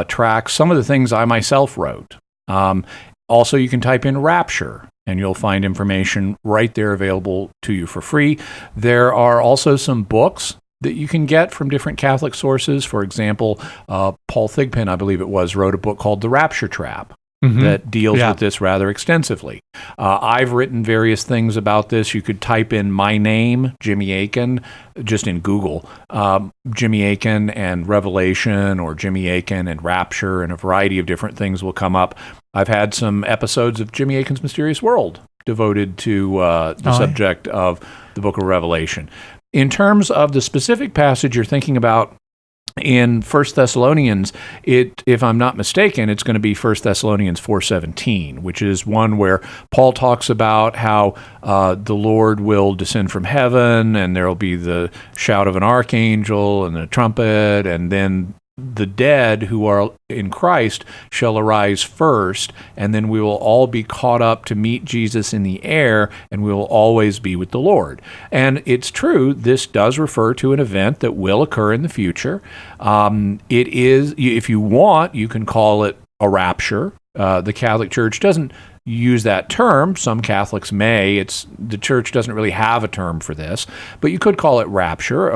tracks, some of the things I myself wrote. Also, you can type in Rapture, and you'll find information right there available to you for free. There are also some books that you can get from different Catholic sources. For example, Paul Thigpen, I believe it was, wrote a book called The Rapture Trap that deals with this rather extensively. I've written various things about this. You could type in my name, Jimmy Akin, just in Google, Jimmy Akin and Revelation, or Jimmy Akin and Rapture, and a variety of different things will come up. I've had some episodes of Jimmy Akin's Mysterious World devoted to the subject of the Book of Revelation. In terms of the specific passage you're thinking about in 1 Thessalonians, if I'm not mistaken, it's going to be 1 Thessalonians 4:17, which is one where Paul talks about how the Lord will descend from heaven, and there will be the shout of an archangel and the trumpet, and then the dead who are in Christ shall arise first, and then we will all be caught up to meet Jesus in the air, and we will always be with the Lord. And it's true, this does refer to an event that will occur in the future. It is, if you want, you can call it a rapture. The Catholic Church doesn't use that term. Some Catholics may. The Church doesn't really have a term for this, but you could call it rapture.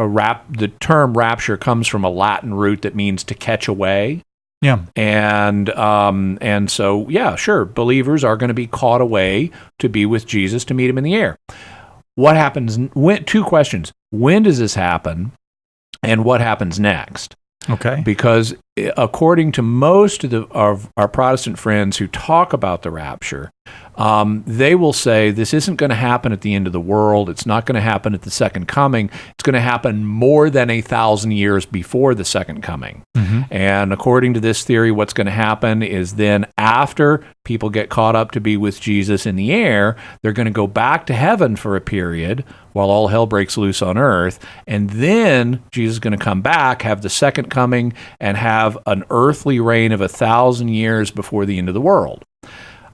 The term rapture comes from a Latin root that means to catch away. Yeah. And so, yeah, sure, believers are going to be caught away to be with Jesus, to meet him in the air. What happens? Two questions. When does this happen? And what happens next? Okay. Because according to most of our Protestant friends who talk about the rapture, they will say this isn't going to happen at the end of the world. It's not going to happen at the second coming. It's going to happen more than 1,000 years before the second coming. And according to this theory, what's going to happen is then after people get caught up to be with Jesus in the air, they're going to go back to heaven for a period while all hell breaks loose on earth. And then Jesus is going to come back, have the second coming, and have an earthly reign of 1,000 years before the end of the world.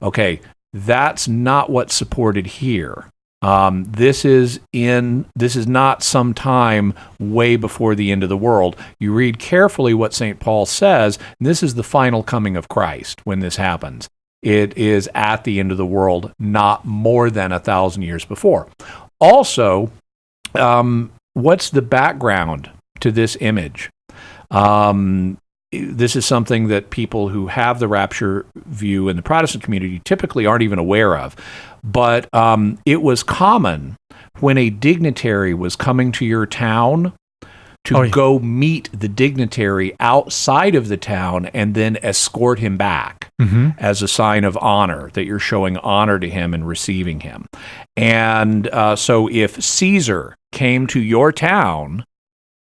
Okay, that's not what's supported here. This is not some time way before the end of the world. You read carefully what St. Paul says, and this is the final coming of Christ when this happens. It is at the end of the world, not more than 1,000 years before. Also, what's the background to this image? This is something that people who have the rapture view in the Protestant community typically aren't even aware of. But it was common when a dignitary was coming to your town to go meet the dignitary outside of the town and then escort him back as a sign of honor, that you're showing honor to him and receiving him. And so if Caesar came to your town,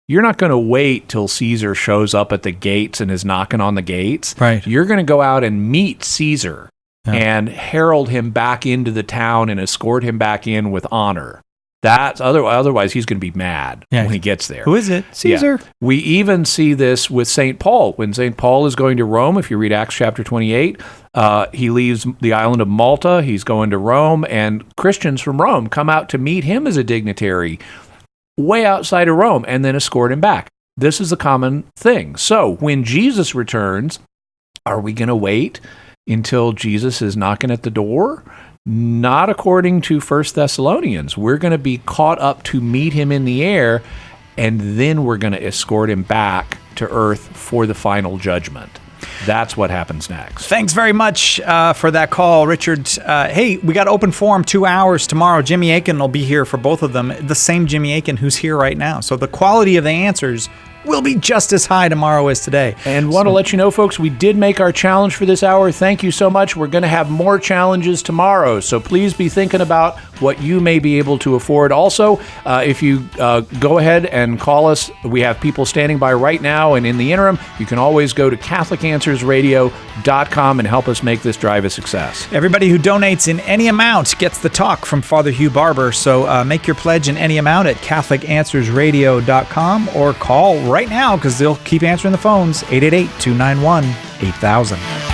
you're not going to wait till Caesar shows up at the gates and is knocking on the gates. Right. You're going to go out and meet Caesar and herald him back into the town and escort him back in with honor. That's otherwise he's going to be mad when he gets there. Who is it? Caesar. Yeah. We even see this with St. Paul. When St. Paul is going to Rome, if you read Acts chapter 28, he leaves the island of Malta. He's going to Rome, and Christians from Rome come out to meet him as a dignitary way outside of Rome and then escort him back. This is a common thing. So when Jesus returns, are we going to wait until Jesus is knocking at the door? Not according to 1 Thessalonians. We're going to be caught up to meet him in the air, and then we're going to escort him back to earth for the final judgment. That's what happens next. Thanks very much for that call, Richard. Hey, we got open forum 2 hours tomorrow. Jimmy Akin will be here for both of them. The same Jimmy Akin who's here right now. So the quality of the answers will be just as high tomorrow as today. And want to let you know, folks, we did make our challenge for this hour. Thank you so much. We're going to have more challenges tomorrow. So please be thinking about what you may be able to afford. Also, if you go ahead and call us, we have people standing by right now. And in the interim, you can always go to CatholicAnswersRadio.com and help us make this drive a success. Everybody who donates in any amount gets the talk from Father Hugh Barber. So make your pledge in any amount at CatholicAnswersRadio.com or call right now because they'll keep answering the phones, 888-291-8000.